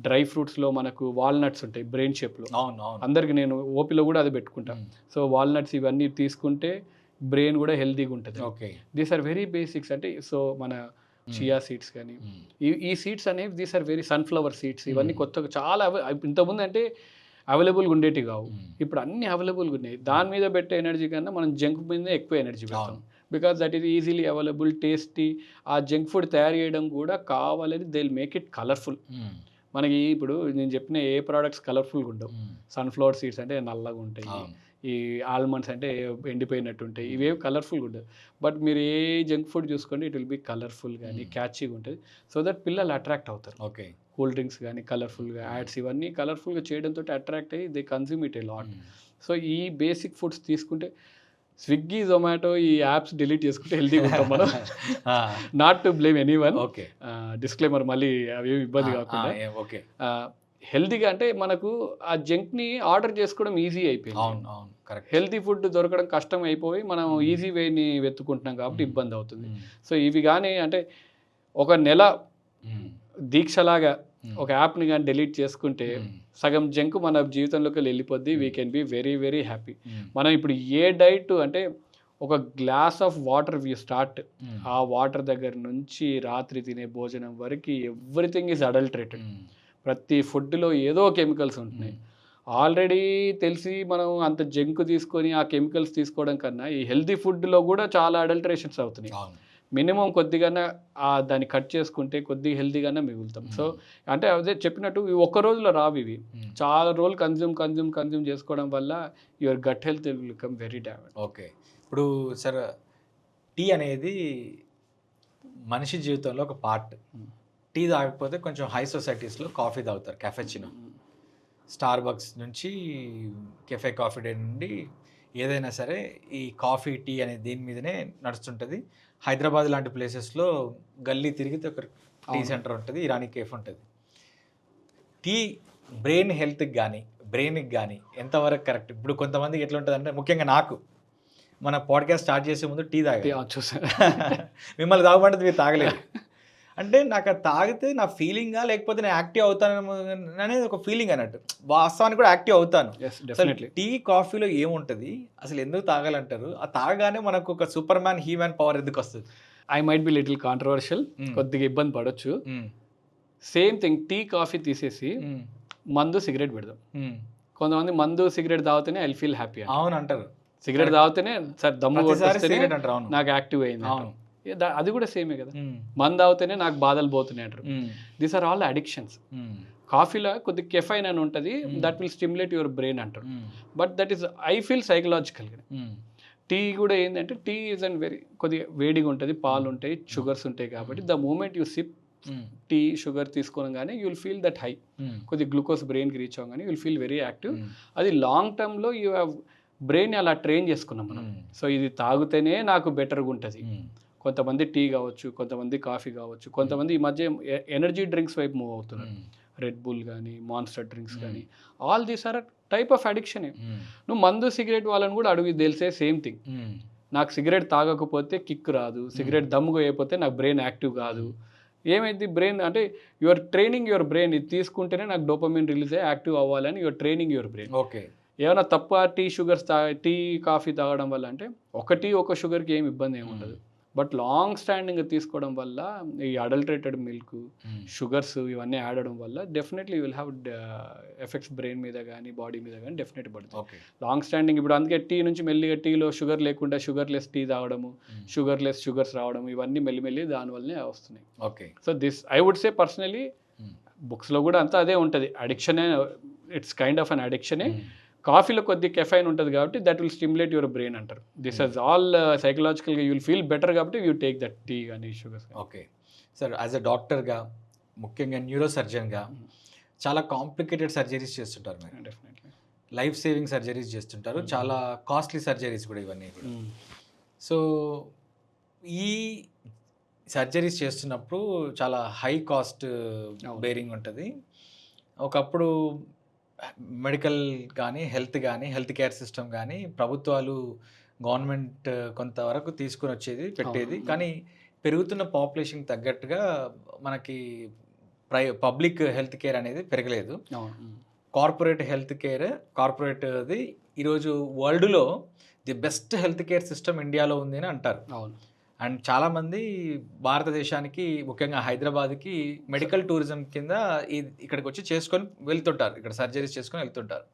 డ్రై ఫ్రూట్స్లో మనకు వాల్నట్స్ ఉంటాయి బ్రెయిన్ షేప్లో. అందరికి నేను ఓపీలో కూడా అది పెట్టుకుంటాను. సో వాల్నట్స్ ఇవన్నీ తీసుకుంటే బ్రెయిన్ కూడా హెల్తీగా ఉంటుంది. These are very basics. అంటే సో మన చియా సీడ్స్ కానీ, ఈ సీడ్స్ అనేవి these are very sunflower seeds. ఇవన్నీ కొత్తగా చాలా ఇంతకుముందు అంటే అవైలబుల్గా ఉండేటివి కావు, ఇప్పుడు అన్ని అవైలబుల్గా ఉన్నాయి. దాని మీద పెట్టే ఎనర్జీ కన్నా మనం జంక్ మీద ఎక్కువ ఎనర్జీ పెడతాం. Because that is easily available, tasty. ఆ జంక్ ఫుడ్ తయారు చేయడం కూడా కావాలని they will make it colourful. మనకి ఇప్పుడు నేను చెప్పిన ఏ ప్రోడక్ట్స్ కలర్ఫుల్గా ఉండవు. సన్ఫ్లవర్ సీడ్స్ అంటే నల్లగా ఉంటాయి, ఈ ఆల్మండ్స్ అంటే ఎండిపోయినట్టు ఉంటాయి, ఇవేవి కలర్ఫుల్గా ఉండదు. బట్ మీరు ఏ జంక్ ఫుడ్ చూసుకోండి ఇట్ విల్ బీ కలర్ఫుల్ కానీ క్యాచీగా ఉంటుంది. సో దట్ పిల్లలు అట్రాక్ట్ అవుతారు. ఓకే. కూల్ డ్రింక్స్ కానీ కలర్ఫుల్గా, యాడ్స్ ఇవన్నీ కలర్ఫుల్గా చేయడంతో అట్రాక్ట్ అయ్యి they consume it a lot. So ఈ బేసిక్ ఫుడ్స్ తీసుకుంటే స్విగ్గీ, జొమాటో ఈ యాప్స్ డిలీట్ చేసుకుంటే హెల్తీగా ఉంటాం మనం. Not to blame any one. Okay. Disclaimer, మళ్ళీ అవేమి ఇబ్బంది కాకుండా. ఓకే. హెల్తీగా అంటే మనకు ఆ జంక్ని ఆర్డర్ చేసుకోవడం ఈజీ అయిపోయింది. హెల్తీ ఫుడ్ దొరకడం కష్టం అయిపోయి మనం ఈజీ వేని వెతుకుంటున్నాం కాబట్టి ఇబ్బంది అవుతుంది. సో ఇవి కానీ అంటే ఒక నెల దీక్షలాగా ఒక యాప్ని కానీ డిలీట్ చేసుకుంటే సగం జంక్ మన జీవితంలోకి వెళ్ళిపోద్ది. We can be very very happy. మనం ఇప్పుడు ఏ డైట్ అంటే ఒక glass of water we start, ఆ వాటర్ దగ్గర నుంచి రాత్రి తినే భోజనం వరకు ఎవ్రీథింగ్ ఈజ్ అడల్టరేటెడ్. ప్రతి ఫుడ్లో ఏదో కెమికల్స్ ఉంటున్నాయి. ఆల్రెడీ తెలిసి మనం అంత జంక్ తీసుకొని ఆ కెమికల్స్ తీసుకోవడం కన్నా ఈ హెల్తీ ఫుడ్లో కూడా చాలా అడల్టరేషన్స్ అవుతున్నాయి. మినిమం కొద్దిగానే దాన్ని కట్ చేసుకుంటే కొద్దిగా హెల్తీగానే మిగులుతాం. సో అంటే అదే చెప్పినట్టు ఇవి ఒక్క రోజులో రావు, ఇవి చాలా రోజులు కన్జ్యూమ్ చేసుకోవడం వల్ల your gut health will become very damage. Okay. ఇప్పుడు సార్ టీ అనేది మనిషి జీవితంలో ఒక పార్ట్. టీ తాగకపోతే కొంచెం హై సొసైటీస్లో కాఫీ తాగుతారు, క్యాఫెచినో. స్టార్ బక్స్ నుంచి కెఫే కాఫీ డే నుండి ఏదైనా సరే ఈ కాఫీ టీ అనే దీని మీదనే నడుస్తుంటుంది. హైదరాబాద్ లాంటి ప్లేసెస్లో గల్లీ తిరిగితే ఒక టీ సెంటర్ ఉంటుంది, ఇరానీ కేఫ్ ఉంటుంది. టీ బ్రెయిన్ హెల్త్కి కానీ బ్రెయిన్కి కానీ ఎంతవరకు కరెక్ట్? ఇప్పుడు కొంతమందికి ఎట్లా ఉంటుంది అంటే, ముఖ్యంగా నాకు మన పాడ్కాస్ట్ స్టార్ట్ చేసే ముందు టీ చూసాను, మిమ్మల్ని తాగమంటే మీరు తాగలేదు అంటే నాకు అది తాగితే నా ఫీలింగా లేకపోతే నేను యాక్టివ్ అవుతాను అనేది ఒక ఫీలింగ్ అన్నట్టు. వాస్తవానికి కూడా యాక్టివ్ అవుతాను. టీ కాఫీలో ఏముంటుంది అసలు, ఎందుకు తాగాలంటారు? ఆ తాగగానే మనకు ఒక సూపర్ మ్యాన్ హీమ్యాన్ పవర్ ఎందుకు వస్తుంది? I might be little controversial, కొద్దిగా ఇబ్బంది పడవచ్చు. సేమ్ థింగ్, టీ కాఫీ తీసేసి మందు సిగరెట్ పెడదాం. కొంతమంది మందు సిగరెట్ తాగితేనే ఐ ఫీల్ హ్యాపీ. అవును అంటారు. సిగరెట్ తాగితేనే సార్ దమ్ము కొట్టేస్తేనే నాకు యాక్టివ్ అయింది. అది కూడా సేమే కదా. మందు తాగితేనే నాకు బాధలు పోతున్నాయి అంటారు. These are all addictions. కాఫీలో కొద్దిగా కెఫైన్ అని ఉంటుంది, that will stimulate your brain అంటారు. But that is I feel సైకలాజికల్గా. టీ కూడా ఏంటంటే టీ ఈజ్ అండ్ వెరీ కొద్దిగా వేడిగా ఉంటుంది, పాలు ఉంటాయి, షుగర్స్ ఉంటాయి. కాబట్టి the moment you sip tea sugar తీసుకోగానే you will feel that high, కొద్దిగా గ్లూకోజ్ బ్రెయిన్కి రీచ్ అవ్వగానే you will feel very active. అది లాంగ్ టర్మ్లో యూ హ్యావ్ బ్రెయిన్ అలా ట్రైన్ చేసుకున్నాం మనం. సో ఇది తాగితేనే నాకు బెటర్గా ఉంటుంది. కొంతమంది టీ కావచ్చు, కొంతమంది కాఫీ కావచ్చు, కొంతమంది ఈ మధ్య ఎనర్జీ డ్రింక్స్ వైపు మూవ్ అవుతున్నారు. రెడ్ బుల్ కానీ, మాన్స్టర్ డ్రింక్స్ కానీ, all these are type of అడిక్షనే. నువ్వు మందు సిగరెట్ వాళ్ళని కూడా అడుగు, తెలిసే సేమ్ థింగ్. నాకు సిగరెట్ తాగకపోతే కిక్ రాదు, సిగరెట్ దమ్ముగా అయిపోతే నాకు బ్రెయిన్ యాక్టివ్ కాదు. ఏమైంది బ్రెయిన్ అంటే యువర్ ట్రైనింగ్ యువర్ బ్రెయిన్. ఇది తీసుకుంటేనే నాకు డోపమిన్ రిలీజ్ అయ్యి యాక్టివ్ అవ్వాలని your training your brain. Okay. ఏమైనా తప్ప టీ కాఫీ తాగడం వల్ల అంటే ఒక షుగర్కి ఏమి ఇబ్బంది ఏమి ఉండదు. బట్ లాంగ్ స్టాండింగ్ తీసుకోవడం వల్ల ఈ అడల్టరేటెడ్ మిల్క్, షుగర్స్ ఇవన్నీ ఆడడం వల్ల definitely will have effects brain మీద కానీ బాడీ మీద కానీ డెఫినెట్ పడుతుంది. లాంగ్ స్టాండింగ్ ఇప్పుడు అందుకే టీ నుంచి మెల్లిగా టీలో షుగర్ లేకుండా షుగర్లెస్ టీ తాగడము, షుగర్స్ రావడం, ఇవన్నీ మెల్లి దానివల్లనే వస్తున్నాయి. Okay. So this I would say personally, బుక్స్లో కూడా అంతా అదే ఉంటుంది, అడిక్షనే, ఇట్స్ కైండ్ ఆఫ్ అన్ అడిక్షనే. కాఫీలో కొద్ది కెఫైన్ ఉంటుంది కాబట్టి that will stimulate your brain అంటారు. దిస్ ఇస్ ఆల్ సైకలాజికల్గా యూ విల్ ఫీల్ బెటర్ కాబట్టి యూ టేక్ దట్ టీ కానీ sugars. Okay sir, as a డాక్టర్గా, ముఖ్యంగా న్యూరో సర్జన్గా చాలా కాంప్లికేటెడ్ సర్జరీస్ చేస్తుంటారు మీరు. డెఫినెట్లీ లైఫ్ సేవింగ్ సర్జరీస్ చేస్తుంటారు, చాలా కాస్ట్లీ సర్జరీస్ కూడా ఇవన్నీ కూడా. సో ఈ సర్జరీస్ చేస్తున్నప్పుడు చాలా హై కాస్ట్ బేరింగ్ ఉంటుంది. ఒకప్పుడు మెడికల్ కానీ హెల్త్ కేర్ సిస్టమ్ కానీ ప్రభుత్వాలు, గవర్నమెంట్ కొంతవరకు తీసుకుని వచ్చేది పెట్టేది. కానీ పెరుగుతున్న పాపులేషన్ తగ్గట్టుగా మనకి పబ్లిక్ హెల్త్ కేర్ అనేది పెరగలేదు. కార్పొరేట్ హెల్త్ కేర్, కార్పొరేట్ది ఈరోజు వరల్డ్లో the best health care system ఇండియాలో ఉంది అని అంటారు. అవును. అండ్ చాలామంది భారతదేశానికి, ముఖ్యంగా హైదరాబాద్కి మెడికల్ టూరిజం కింద ఇక్కడికి వచ్చి చేసుకొని వెళ్తుంటారు, ఇక్కడ సర్జరీస్ చేసుకొని వెళ్తుంటారు.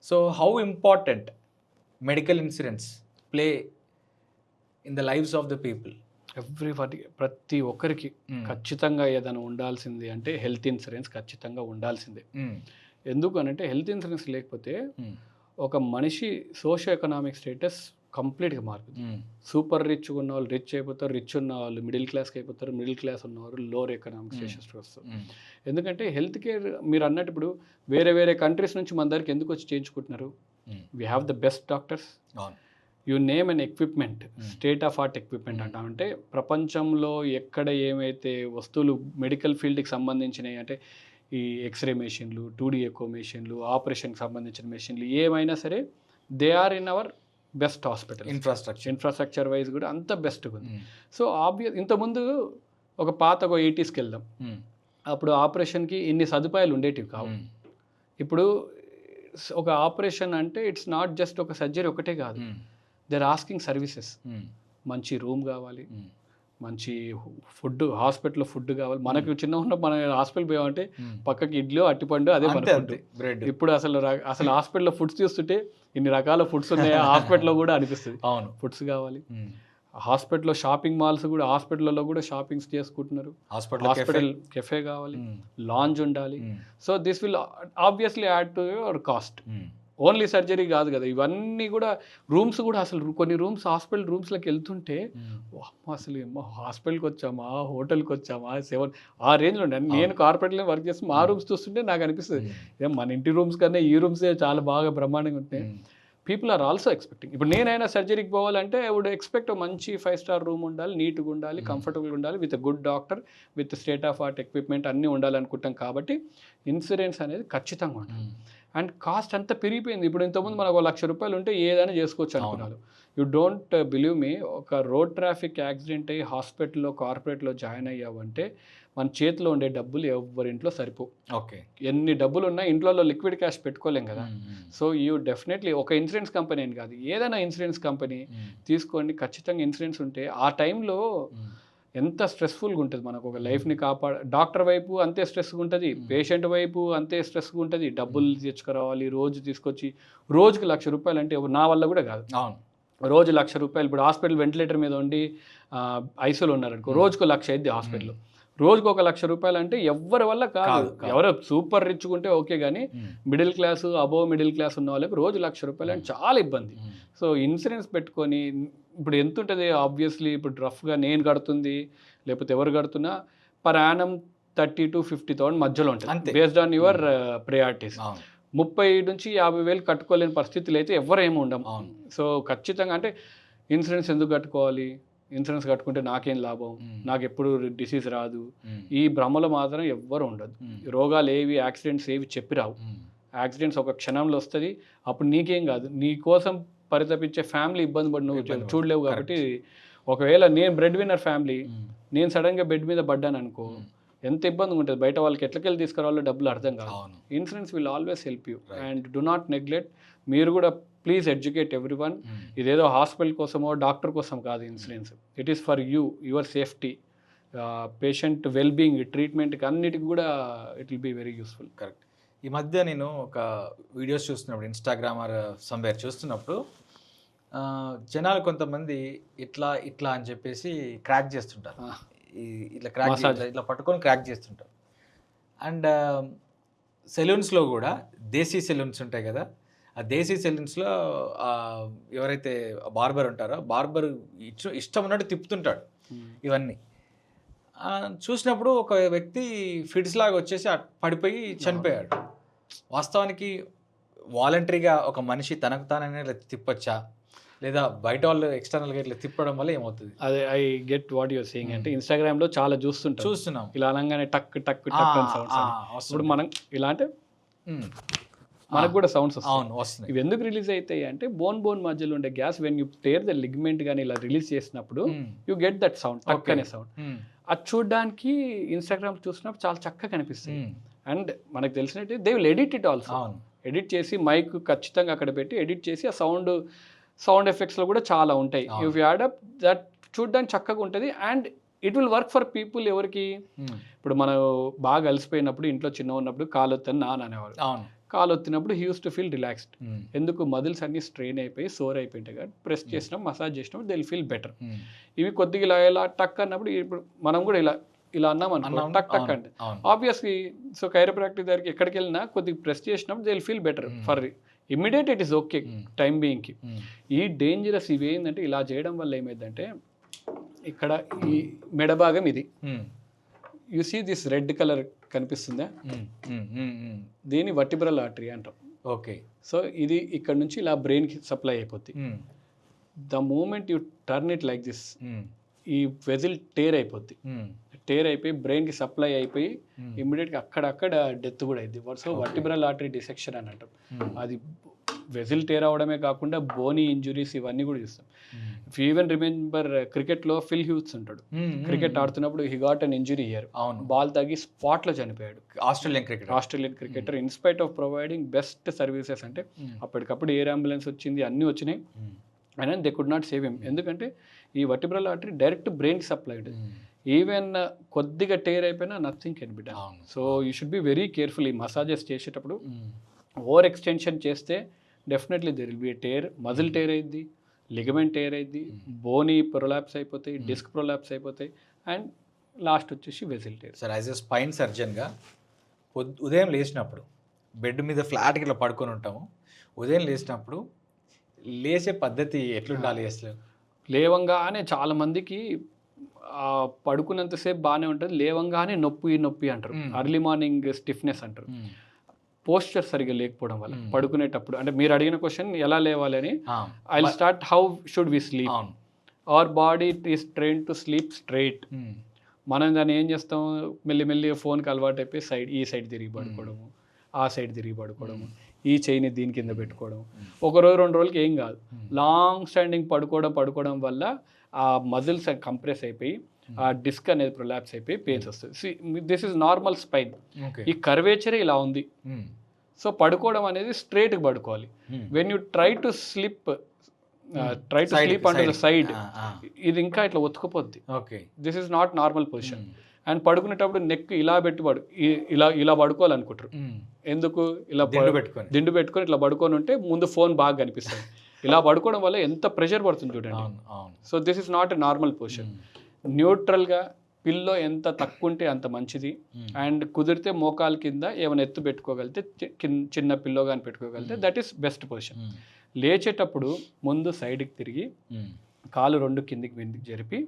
So how important medical insurance play in the lives of the people? ప్రతి ఒక్కరికి ఖచ్చితంగా ఏదైనా ఉండాల్సింది అంటే హెల్త్ ఇన్సూరెన్స్ ఖచ్చితంగా ఉండాల్సిందే. ఎందుకు అనంటే హెల్త్ ఇన్సూరెన్స్ లేకపోతే ఒక మనిషి సోషియో ఎకనామిక్ స్టేటస్ కంప్లీట్గా మారుతుంది. సూపర్ రిచ్ ఉన్న వాళ్ళు రిచ్ అయిపోతారు, రిచ్ ఉన్న వాళ్ళు మిడిల్ క్లాస్కి అయిపోతారు, మిడిల్ క్లాస్ ఉన్నవారు లోవర్ ఎకనామిక్ స్టేటస్కి వస్తారు. ఎందుకంటే హెల్త్ కేర్ మీరు అన్నట్టు ఇప్పుడు వేరే కంట్రీస్ నుంచి మన దగ్గరికి ఎందుకు వచ్చి చేయించుకుంటున్నారు? We have the best doctors, you name and equipment, state of art equipment అంటామంటే ప్రపంచంలో ఎక్కడ ఏమైతే వస్తువులు మెడికల్ ఫీల్డ్కి సంబంధించినవి అంటే ఈ ఎక్స్రే మెషిన్లు, 2D ఎకో మెషిన్లు, ఆపరేషన్కి సంబంధించిన మెషిన్లు ఏమైనా సరే they are in our best hospital. Infrastructure wise కూడా అంత బెస్ట్గా ఉంది. సో ఇంతకుముందు ఒక 80s వెళ్దాం, అప్పుడు ఆపరేషన్కి ఇన్ని సదుపాయాలు ఉండేటివి కావు. ఇప్పుడు ఒక ఆపరేషన్ అంటే ఇట్స్ నాట్ జస్ట్ ఒక సర్జరీ ఒకటే కాదు, దే ఆర్ ఆస్కింగ్ సర్వీసెస్. మంచి రూమ్ కావాలి, మంచి ఫుడ్, హాస్పిటల్లో ఫుడ్ కావాలి. మనకు చిన్న ఉన్నప్పుడు మన హాస్పిటల్ పోయామంటే పక్కకి ఇడ్లీ అట్టిపండు అదే మన ఫుడ్. ఇప్పుడు అసలు హాస్పిటల్లో ఫుడ్స్ చూస్తుంటే ఇన్ని రకాల ఫుడ్స్ ఉన్నాయా హాస్పిటల్లో కూడా అనిపిస్తుంది. అవును, ఫుడ్స్ కావాలి. హాస్పిటల్లో షాపింగ్ మాల్స్ కూడా, హాస్పిటల్లో కూడా షాపింగ్స్ చేసుకుంటున్నారు. హాస్పిటల్ కెఫే కావాలి, లాంజ్ ఉండాలి. So this will obviously add to your cost. Only surgery కాదు కదా, ఇవన్నీ కూడా. రూమ్స్ కూడా అసలు కొన్ని రూమ్స్ హాస్పిటల్ రూమ్స్లోకి వెళ్తుంటే అసలు హాస్పిటల్కి వచ్చామా, హోటల్కి వచ్చామా, ఆ రేంజ్లో ఉండే. నేను కార్పొరేట్లో వర్క్ చేసి మా రూమ్స్ చూస్తుంటే నాకు అనిపిస్తుంది మన ఇంటి రూమ్స్ కన్నా ఈ రూమ్సే చాలా బాగా బ్రహ్మాండంగా ఉంటాయి. People are also expecting. ఇప్పుడు నేనైనా సర్జరీకి పోవాలంటే ఐ వుడ్ ఎక్స్పెక్ట్ మంచి 5-star రూమ్ ఉండాలి, నీట్గా ఉండాలి, కంఫర్టబుల్గా ఉండాలి, with good doctor, with state of art equipment అన్నీ ఉండాలనుకుంటాం. కాబట్టి ఇన్సూరెన్స్ అనేది ఖచ్చితంగా ఉంటుంది. అండ్ కాస్ట్ అంతా పెరిగిపోయింది. ఇప్పుడు ఇంతకుముందు మనకు ₹1,00,000 ఉంటే ఏదైనా చేసుకోవచ్చు అనుకున్నారు. యూ డోంట్ బిలీవ్ మీ, ఒక రోడ్ ట్రాఫిక్ యాక్సిడెంట్ అయ్యి హాస్పిటల్లో కార్పొరేట్లో జాయిన్ అయ్యావంటే మన చేతిలో ఉండే డబ్బులు ఎవరింట్లో సరిపో. ఓకే, ఎన్ని డబ్బులు ఉన్నా ఇంట్లో లిక్విడ్ క్యాష్ పెట్టుకోలేం కదా. సో యూ డెఫినెట్లీ ఒక ఇన్సూరెన్స్ కంపెనీ అని కాదు, ఏదైనా ఇన్సూరెన్స్ కంపెనీ తీసుకోండి. ఖచ్చితంగా ఇన్సూరెన్స్ ఉంటే ఆ టైంలో ఎంత స్ట్రెస్ఫుల్గా ఉంటుంది మనకు, ఒక లైఫ్ని డాక్టర్ వైపు అంతే స్ట్రెస్గా ఉంటుంది, పేషెంట్ వైపు అంతే స్ట్రెస్గా ఉంటుంది. డబ్బులు తెచ్చుకురావాలి, రోజు తీసుకొచ్చి రోజుకి ₹1,00,000 అంటే నా వల్ల కూడా కాదు. రోజు ₹1,00,000 ఇప్పుడు హాస్పిటల్ వెంటిలేటర్ మీద ఉండి ఐసీయూలో ఉన్నారనుకో, రోజుకు 1,00,000 అయింది హాస్పిటల్లో. రోజుకు ₹1,00,000 అంటే ఎవరి వల్ల కాదు. ఎవరో సూపర్ రిచ్ ఉంటే ఓకే, కానీ middle class, above middle class ఉన్న వాళ్ళకి రోజు ₹1,00,000 అంటే చాలా ఇబ్బంది. సో ఇన్సూరెన్స్ పెట్టుకొని ఇప్పుడు ఎంత ఉంటుంది ఆబ్వియస్లీ, ఇప్పుడు రఫ్గా నేను కడుతుంది లేకపోతే ఎవరు కడుతున్నా పర్ యానం 30,000 to 50,000 మధ్యలో ఉంటుంది, బేస్డ్ ఆన్ యువర్ ప్రయారిటీస్. 30,000-50,000 కట్టుకోలేని పరిస్థితులు అయితే ఎవరేమి ఉండము. అవును. సో ఖచ్చితంగా అంటే ఇన్సూరెన్స్ ఎందుకు కట్టుకోవాలి, ఇన్సూరెన్స్ కట్టుకుంటే నాకేం లాభం, నాకు ఎప్పుడు డిసీజ్ రాదు, ఈ భ్రమలో మాత్రం ఎవ్వరు ఉండదు. రోగాలు ఏవి, యాక్సిడెంట్స్ ఏవి చెప్పి రావు. యాక్సిడెంట్స్ ఒక క్షణంలో వస్తుంది, అప్పుడు నీకేం కాదు, నీ కోసం పరితపించే ఫ్యామిలీ ఇబ్బంది పడి నువ్వు చూడలేవు. కాబట్టి ఒకవేళ నేను బ్రెడ్ విన్నర్ ఫ్యామిలీ, నేను సడన్గా బెడ్ మీద పడ్డాను అనుకో, ఎంత ఇబ్బంది ఉంటుంది, బయట వాళ్ళకి ఎట్లకెళ్ళి తీసుకురావాలో డబ్బులు అర్థం కాదు. Insurance will always help you and do not neglect. మీరు కూడా ప్లీజ్ ఎడ్యుకేట్ ఎవ్రీ వన్. ఇదేదో హాస్పిటల్ కోసమో డాక్టర్ కోసం కాదు insurance. It is for you, your safety, patient wellbeing, ట్రీట్మెంట్కి అన్నిటికి కూడా it will be very useful. Correct. ఈ మధ్య నేను ఒక వీడియోస్ చూస్తున్నప్పుడు, ఇన్స్టాగ్రామ్ ఆర్ సమ్వేర్ చూస్తున్నప్పుడు, జనాలు కొంతమంది ఇట్లా ఇట్లా అని చెప్పేసి క్రాక్ చేస్తుంటారు. ఇట్లా క్రాక్ ఇట్లా పట్టుకొని క్రాక్ చేస్తుంటారు. అండ్ సెలూన్స్లో కూడా దేశీ సెలూన్స్ ఉంటాయి కదా, ఆ దేశీ సెలూన్స్లో ఎవరైతే బార్బర్ ఉంటారో బార్బర్ ఇష్టం ఉన్నట్టు తిప్పుతుంటాడు ఇవన్నీ. చూసినప్పుడు ఒక వ్యక్తి ఫిట్స్ లాగా వచ్చేసి పడిపోయి చనిపోయాడు. వాస్తవానికి వాలంటరీగా ఒక మనిషి తనకు తాననే తిప్పొచ్చా, లేదా బయట వాళ్ళు ఎక్స్టర్నల్గా ఇట్లా తిప్పడం వల్ల ఏమవుతుంది? అదే I get what your saying. అంటే ఇన్స్టాగ్రామ్లో చాలా చూస్తున్నాం ఇలా అనగానే టక్ టక్ టక్ అని సౌండ్స్. ఇప్పుడు మనం ఇలా అంటే మనకు కూడా సౌండ్స్ వస్తాయి. ఇవి ఎందుకు రిలీజ్ అవుతాయి అంటే బోన్ మధ్యలో ఉండే gas when you tear the ligament కానీ ఇలా రిలీజ్ చేసినప్పుడు యూ గెట్ దట్ సౌండ్, టక్ అనే సౌండ్. అది చూడడానికి ఇన్స్టాగ్రామ్ చూసినప్పుడు చాలా చక్కగా కనిపిస్తుంది. అండ్ మనకు తెలిసినట్టు they will edit it also. Edit చేసి మైక్ ఖచ్చితంగా అక్కడ పెట్టి ఎడిట్ చేసి ఆ సౌండ్ ఎఫెక్ట్స్లో కూడా చాలా ఉంటాయి. If you add up that చూడడానికి చక్కగా ఉంటుంది and it will work for people. ఎవరికి ఇప్పుడు మనం బాగా అలసిపోయినప్పుడు ఇంట్లో చిన్న ఉన్నప్పుడు కాలొత్తని నాన్న అనేవాడు. కాలు ఒత్తినప్పుడు he used to feel relaxed. ఎందుకు మజిల్స్ అన్ని స్ట్రెయిన్ అయిపోయి సోర్ అయిపోయింటాయి కాబట్టి ప్రెస్ చేసినప్పుడు మసాజ్ చేసినప్పుడు దే విల్ ఫీల్ బెటర్. ఇవి కొద్దిగా ఇలా ఇలా టక్ అన్నప్పుడు ఇప్పుడు మనం కూడా ఇలా అన్నాం అనుకో, టక్ టక్ అంటే ఆబ్వియస్లీ. సో కైరోప్రాక్టిక్ దగ్గరికి ఎక్కడికి వెళ్ళినా కొద్దిగా ప్రెస్ చేసినప్పుడు they will feel better. For immediate it is okay time బీయింగ్కి. ఈ డేంజరస్ ఇవి ఏంటంటే ఇలా చేయడం వల్ల ఏమైందంటే ఇక్కడ ఈ మెడ భాగం ఇది you see this red colour కనిపిస్తుందా, దీని వర్టిబ్రల్ ఆర్టరీ అంటాం. ఓకే. సో ఇది ఇక్కడ నుంచి ఇలా బ్రెయిన్కి సప్లై అయిపోతుంది. The moment you turn it like this, ఈ వెజిల్ టేర్ అయిపోద్ది. టేర్ అయిపోయి బ్రెయిన్కి సప్లై అయిపోయి ఇమ్మీడియట్గా అక్కడక్కడ డెత్ కూడా అయింది. సో వర్టిబ్రల్ ఆర్టరీ డిసెక్షన్ అని అంటాం. అది వెజిల్ టేర్ అవడమే కాకుండా బోనీ ఇంజురీస్ ఇవన్నీ కూడా చూస్తాం. ఇఫ్ ఈవెన్ రిమెంబర్ క్రికెట్లో ఫిల్ హ్యూస్ ఉంటాడు, క్రికెట్ ఆడుతున్నప్పుడు he got an injury year, ball తగ్గి స్పాట్లో చనిపోయాడు. Australian cricketer in spite of providing best services, అంటే అప్పటికప్పుడు ఎయిర్ అంబులెన్స్ వచ్చింది, అన్నీ వచ్చినాయి, అయినా they could not save him. ఎందుకంటే ఈ వర్టిబ్రల్ ఆర్టరీ డైరెక్ట్ బ్రెయిన్కి సప్లైడ్. ఈవెన్ కొద్దిగా టేర్ అయిపోయినా nothing can be done. So you should be very careful. ఈ మసాజెస్ చేసేటప్పుడు ఓవర్ ఎక్స్టెన్షన్ చేస్తే definitely there will be tear. Muscle tear అయింది, ligament tear అయింది, బోనీ ప్రొలాప్స్ అయిపోతాయి, డిస్క్ ప్రొలాప్స్ అయిపోతాయి, అండ్ లాస్ట్ వచ్చేసి వెజిల్ tear. Sir, as a spine సర్జన్గా ఉదయం లేచినప్పుడు బెడ్ మీద ఫ్లాట్గా ఇట్లా పడుకొని ఉంటాము. ఉదయం లేచినప్పుడు లేచే పద్ధతి ఎట్లుండాలి అసలు? లేవంగానే చాలామందికి పడుకున్నంతసేపు బాగానే ఉంటుంది, లేవంగానే నొప్పి అంటారు. అర్లీ మార్నింగ్ స్టిఫ్నెస్ అంటారు. పోస్చర్ సరిగా లేకపోవడం వల్ల పడుకునేటప్పుడు. అంటే మీరు అడిగిన క్వశ్చన్ ఎలా లేవాలి అని, I will start how should we sleep. Our body is train to sleep straight. మనం దాన్ని ఏం చేస్తాం, మెల్లిమెల్లిగా ఫోన్కి అలవాటు అయిపోయి ఈ సైడ్ తిరిగి పడుకోవడము, ఆ సైడ్ తిరిగి పడుకోవడము, ఈ చైని దీని కింద పెట్టుకోవడం. ఒక రోజు 2 రోజులకి ఏం కాదు, లాంగ్ స్టాండింగ్ పడుకోవడం వల్ల ఆ మజిల్స్ కంప్రెస్ అయిపోయి ఆ డిస్క్ అనేది ప్రొలాప్స్ అయిపోయి పెయిన్స్ వస్తుంది. This is normal spine. ఈ కర్వేచరే ఇలా ఉంది. సో పడుకోవడం అనేది స్ట్రైట్గా పడుకోవాలి. When you try to sleep under the side, ఇది ఇంకా ఇట్లా ఒత్తుకుపోద్ది. This is not normal position. And పడుకునేటప్పుడు నెక్ ఇలా పెట్టి ఇలా పడుకోవాలనుకుంటారు. ఎందుకు ఇలా దిండు పెట్టుకొని ఇట్లా పడుకొని ఉంటే ముందు ఫోన్ బాగా కనిపిస్తుంది. ఇలా పడుకోవడం వల్ల ఎంత ప్రెషర్ పడుతుంది చూడండి. So this is not a normal position. న్యూట్రల్గా పిల్లో ఎంత తక్కువ ఉంటే అంత మంచిది. అండ్ కుదిరితే మోకాల కింద ఏమైనా ఎత్తు పెట్టుకోగలిగితే, చిన్న పిల్లో కానీ పెట్టుకోగలిగితే దట్ ఈస్ బెస్ట్ పొజిషన్. లేచేటప్పుడు ముందు సైడ్కి తిరిగి కాలు 2 కిందికి జరిపి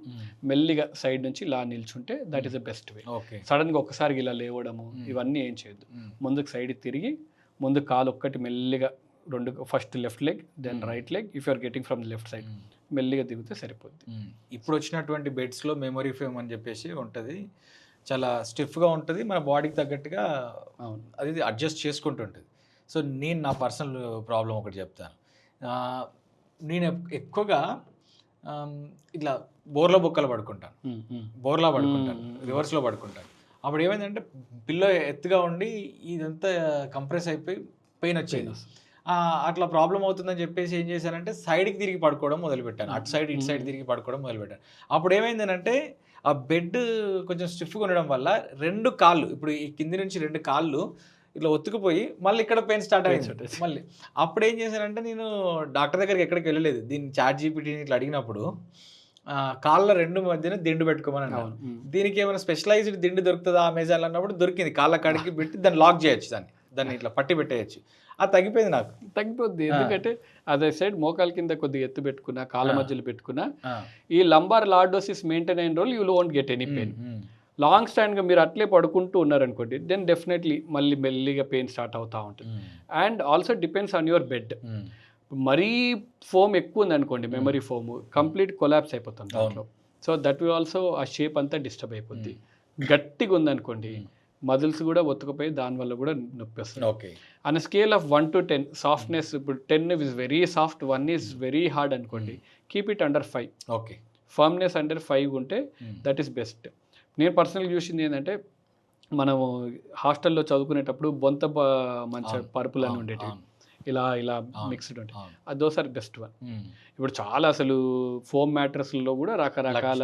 మెల్లిగా సైడ్ నుంచి ఇలా నిల్చుంటే that is the best way. సడన్గా ఒక్కసారి ఇలా లేవడము ఇవన్నీ ఏం చేయొద్దు. ముందుకు సైడ్కి తిరిగి ముందు కాలు ఒక్కటి మెల్లిగా రెండు, first left leg then right leg, if you're getting from the left side మెల్లిగా దిగితే సరిపోద్ది. ఇప్పుడు వచ్చినటువంటి బెడ్స్లో మెమరీ ఫోమ్ అని చెప్పేసి ఉంటుంది, చాలా స్టిఫ్గా ఉంటుంది, మన బాడీకి తగ్గట్టుగా అవును, అది అడ్జస్ట్ చేసుకుంటుంటుంది. సో నేను నా పర్సనల్ ప్రాబ్లం ఒకటి చెప్తాను. నేను ఎక్కువగా ఇట్లా బోర్లా బొక్కలు పడుకుంటాను, బోర్లా పడుకుంటాను, రివర్స్లో పడుకుంటాను. అప్పుడు ఏమైందంటే పిల్లో ఎత్తుగా ఉండి ఇదంతా కంప్రెస్ అయిపోయి పెయిన్ వచ్చేది. అట్లా ప్రాబ్లం అవుతుందని చెప్పేసి ఏం చేశానంటే సైడ్కి తిరిగి పడుకోవడం మొదలుపెట్టాను, అటు సైడ్ ఇటు సైడ్ తిరిగి పడుకోవడం మొదలుపెట్టాను. అప్పుడు ఏమైందనంటే ఆ బెడ్ కొంచెం స్టిఫ్గా ఉండడం వల్ల రెండు కాళ్ళు, ఇప్పుడు ఈ కింది నుంచి రెండు కాళ్ళు ఇట్లా ఒత్తుకుపోయి మళ్ళీ ఇక్కడ పెయిన్ స్టార్ట్ అయింది మళ్ళీ. అప్పుడు ఏం చేశానంటే నేను డాక్టర్ దగ్గరికి ఎక్కడికి వెళ్ళలేదు, దీన్ని చాట్ జీపీటీని ఇట్లా అడిగినప్పుడు కాళ్ళ రెండు మధ్యన దిండు పెట్టుకోమని అన్నాను. దీనికి ఏమైనా స్పెషలైజ్డ్ దిండు దొరుకుతుందా అమెజాన్ అన్నప్పుడు దొరికింది, కాళ్ళ కాడికి పెట్టి దాన్ని లాక్ చేయొచ్చు, దాన్ని ఇట్లా పట్టి పెట్టేయచ్చు. అది తగ్గిపోయింది, నాకు తగ్గిపోద్ది. ఎందుకంటే అదే సైడ్ మోకాల కింద కొద్దిగా ఎత్తు పెట్టుకున్నా, కాళ్ళ మధ్యలో పెట్టుకున్నా, ఈ లంబార్ లార్డోసిస్ మెయింటైన్ అయిన రోజులు you won't get any pain. Long స్టాండ్గా మీరు అట్లే పడుకుంటూ ఉన్నారనుకోండి, దెన్ డెఫినెట్లీ మళ్ళీ మెల్లిగా పెయిన్ స్టార్ట్ అవుతూ ఉంటుంది. And also depends on your bed. మరీ ఫోమ్ ఎక్కువ ఉంది అనుకోండి, మెమరీ ఫోమ్ కంప్లీట్ కొలాప్స్ అయిపోతుంది దాంట్లో. సో దట్ విల్ ఆల్సో ఆ షేప్ అంతా డిస్టర్బ్ అయిపోద్ది. గట్టిగా ఉందనుకోండి, మజిల్స్ కూడా ఒత్తుకుపోయి దానివల్ల కూడా నొప్పి వస్తుంది. Okay, on scale of 1 to 10 softness, ఇప్పుడు 10 is very soft, 1 is very hard అనుకోండి, keep it under 5. Okay, firmness under 5 ఉంటే దట్ ఈస్ బెస్ట్. నేను పర్సనల్గా చూసింది ఏంటంటే, మనము హాస్టల్లో చదువుకునేటప్పుడు బొంత మంచి పరుపులు అని ఉండేవి, ఇలా ఇలా మిక్స్డ్ ఉంటాయి, దోస్ ఆర్ బెస్ట్ వన్. ఇప్పుడు చాలా అసలు ఫోమ్ మ్యాట్రస్లో కూడా రకరకాల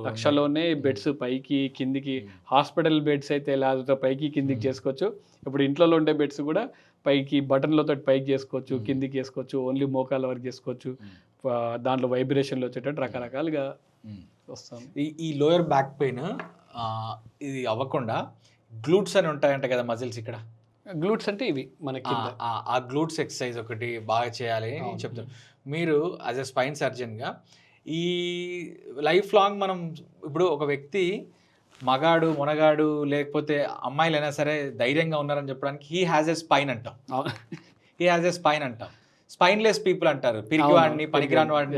లక్షల్లోనే బెడ్స్ పైకి కిందికి, హాస్పిటల్ బెడ్స్ అయితే లేకపోతే పైకి కిందికి చేసుకోవచ్చు. ఇప్పుడు ఇంట్లో ఉండే బెడ్స్ కూడా పైకి బటన్లతో పైకి చేసుకోవచ్చు, కిందికి చేసుకోవచ్చు, ఓన్లీ మోకాల వరకు చేసుకోవచ్చు, దాంట్లో వైబ్రేషన్లు వచ్చేటట్టు రకరకాలుగా వస్తాం. ఈ లోయర్ బ్యాక్ పెయిన్ ఇది అవ్వకుండా గ్లూట్స్ అని ఉంటాయంట కదా మజిల్స్, ఇక్కడ గ్లూట్స్ అంటే ఇవి మనకి ఆ గ్లూట్స్ ఎక్సర్సైజ్ ఒకటి బాగా చేయాలి అని చెప్తాను. మీరు యాజ్ ఎ స్పైన్ సర్జన్గా ఈ లైఫ్ లాంగ్ మనం ఇప్పుడు ఒక వ్యక్తి మగాడు మొనగాడు లేకపోతే అమ్మాయిలైనా సరే ధైర్యంగా ఉన్నారని చెప్పడానికి హీ హ్యాజ్ ఎ స్పైన్ అంటాం, హీ హ్యాజ్ ఎ స్పైన్ అంటాం. స్పైన్లెస్ పీపుల్ అంటారు, పిరికి వాడిని పనికిరాని వాడిని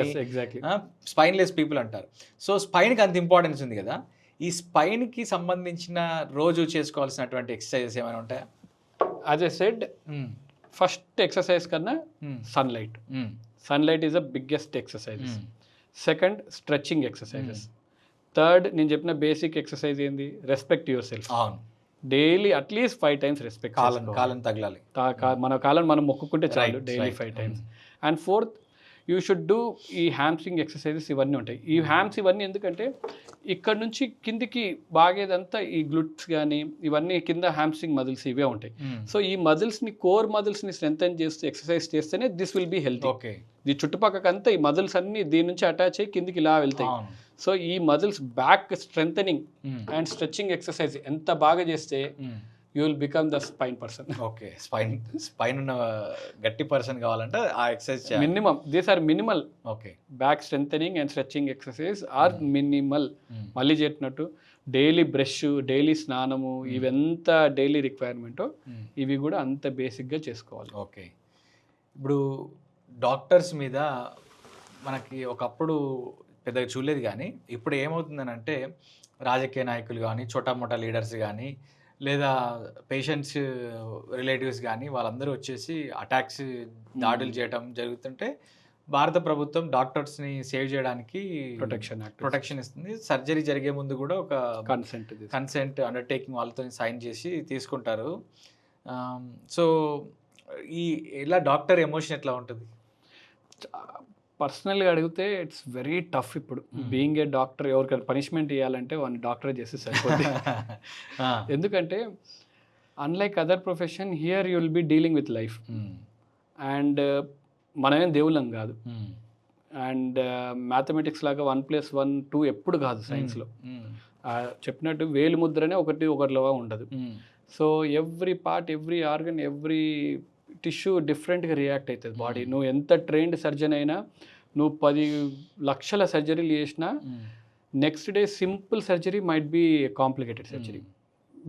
స్పైన్లెస్ పీపుల్ అంటారు. సో స్పైన్కి అంత ఇంపార్టెన్స్ ఉంది కదా, ఈ స్పైన్కి సంబంధించిన రోజు చేసుకోవాల్సినటువంటి ఎక్సర్సైజెస్ ఏమైనా ఉంటాయా? As a said, first exercise కన్నా sunlight. Sunlight is the biggest exercises. Second stretching exercises. Third నేను చెప్పిన బేసిక్ ఎక్సర్సైజ్ ఏంది, respect yourself. Daily at least 5 times respect, కాలం తగలాలి, మన కాలం మనం మొక్కుకుంటే చాలు, daily 5 times. And fourth, you should do ఈ హ్యామ్స్ట్రింగ్ ఎక్సర్సైజెస్, ఇవన్నీ ఉంటాయి. ఈ హ్యామ్స్ ఇవన్నీ ఎందుకంటే ఇక్కడ నుంచి కిందికి బాగేదంతా ఈ గ్లూట్స్ కానీ ఇవన్నీ కింద హ్యామ్స్ట్రింగ్ మజిల్స్ ఇవే ఉంటాయి. సో ఈ మజిల్స్ని, కోర్ మజిల్స్ని స్ట్రెంథెన్ చేస్తూ ఎక్సర్సైజ్ చేస్తేనే దిస్ విల్ బీ హెల్తీ. ఈ చుట్టుపక్కలంతా ఈ మజిల్స్ అన్ని దీని నుంచి అటాచ్ అయ్యి కిందికి ఇలా వెళ్తాయి. సో ఈ muscles back strengthening and stretching exercise ఎంత బాగా చేస్తే you will become the spine person. Okay, spine ఉన్న గట్టి పర్సన్ కావాలంటే ఆ exercise minimum, these are minimal. Okay, back strengthening and stretching exercise are minimal. మళ్ళీ చెప్పినట్టు డైలీ బ్రష్, డైలీ స్నానము, ఇవెంత డైలీ రిక్వైర్మెంటో ఇవి కూడా అంత బేసిక్గా చేసుకోవాలి. ఓకే, ఇప్పుడు డాక్టర్స్ మీద మనకి ఒకప్పుడు పెద్దగా చూడలేదు, కానీ ఇప్పుడు ఏమవుతుందని అంటే రాజకీయ నాయకులు కానీ, చోటామోటా లీడర్స్ కానీ, లేదా పేషెంట్స్ రిలేటివ్స్ కానీ వాళ్ళందరూ వచ్చేసి అటాక్స్, దాడులు చేయడం జరుగుతుంటే భారత ప్రభుత్వం డాక్టర్స్ని సేవ్ చేయడానికి ప్రొటెక్షన్ ఇస్తుంది. సర్జరీ జరిగే ముందు కూడా ఒక కన్సెంట్ అండర్టేకింగ్ వాళ్ళతో సైన్ చేసి తీసుకుంటారు. సో ఇలా డాక్టర్ ఎమోషన్ ఎట్లా ఉంటుంది? పర్సనల్గా అడిగితే ఇట్స్ వెరీ టఫ్. ఇప్పుడు బీయింగ్ ఏ డాక్టర్, ఎవరికైనా పనిష్మెంట్ ఇవ్వాలంటే వన్ డాక్టర్ చేసి సరిపోతుంది. ఎందుకంటే unlike other profession, here you will be dealing with life. And మనమేం దేవుళ్ళం కాదు. అండ్ మ్యాథమెటిక్స్ లాగా 1+1 2 ఎప్పుడు కాదు సైన్స్లో. చెప్పినట్టు వేలు ముద్రనే ఒకటిలో ఉండదు. So every part, every organ, every tissue డిఫరెంట్గా రియాక్ట్ అవుతుంది బాడీ. నువ్వు ఎంత ట్రైన్డ్ సర్జన్ అయినా, నువ్వు 10 లక్షల సర్జరీలు చేసినా next day simple surgery might be complicated surgery.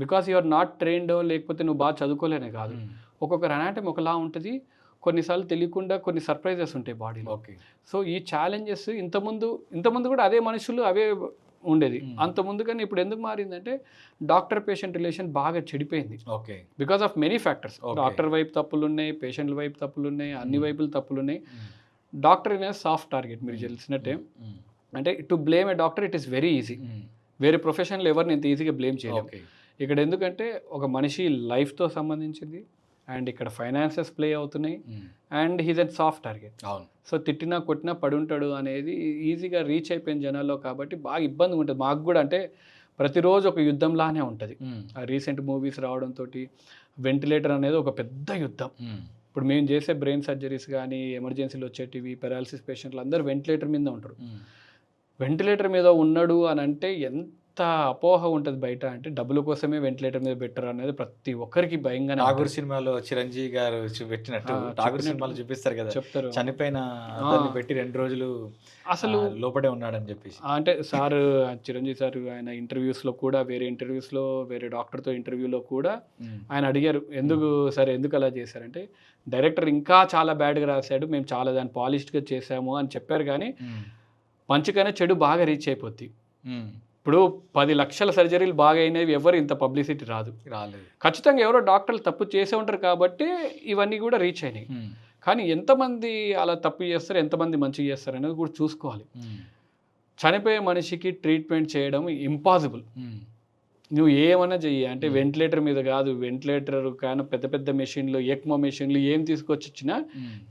Because you are not trained, లేకపోతే నువ్వు బాగా చదువుకోలేనే కాదు, ఒక్కొక్కరు అనాటమీ ఒకలా ఉంటుంది, కొన్నిసార్లు తెలియకుండా కొన్ని సర్ప్రైజెస్ ఉంటాయి బాడీలో. ఓకే. సో ఈ ఛాలెంజెస్ ఇంతకుముందు కూడా అదే మనుషులు అవే ఉండేది. అంతకుముందు కానీ ఇప్పుడు ఎందుకు మారిందంటే డాక్టర్ పేషెంట్ రిలేషన్ బాగా చెడిపోయింది. Okay. Because of many factors. Doctor వైపు తప్పులు ఉన్నాయి, పేషెంట్ల వైపు తప్పులు ఉన్నాయి, అన్ని వైపులు తప్పులు ఉన్నాయి. డాక్టర్ అనేది సాఫ్ట్ టార్గెట్ మీరు తెలిసినట్టే. అంటే to blame A doctor it is very easy. వేరే ప్రొఫెషన్లో ఎవరిని ఇంత ఈజీగా బ్లేమ్ చేయలేము. ఇక్కడ ఎందుకంటే ఒక మనిషి లైఫ్తో సంబంధించింది, అండ్ ఇక్కడ ఫైనాన్సెస్ ప్లే అవుతున్నాయి, and he's an soft target. So తిట్టినా కొట్టినా పడుంటాడు అనేది ఈజీగా రీచ్ అయిపోయిన జనాల్లో, కాబట్టి బాగా ఇబ్బందిగా ఉంటుంది మాకు కూడా. అంటే ప్రతిరోజు ఒక యుద్ధంలానే ఉంటుంది. ఆ రీసెంట్ మూవీస్ రావడంతో వెంటిలేటర్ అనేది ఒక పెద్ద యుద్ధం. ఇప్పుడు మేము చేసే బ్రెయిన్ సర్జరీస్ కానీ, ఎమర్జెన్సీలో వచ్చేటివి, పెరాలసిస్ పేషెంట్లు అందరూ వెంటిలేటర్ మీద ఉంటారు. వెంటిలేటర్ మీద ఉన్నాడు అని అంటే ఎంత అపోహ ఉంటుంది బయట. అంటే డబ్బుల కోసమే వెంటిలేటర్ మీద పెట్టరు అనేది ప్రతి ఒక్కరికి భయంగా. ఠాగూర్ సినిమాలో చిరంజీవి గారు పెట్టినట్టు ఠాగూర్ సినిమాలో చూపిస్తారు కదా, చెప్తారు చనిపోయిన అతన్ని పెట్టి 2 రోజులు అసలు లోపడే ఉన్నాడని చెప్పేసి. అంటే సార్ చిరంజీవి సార్ ఆయన ఇంటర్వ్యూస్లో కూడా, వేరే డాక్టర్తో ఇంటర్వ్యూలో కూడా ఆయన అడిగారు, ఎందుకు అలా చేశారంటే, డైరెక్టర్ ఇంకా చాలా బ్యాడ్గా రాశాడు, మేము చాలా దాన్ని పాలిష్డ్గా చేసాము అని చెప్పారు. కానీ మంచిగానే చెడు బాగా రీచ్ అయిపోద్ది. ఇప్పుడు 10 లక్షల సర్జరీలు బాగా అయినవి ఎవరు ఇంత పబ్లిసిటీ రాలేదు. ఖచ్చితంగా ఎవరో డాక్టర్లు తప్పు చేసే ఉంటారు కాబట్టి ఇవన్నీ కూడా రీచ్ అయినాయి. కానీ ఎంతమంది అలా తప్పు చేస్తారు, ఎంతమంది మంచిగా చేస్తారు అనేది కూడా చూసుకోవాలి. చనిపోయే మనిషికి ట్రీట్మెంట్ చేయడం ఇంపాసిబుల్. నువ్వు ఏమన్నా చెయ్యి, అంటే వెంటిలేటర్ మీద కాదు, వెంటిలేటర్ కానీ పెద్ద పెద్ద మెషిన్లు, ఎక్మో మెషిన్లు ఏం తీసుకొచ్చి ఇచ్చినా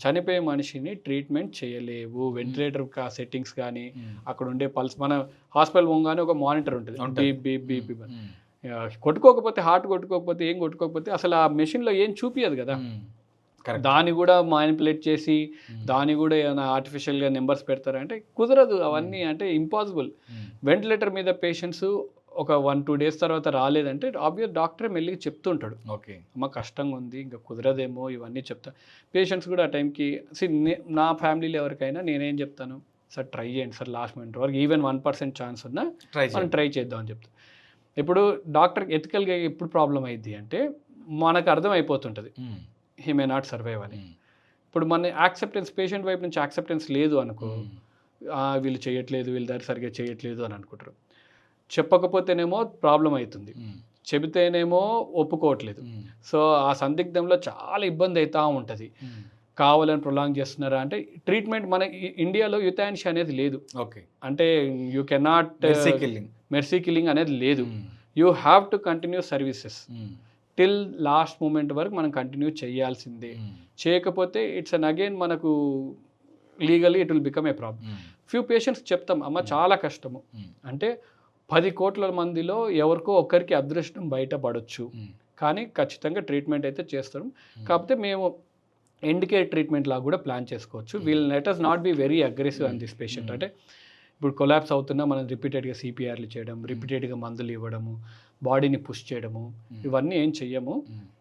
చనిపోయే మనిషిని ట్రీట్మెంట్ చేయలేవు. వెంటిలేటర్ సెట్టింగ్స్ కానీ, అక్కడ ఉండే పల్స్, మన హాస్పిటల్ పోగానే ఒక మానిటర్ ఉంటుంది, బీపీ కొట్టుకోకపోతే, హార్ట్ కొట్టుకోకపోతే, ఏం కొట్టుకోకపోతే అసలు ఆ మెషిన్లో ఏం చూపించదు కదా. దాన్ని కూడా మ్యానిపులేట్ చేసి దాన్ని కూడా ఏమైనా ఆర్టిఫిషియల్గా నెంబర్స్ పెడతారంటే కుదరదు. అవన్నీ అంటే ఇంపాసిబుల్. వెంటిలేటర్ మీద పేషెంట్స్ ఒక 1-2 డేస్ తర్వాత రాలేదంటే ఆబ్వియస్ డాక్టరే మెల్లిగా చెప్తుంటాడు, ఓకే అమ్మ కష్టంగా ఉంది, ఇంకా కుదరదేమో, ఇవన్నీ చెప్తా. పేషెంట్స్ కూడా ఆ టైంకి నా ఫ్యామిలీలో ఎవరికైనా నేనేం చెప్తాను, సార్ ట్రై చేయండి సార్, లాస్ట్ మినిట్ వరకు ఈవెన్ 1% ఛాన్స్ ఉన్నా మనం ట్రై చేద్దాం అని చెప్తాను. ఇప్పుడు డాక్టర్కి ఎథికల్గా ఎప్పుడు ప్రాబ్లం అయ్యిద్ది అంటే మనకు అర్థం అయిపోతుంటుంది హీ మే నాట్ సర్వైవ్ అని. ఇప్పుడు మన యాక్సెప్టెన్స్, పేషెంట్ వైపు నుంచి యాక్సెప్టెన్స్ లేదు అనుకో, వీళ్ళు చేయట్లేదు, వీళ్ళు దారి సరిగ్గా చేయట్లేదు అని అనుకుంటారు. చెప్పకపోతేనేమో ప్రాబ్లం అవుతుంది, చెబితేనేమో ఒప్పుకోవట్లేదు. సో ఆ సందిగ్ధంలో చాలా ఇబ్బంది అవుతూ ఉంటుంది. కావాలని ప్రొలాంగ్ చేస్తున్నారా అంటే ట్రీట్మెంట్ మన ఇండియాలో యుతాన్షియా అనేది లేదు. ఓకే, అంటే యూ కెనాట్ మెర్సీ కిల్లింగ్ అనేది లేదు. You have to continue services till last moment వరకు మనం కంటిన్యూ చేయాల్సిందే. చేయకపోతే ఇట్స్ అన్ అగైన్ మనకు legally it will become a problem. Few patients చెప్తాం, అమ్మ చాలా కష్టము అంటే 10 కోట్ల మందిలో ఎవరికో ఒక్కరికి అదృష్టం బయటపడవచ్చు, కానీ ఖచ్చితంగా ట్రీట్మెంట్ అయితే చేస్తాం. కాకపోతే మేము ఎండ్ కేర్ ట్రీట్మెంట్ లాగా కూడా ప్లాన్ చేసుకోవచ్చు. Let us not be very aggressive on this patient. అంటే ఇప్పుడు కొలాప్స్ అవుతున్నా మనం రిపీటెడ్గా సిపిఆర్లు చేయడం, రిపీటెడ్గా మందులు ఇవ్వడము, బాడీని పుష్ చేయడము, ఇవన్నీ ఏం చెయ్యము.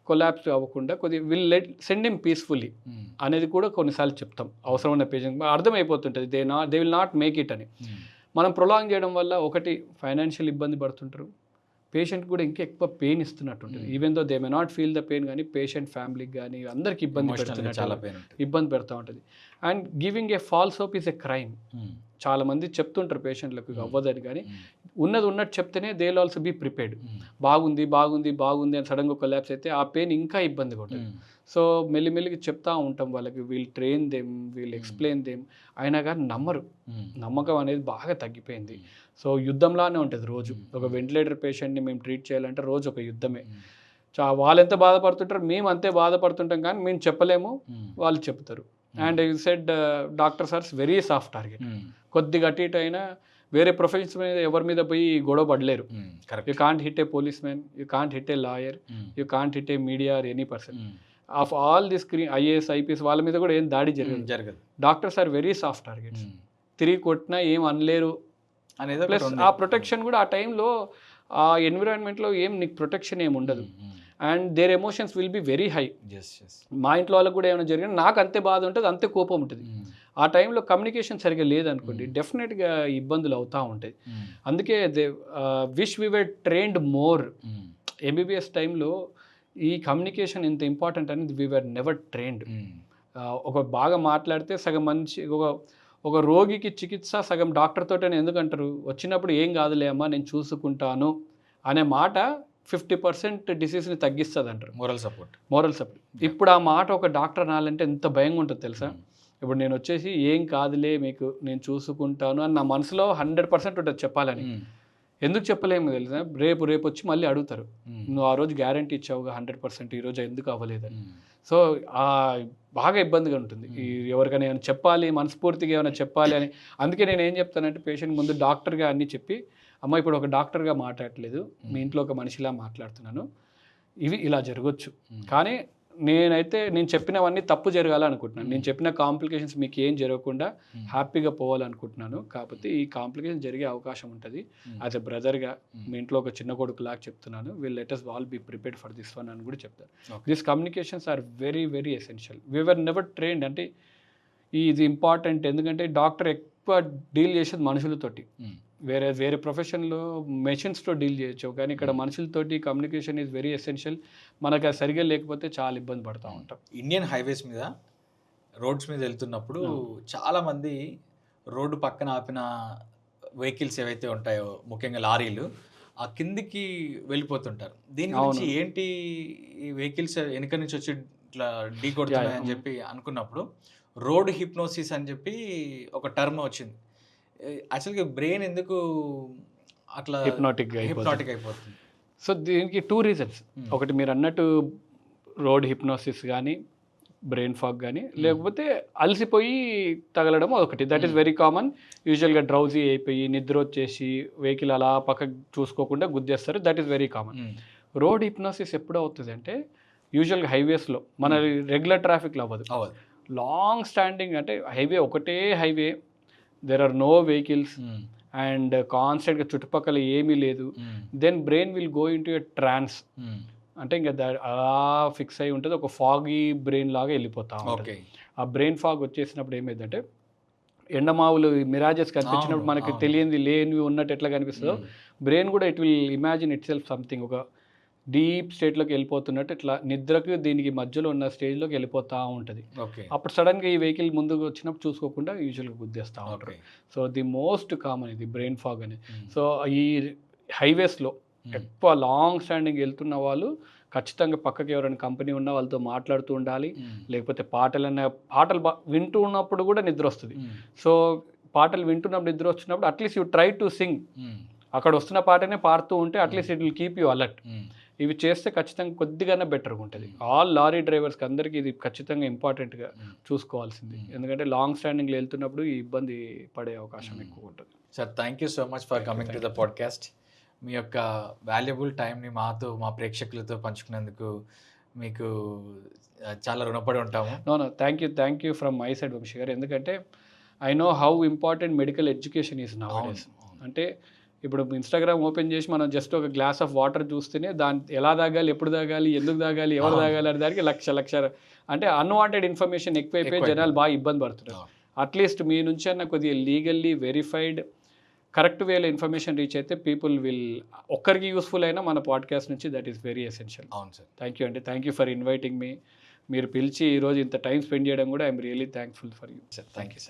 కొలాప్స్ అవ్వకుండా కొద్దిగా సెండ్ హిమ్ పీస్ఫుల్లీ అనేది కూడా కొన్నిసార్లు చెప్తాం. అవసరమైన పేషెంట్ అర్థమైపోతుంటుంది they will not make it అని. మనం ప్రొలాంగ్ చేయడం వల్ల ఒకటి ఫైనాన్షియల్ ఇబ్బంది పడుతుంటారు, పేషెంట్ కూడా ఇంకా ఎక్కువ పెయిన్ ఇస్తున్నట్టు ఉంటుంది. Even though they may not feel the pain, కానీ పేషెంట్ ఫ్యామిలీకి కానీ అందరికి ఇబ్బంది పెడుతూ ఉంటుంది. And giving a false hope is a crime. చాలా మంది చెప్తుంటారు పేషెంట్లకు అవ్వదని, కానీ ఉన్నట్టు చెప్తేనే they will also be prepared. బాగుంది అని సడన్గా కొలాప్స్ అయితే ఆ పెయిన్ ఇంకా ఇబ్బందిగా ఉంటుంది. సో మెల్లిమెల్లిగా చెప్తా ఉంటాం వాళ్ళకి, we'll train them, we'll explain them, అయినా కానీ నమ్మరు. నమ్మకం అనేది బాగా తగ్గిపోయింది. సో యుద్ధంలానే ఉంటుంది రోజు. ఒక వెంటిలేటర్ పేషెంట్ని మేము ట్రీట్ చేయాలంటే రోజు ఒక యుద్ధమే. వాళ్ళు ఎంత బాధపడుతుంటారు, మేము అంతే బాధపడుతుంటాం, కానీ మేము చెప్పలేము, వాళ్ళు చెప్తారు. And you said doctors are very soft target. కొద్దిగా అటు ఇటు అయినా వేరే ప్రొఫెషన్స్ మీద ఎవరి మీద పోయి గొడవ పడలేరు. You can't hit a policeman, you can't hit a lawyer, you can't hit a media or any person. Of all the screen IAS IPS వాళ్ళ మీద కూడా ఏం దాడి జరగదు. Doctors are very soft targets. తిరిగి కొట్టినా ఏం అనలేరు అనేది. ప్లస్ ఆ ప్రొటెక్షన్ కూడా ఆ టైంలో ఆ ఎన్విరాన్మెంట్లో ఏం నీకు ప్రొటెక్షన్ ఏమి ఉండదు. And there emotions will be very high. మా ఇంట్లో వాళ్ళకి కూడా ఏమైనా జరిగినా నాకు అంతే బాధ ఉంటుంది, అంతే కోపం ఉంటుంది. ఆ టైంలో కమ్యూనికేషన్ సరిగ్గా లేదనుకోండి, డెఫినెట్గా ఇబ్బందులు అవుతూ ఉంటాయి. అందుకే they wish we were trained more. MBBS టైంలో ఈ కమ్యూనికేషన్ ఇంత ఇంపార్టెంట్ అనేది వీ వర్ నెవర్ ట్రైన్డ్. ఒక బాగా మాట్లాడితే సగం మంచి ఒక రోగికి చికిత్స సగం డాక్టర్ తోటని ఎందుకంటారు? వచ్చినప్పుడు ఏం కాదులే అమ్మా నేను చూసుకుంటాను అనే మాట 50% డిసీజ్ని తగ్గిస్తుంది అంటారు. Moral support. ఇప్పుడు ఆ మాట ఒక డాక్టర్ అనాలంటే ఎంత భయంగా ఉంటుంది తెలుసా? ఇప్పుడు నేను వచ్చేసి ఏం కాదులే మీకు నేను చూసుకుంటాను అని నా మనసులో 100% ఉంటుంది చెప్పాలని. ఎందుకు చెప్పలేము తెలుసా? రేపు వచ్చి మళ్ళీ అడుగుతారు, నువ్వు ఆ రోజు గ్యారంటీ ఇచ్చావుగా 100%, ఈరోజు ఎందుకు అవ్వలేదని. సో బాగా ఇబ్బందిగా ఉంటుంది ఎవరికైనా ఏమైనా చెప్పాలి, మనస్ఫూర్తిగా ఏమైనా చెప్పాలి అని. అందుకే నేను ఏం చెప్తానంటే పేషెంట్ ముందు డాక్టర్గా అన్నీ చెప్పి, అమ్మ ఇప్పుడు ఒక డాక్టర్గా మాట్లాడట్లేదు, మీ ఇంట్లో ఒక మనిషిలా మాట్లాడుతున్నాను, ఇవి ఇలా జరగచ్చు, కానీ నేను చెప్పినవన్నీ తప్పు జరగాలనుకుంటున్నాను, నేను చెప్పిన కాంప్లికేషన్స్ మీకు ఏం జరగకుండా హ్యాపీగా పోవాలనుకుంటున్నాను, కాకపోతే ఈ కాంప్లికేషన్ జరిగే అవకాశం ఉంటుంది, యాజ్ ఎ బ్రదర్గా మీ ఇంట్లో ఒక చిన్న కొడుకులాగా చెప్తున్నాను, will let us all be prepared for this one అని కూడా చెప్తాను. This communications are very very essential. We were never trained. అంటే ఇది ఇంపార్టెంట్, ఎందుకంటే డాక్టర్ ఎక్కువ డీల్ చేసేది మనుషులతోటి. వేరే ప్రొఫెషన్లో మెషిన్స్తో డీల్ చేయొచ్చు, కానీ ఇక్కడ మనుషులతోటి కమ్యూనికేషన్ ఈజ్ వెరీ ఎసెన్షియల్. మనకు అది సరిగ్గా లేకపోతే చాలా ఇబ్బంది పడుతూ ఉంటాం. ఇండియన్ హైవేస్ మీద రోడ్స్ మీద వెళ్తున్నప్పుడు చాలామంది రోడ్డు పక్కన ఆపిన వెహికల్స్ ఏవైతే ఉంటాయో, ముఖ్యంగా లారీలు, ఆ కిందికి వెళ్ళిపోతుంటారు. దీని గురించి ఏంటి, ఈ వెహికల్స్ వెనక నుంచి వచ్చి ఇట్లా ఢీ కొడుతున్నాయి అని చెప్పి అనుకున్నప్పుడు రోడ్ హిప్నోసిస్ అని చెప్పి ఒక టర్మ్ వచ్చింది. యాక్చువల్గా బ్రెయిన్ ఎందుకు అట్లా హిప్నాటిక్ అయిపోతుంది? సో దీనికి 2 రీజన్స్. ఒకటి మీరు అన్నట్టు రోడ్ హిప్నోసిస్ కానీ, బ్రెయిన్ ఫాగ్ కానీ, లేకపోతే అలసిపోయి తగలడం ఒకటి. That is very common. యూజువల్గా డ్రౌజీ అయిపోయి నిద్ర వచ్చేసి వెహికల్ అలా పక్కకు చూసుకోకుండా గుద్దేస్తారు. That is very common. Road hypnosis ఎప్పుడు అవుతుంది అంటే యూజువల్గా హైవేస్లో, మన రెగ్యులర్ ట్రాఫిక్లో అవ్వదు. లాంగ్ స్టాండింగ్ అంటే హైవే ఒకటే highway, there are no vehicles and కాన్స్టెంట్గా చుట్టుపక్కల ఏమీ లేదు, then brain will go into a trance. అంటే ఇంకా అలా ఫిక్స్ అయి ఉంటుంది, ఒక ఫాగీ బ్రెయిన్ లాగా వెళ్ళిపోతా ఉంటుంది. ఆ బ్రెయిన్ ఫాగ్ వచ్చేసినప్పుడు ఏమైందంటే ఎండమావులు మిరాజెస్ కనిపించినప్పుడు మనకి తెలియంది లేనివి ఉన్నట్టు ఎట్లా కనిపిస్తుందో, బ్రెయిన్ కూడా it will imagine it self something, ఒక డీప్ స్టేట్లోకి వెళ్ళిపోతున్నట్టు, ఇట్లా నిద్రకు దీనికి మధ్యలో ఉన్న స్టేజ్లోకి వెళ్ళిపోతూ ఉంటుంది. అప్పుడు సడన్గా ఈ వెహికల్ ముందుకు వచ్చినప్పుడు చూసుకోకుండా యూజువల్గా గుద్దేస్తూ ఉంటారు. సో ది మోస్ట్ కామన్ ఇది బ్రెయిన్ ఫాగ్ అని. సో ఈ హైవేస్లో ఎక్కువ లాంగ్ స్టాండింగ్ వెళ్తున్న వాళ్ళు ఖచ్చితంగా పక్కకి ఎవరైనా కంపెనీ ఉన్నా వాళ్ళతో మాట్లాడుతూ ఉండాలి, లేకపోతే పాటలు వింటూ ఉన్నప్పుడు కూడా నిద్ర వస్తుంది. సో పాటలు వింటున్నప్పుడు నిద్ర వచ్చినప్పుడు at least you try to sing, అక్కడ వస్తున్న పాటనే పాడుతూ ఉంటే at least it will keep you alert. ఇవి చేస్తే ఖచ్చితంగా కొద్దిగానే బెటర్గా ఉంటుంది. ఆల్ లారీ డ్రైవర్స్కి అందరికీ ఇది ఖచ్చితంగా ఇంపార్టెంట్గా చూసుకోవాల్సింది, ఎందుకంటే లాంగ్ స్టాండింగ్లో వెళ్తున్నప్పుడు ఈ ఇబ్బంది పడే అవకాశం ఎక్కువ ఉంటుంది. Sir, thank you so much for coming to the podcast. మీ యొక్క వాల్యుబుల్ టైంని మా ప్రేక్షకులతో పంచుకున్నందుకు మీకు చాలా రుణపడి ఉంటాము. No thank you from my side Vamshi గారు, ఎందుకంటే I know how important medical education is nowadays. అంటే ఇప్పుడు ఇన్స్టాగ్రామ్ ఓపెన్ చేసి మనం జస్ట్ ఒక గ్లాస్ ఆఫ్ వాటర్ చూస్తేనే దాన్ని ఎలా తాగాలి, ఎప్పుడు తాగాలి, ఎందుకు తాగాలి, ఎవరు తాగాలి అనే దానికి లక్ష అంటే అన్వాంటెడ్ ఇన్ఫర్మేషన్ ఎక్కువైపోయి జనాలు బాగా ఇబ్బంది పడుతున్నారు. అట్లీస్ట్ మీ నుంచి అన్న కొద్దిగా లీగల్లీ వెరిఫైడ్ కరెక్ట్ వేలో ఇన్ఫర్మేషన్ రీచ్ అయితే పీపుల్ విల్, ఒక్కరికి యూస్ఫుల్ అయినా మన పాడ్కాస్ట్ నుంచి దట్ ఈస్ వెరీ ఎసెన్షియల్. అవును సార్, థ్యాంక్ యూ అండి, థ్యాంక్ యూ ఫర్ ఇన్వైటింగ్ మీ. మీరు పిలిచి ఈరోజు ఇంత టైం స్పెండ్ చేయడం కూడా I'm really thankful for you sir. Thank you sir.